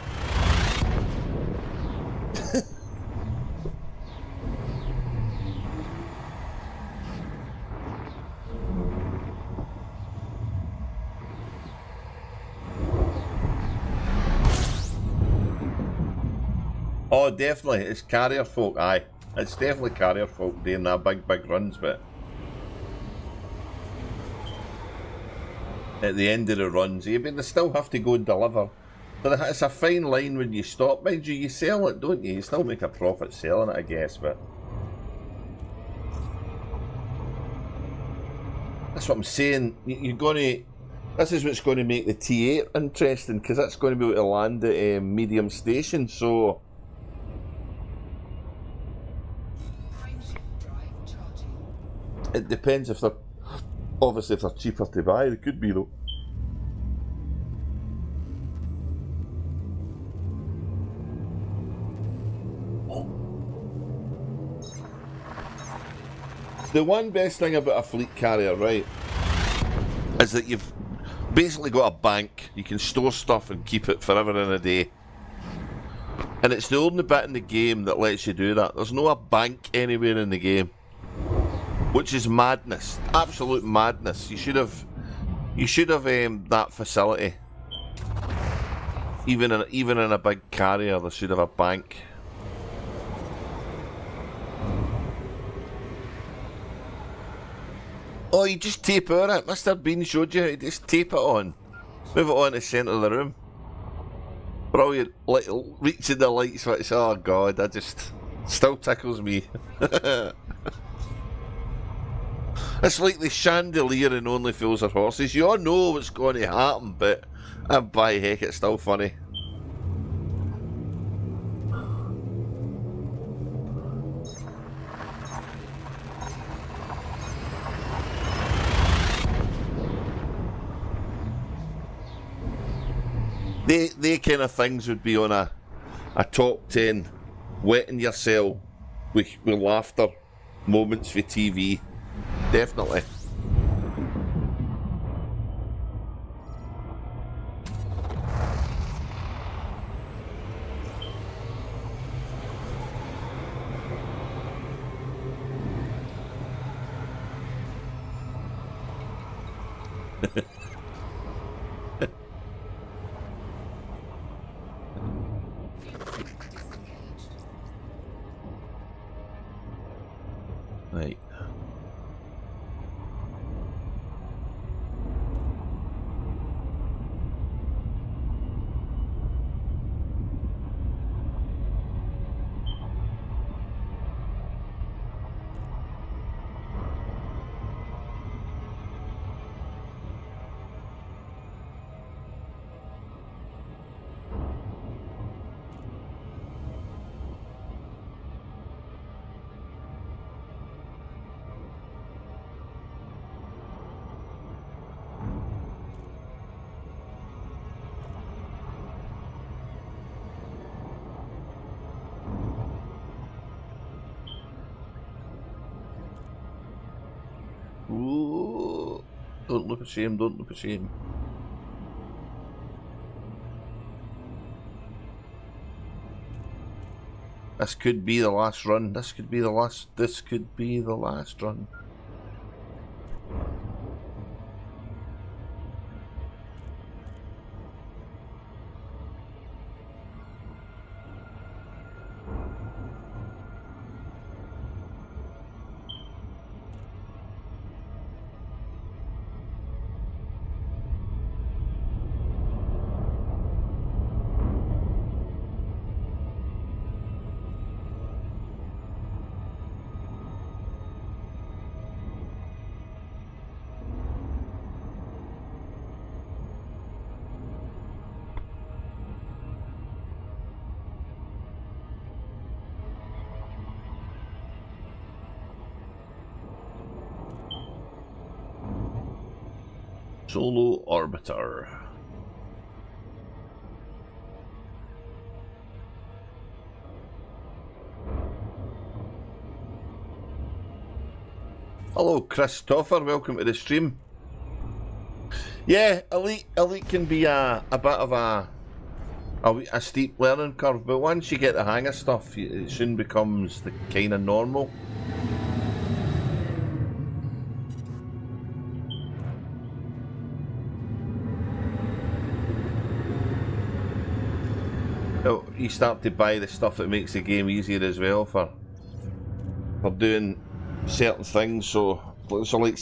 Oh, definitely, it's carrier folk, aye. It's definitely carrier folk doing that big runs, but at the end of the runs, they still have to go and deliver. But it's a fine line when you stop. Mind you, you sell it, don't you? You still make a profit selling it, I guess, but that's what I'm saying. You're going to... This is what's going to make the T8 interesting, because that's going to be able to land at medium station, so... It depends if they're... Obviously, if they're cheaper to buy, they could be, though. The one best thing about a fleet carrier, right, is that you've basically got a bank. You can store stuff and keep it forever and a day. And it's the only bit in the game that lets you do that. There's no a bank anywhere in the game. Which is madness. Absolute madness. You should have that facility. Even in a big carrier, they should have a bank. Oh, you just tape on it. Mr. Bean showed you how to just tape it on. Move it on to the centre of the room. Brilliant. Like, reaching the light switch. Oh, God. That just still tickles me. It's like the chandelier in Only Fools Are Horses. You all know what's going to happen, but by heck, it's still funny. They kind of things would be on a top 10 wetting yourself with laughter moments for TV. Definitely. Right. Ooh. Don't look ashamed, don't look ashamed. This could be the last run. This could be the last run. Solo Orbiter. Hello Christopher, welcome to the stream. Yeah, Elite can be a bit of a steep learning curve, but once you get the hang of stuff, it soon becomes the kind of normal. You start to buy the stuff that makes the game easier as well for doing certain things. So like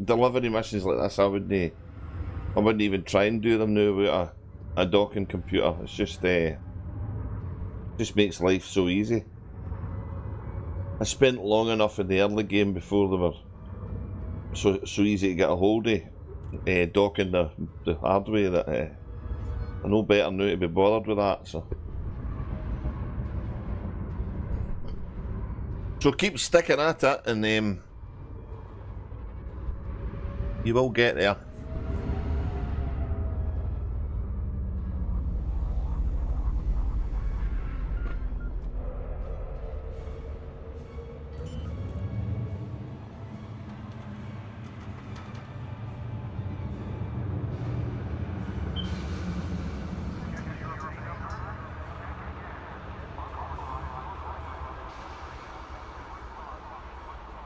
delivery missions like this, I wouldn't even try and do them now with a docking computer. It's just makes life so easy. I spent long enough in the early game before they were so easy to get a hold of docking the hardware that I know better now to be bothered with that. So keep sticking at it, and you will get there.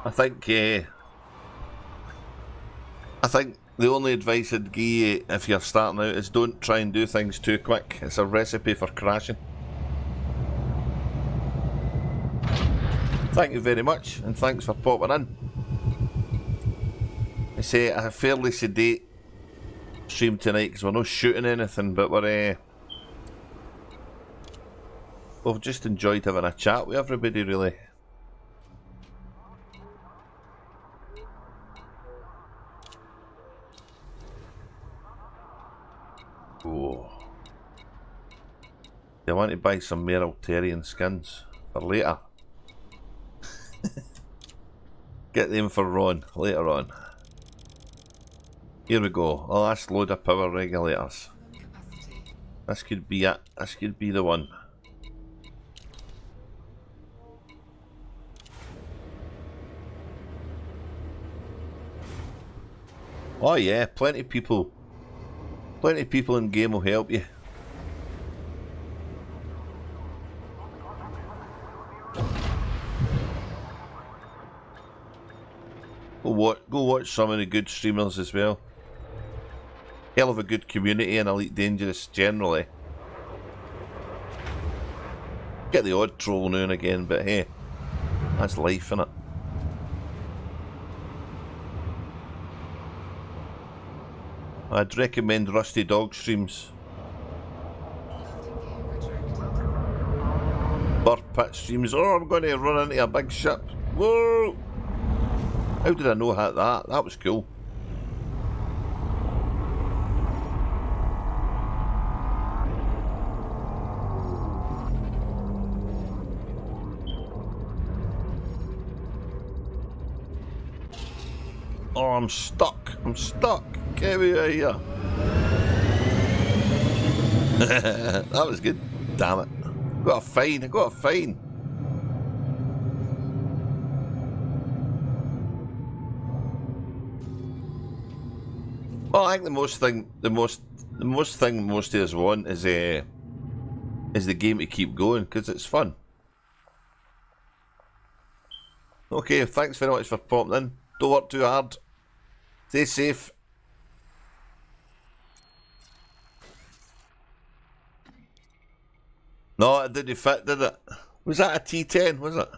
I think the only advice I'd give you if you're starting out is don't try and do things too quick. It's a recipe for crashing. Thank you very much, and thanks for popping in. I say a fairly sedate stream tonight because we're not shooting anything, but we've just enjoyed having a chat with everybody, really. Oh. I want to buy some more Altarian skins for later. Get them for Ron later on. Here we go. The last load of power regulators. This could be it. This could be the one. Oh yeah, plenty of people in game will help you. Go watch some of the good streamers as well. Hell of a good community in Elite Dangerous generally. Get the odd troll now and again, but hey, that's life, innit? I'd recommend Rusty Dog streams. Bird Pit streams. Oh, I'm going to run into a big ship. Whoa! How did I know how that? That was cool. Oh, I'm stuck. I'm stuck. Get me out of here. That was good. Damn it. Got a fine. I got a fine. Well, I think the most thing most of us want is the game to keep going because it's fun. Okay, thanks very much for popping in. Don't work too hard. Stay safe. No, it didn't fit, did it? Was that a T10, was it?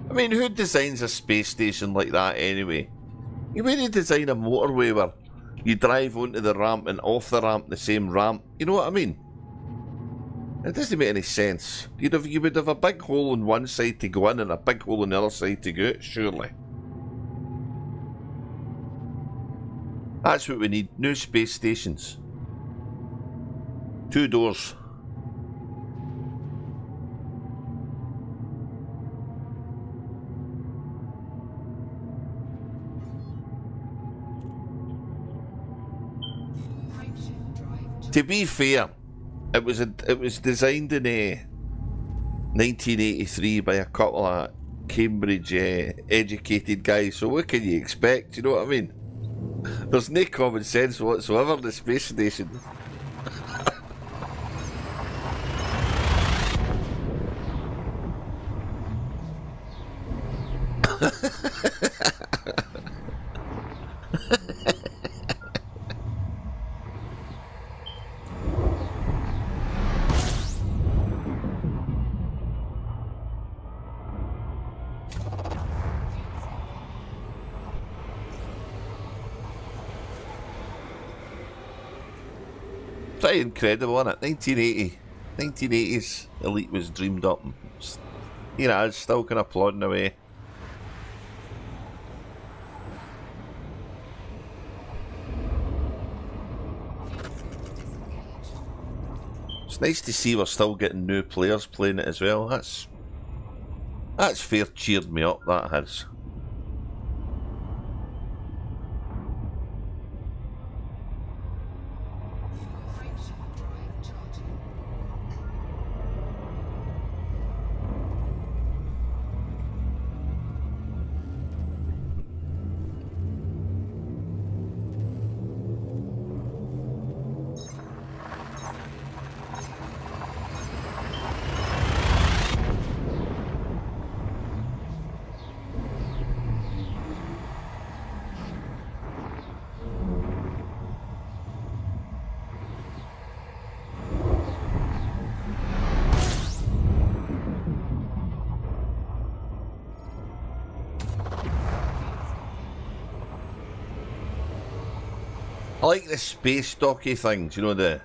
I mean, who designs a space station like that anyway? You wouldn't design a motorway where you drive onto the ramp and off the ramp the same ramp. You know what I mean? It doesn't make any sense. You would have a big hole on one side to go in and a big hole on the other side to go out, surely. That's what we need. New space stations. 2 doors. To be fair, it was designed in 1983 by a couple of Cambridge educated guys. So what can you expect? You know what I mean? There's no common sense whatsoever in the space station. Pretty incredible, isn't it? 1980. 1980s Elite was dreamed up. You know, it's still kind of plodding away. It's nice to see we're still getting new players playing it as well. That's fair cheered me up, that has. I like the space docky things, you know, the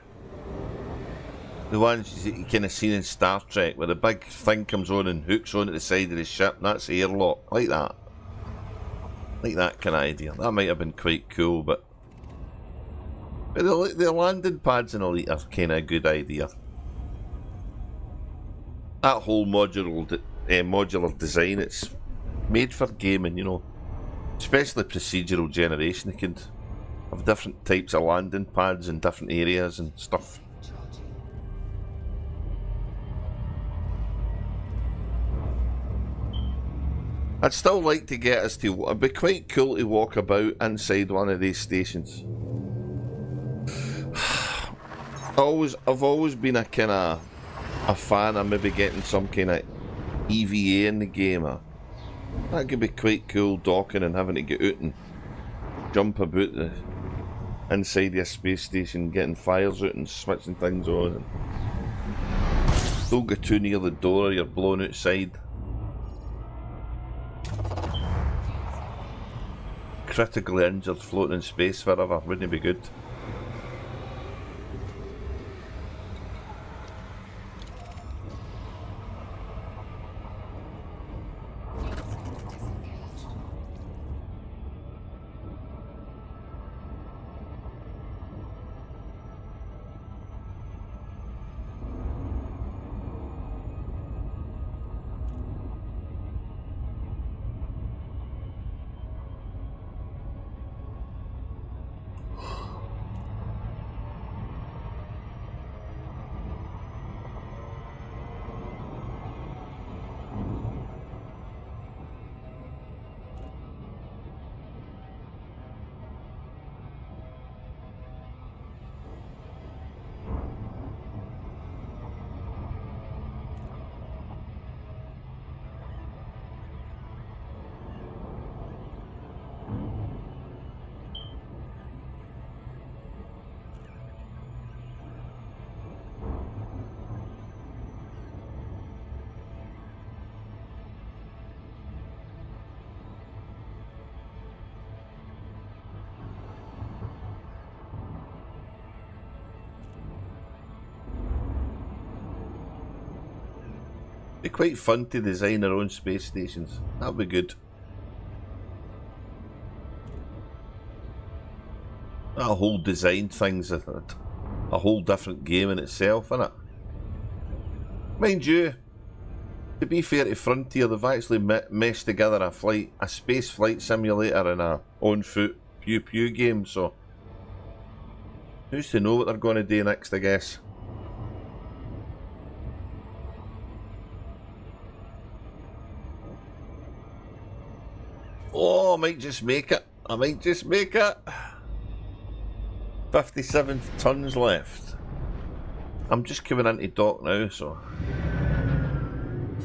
ones that you kind of seen in Star Trek, where the big thing comes on and hooks on at the side of the ship, and that's the airlock. I like that. I like that kind of idea. That might have been quite cool, but the landing pads in Elite are kind of a good idea. That whole modular design, it's made for gaming, you know, especially procedural generation. They could have different types of landing pads in different areas and stuff. I'd still like to get us to... It'd be quite cool to walk about inside one of these stations. I've always been a kind of a fan of maybe getting some kind of EVA in the game. That could be quite cool, docking and having to get out and jump about the inside your space station, getting fires out and switching things on. And don't go too near the door or you're blown outside. Critically injured floating in space forever, wouldn't it be good? Be quite fun to design our own space stations. That'd be good. That whole design thing's a whole different game in itself, innit? Mind you, to be fair to Frontier, they've actually meshed together a space flight simulator and a on-foot pew-pew game, so who's to know what they're going to do next, I guess. Oh, I might just make it. I might just make it. 57 tons left. I'm just coming into dock now, so...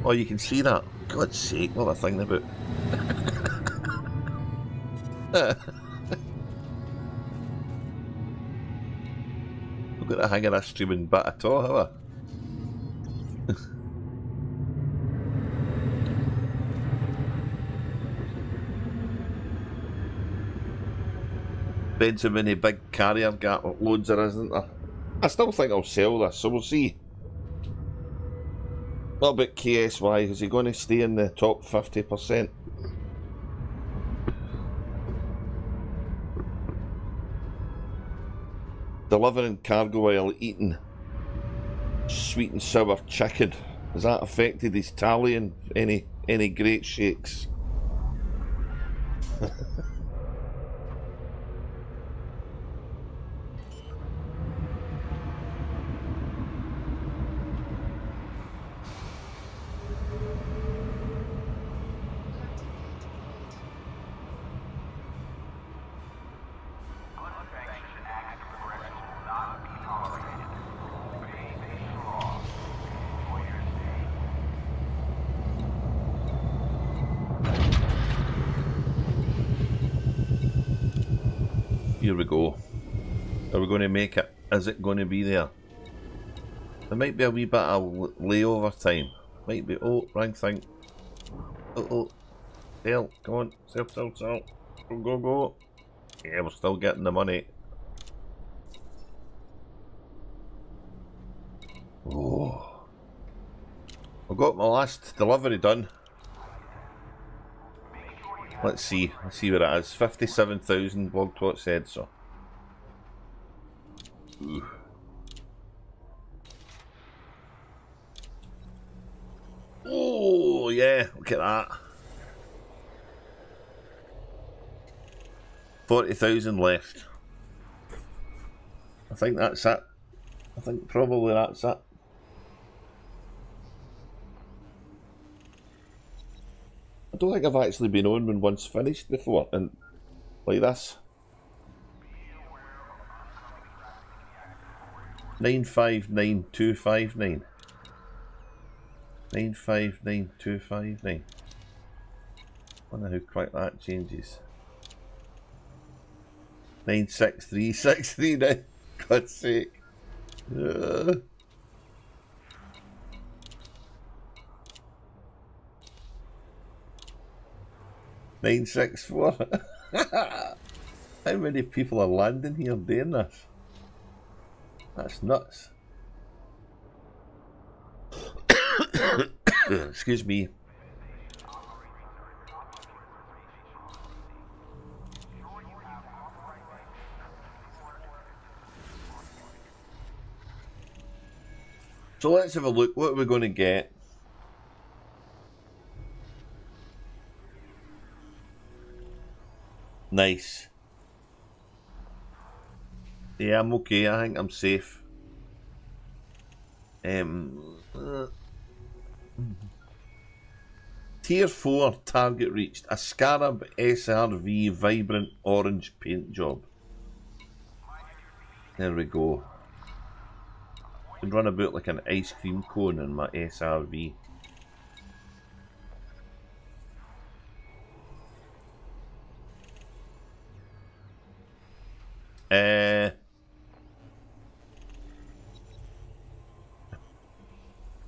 Oh, you can see that. God's sake, what am I thinking about? I've got to hang in a streaming bit at all, have I? Depends how many big carrier gap loads there is, isn't there? I still think I'll sell this, so we'll see. What about KSY? Is he going to stay in the top 50%? Delivering cargo while eating sweet and sour chicken. Has that affected his tally in any great shakes? Here we go. Are we going to make it? Is it going to be there? There might be a wee bit of layover time. Might be. Oh, wrong thing. Oh. Sail, come on. Sail. Go. Yeah, we're still getting the money. Oh. I've got my last delivery done. Let's see what it is. 57,000, Blogtwat said so. Ooh. Oh, yeah, look at that. 40,000 left. I think that's it. I think probably that's it. I don't think I've actually been on when one's finished before, and like this. 959259. 959259. Wonder how quick that changes. 96369. God's sake. 964. How many people are landing here doing this? That's nuts. Excuse me. So let's have a look. What are we going to get? Nice. Yeah, I'm okay. I think I'm safe. Tier 4 target reached. A Scarab SRV vibrant orange paint job. There we go. I can run about like an ice cream cone in my SRV.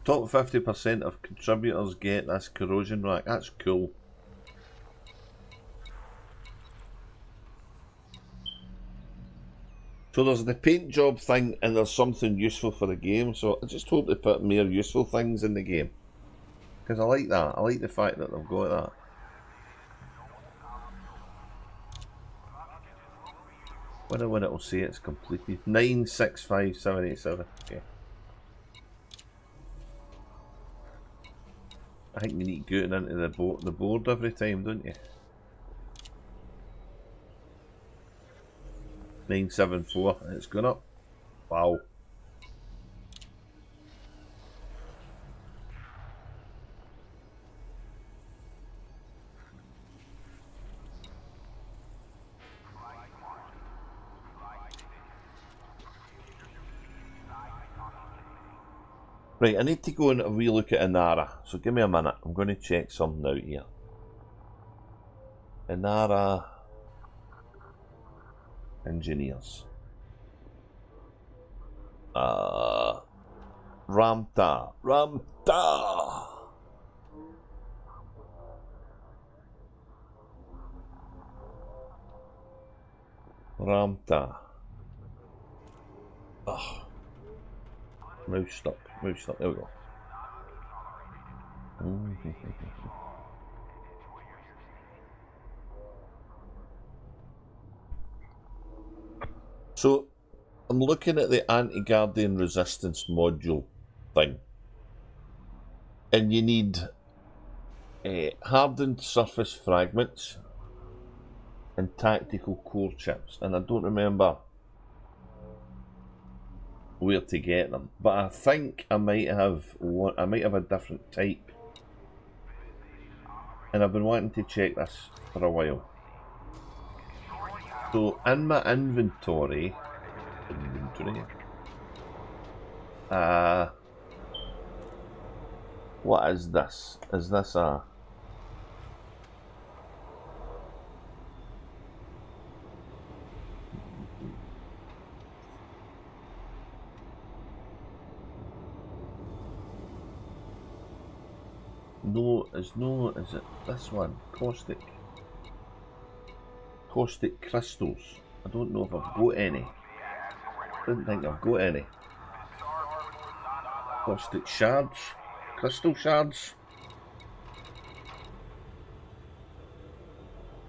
Top 50% of contributors get this corrosion rack. That's cool. So there's the paint job thing and there's something useful for the game, so I just hope they put more useful things in the game. Because I like that. I like the fact that they've got that. Wonder when it'll say it's completed. 965787. Okay. I think you need to go into the board every time, don't you? 974. It's gone up. Wow. Right, I need to go and have a wee look at Inara, so give me a minute. I'm going to check something out here. Inara Engineers. Ramta. Ugh. Mouse stuck. There we go. So, I'm looking at the anti-guardian resistance module thing. And you need hardened surface fragments and tactical core chips. And I don't remember where to get them, but I think I might have a different type, and I've been wanting to check this for a while. So in my inventory, what is this? Is this a is it this one? Caustic crystals. I don't know if I've got any. I don't think I've got any. Caustic shards? Crystal shards?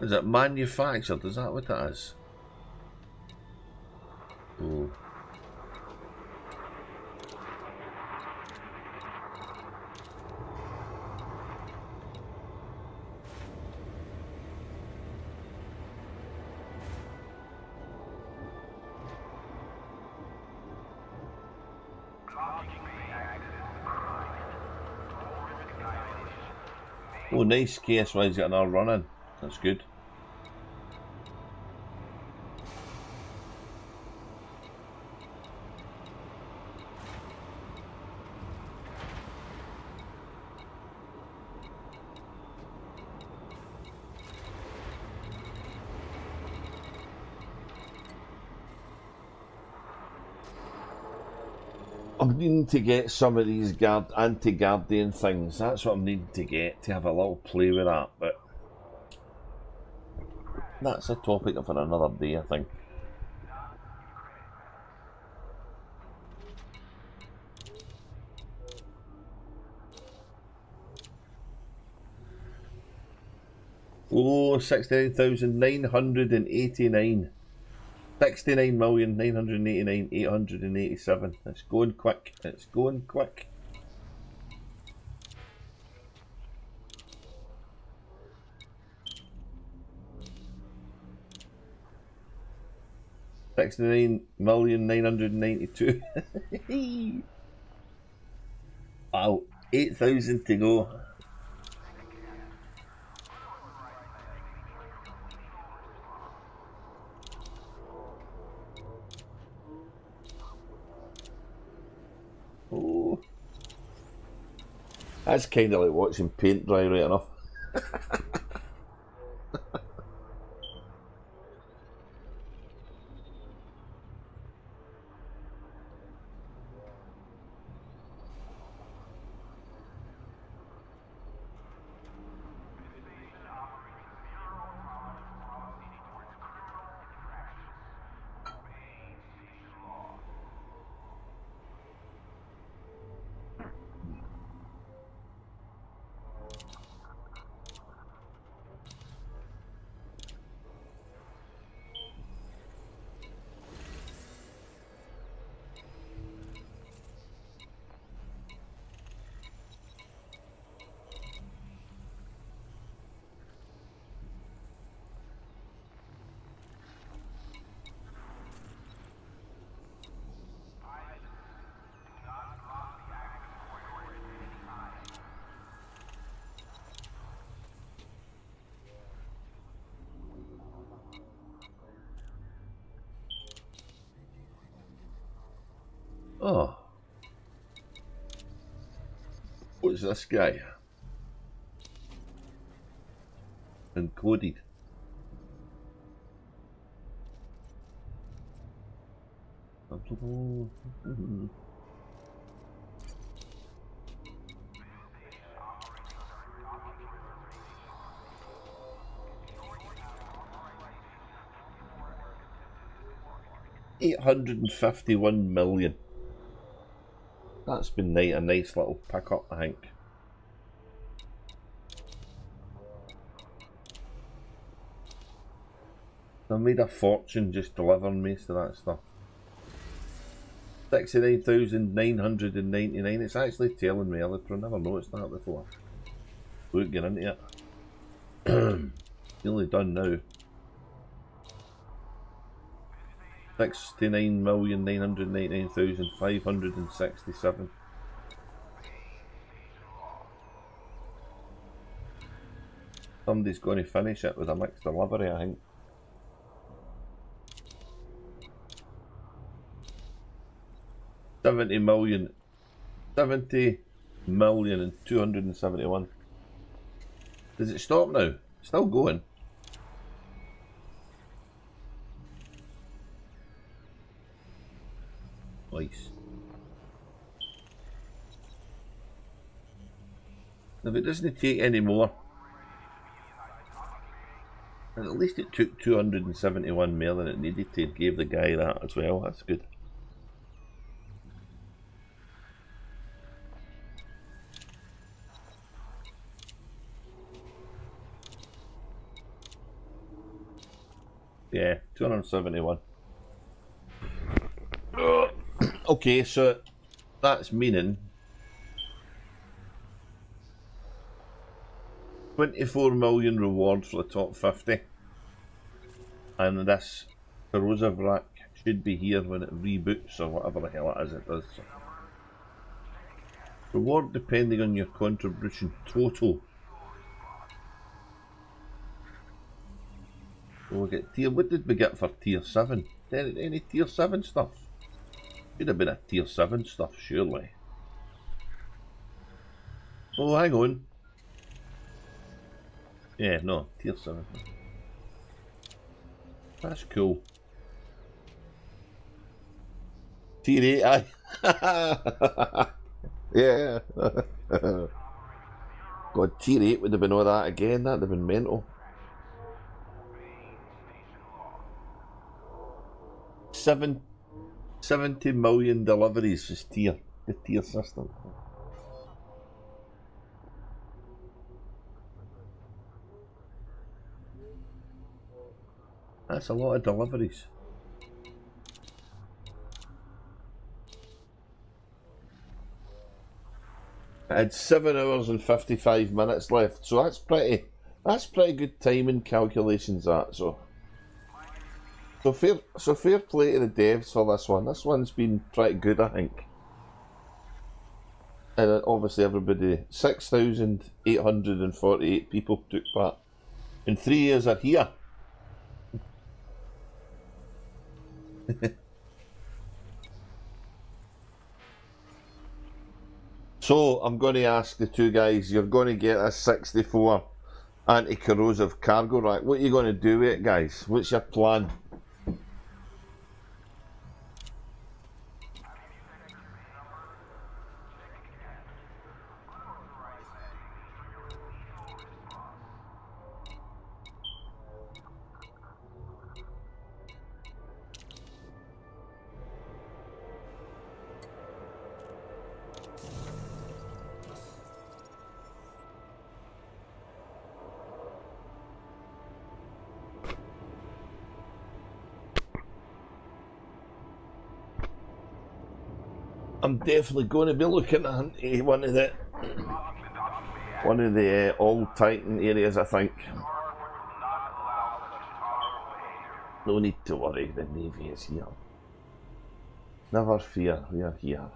Is it manufactured? Is that what it is? Oh. Oh, nice. KSY's got another run in. That's good. I'm needing to get some of these anti-guardian things. That's what I'm needing to get, to have a little play with that, but that's a topic for another day, I think. Oh, 69,989. 69,989,887. It's going quick. It's going quick. $69,992,000. Wow, 8,000 to go. Oh, that's kind of like watching paint dry, right enough. Oh. What's this guy? Encoded. $851 million. That's been a nice little pickup, I think. I made a fortune just delivering most of that stuff. 69,999. It's actually telling me a little. I never noticed that before. Look, get into it. Nearly done now. 69,999,567. Somebody's going to finish it with a mixed delivery, I think. $70,271. Does it stop now? It's still going. Nice. If it doesn't take any more, and at least it took 271 more than it needed to, gave the guy that as well. That's good. Yeah, 271. Okay, so that's meaning 24 million reward for the top 50. And this corrosive rack should be here when it reboots or whatever the hell it is it does. Reward depending on your contribution total. We'll get tier. What did we get for tier 7? Any tier 7 stuff? Should have been a tier 7 stuff, surely. Oh, hang on. Yeah, no, tier 7. That's cool. Tier 8, aye. Yeah. God, tier 8 would have been all that again. That'd have been mental. 70 million deliveries is the tier system. That's a lot of deliveries. I had 7 hours and 55 minutes left, so that's pretty good timing calculations. So fair play to the devs for this one. This one's been pretty good, I think. And obviously everybody, 6,848 people took part. And 3 years are here. So I'm going to ask the two guys, you're going to get a 64 anti-corrosive cargo rack. What are you going to do with it, guys? What's your plan? I'm definitely going to be looking at one of the old Titan areas, I think. No need to worry, the Navy is here. Never fear, we are here.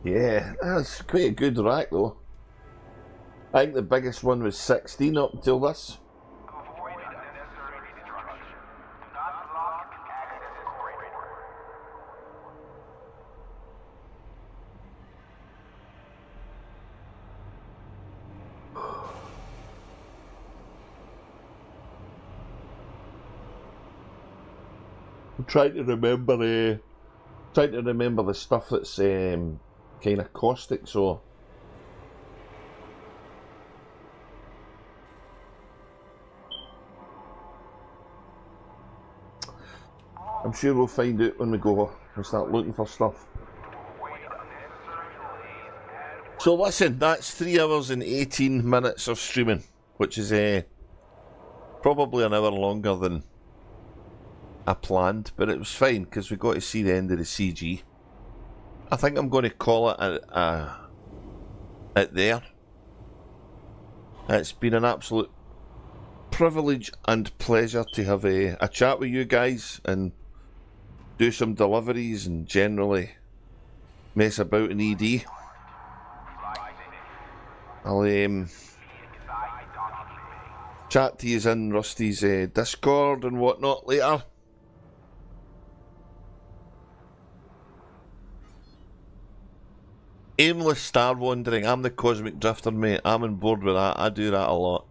Yeah, that's quite a good rack though. I think the biggest one was 16 up until this. Avoid unnecessary destruction. Do not block access corridor. I'm trying to remember the stuff that's kind of caustic, so I'm sure we'll find out when we go and start looking for stuff. So listen, that's 3 hours and 18 minutes of streaming, which is probably an hour longer than I planned, but it was fine because we got to see the end of the CG. I think I'm going to call it there. It's been an absolute privilege and pleasure to have a chat with you guys and do some deliveries and generally mess about in ED. I'll chat to you in Rusty's Discord and whatnot later. Aimless star wandering. I'm the cosmic drifter, mate. I'm on board with that. I do that a lot.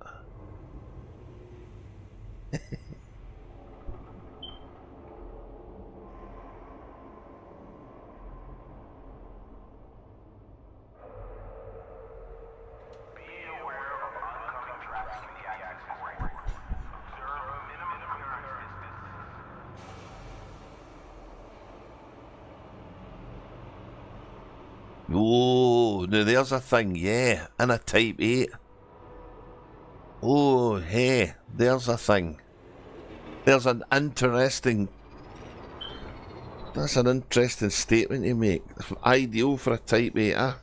Oh, now there's a thing, yeah, in a Type 8. Oh, hey, there's a thing. There's an interesting... That's an interesting statement to make. Ideal for a Type 8, huh?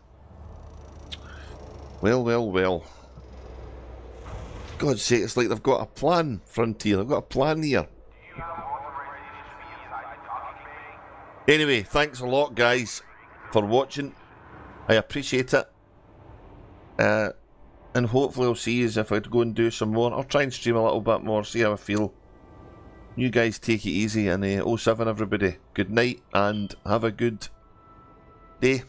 Well, well, well. God's sake, it's like they've got a plan, Frontier. They've got a plan here. Anyway, thanks a lot, guys, for watching. I appreciate it. And hopefully I'll see you if I go and do some more. I'll try and stream a little bit more, see how I feel. You guys take it easy, and 07 everybody. Good night, and have a good day.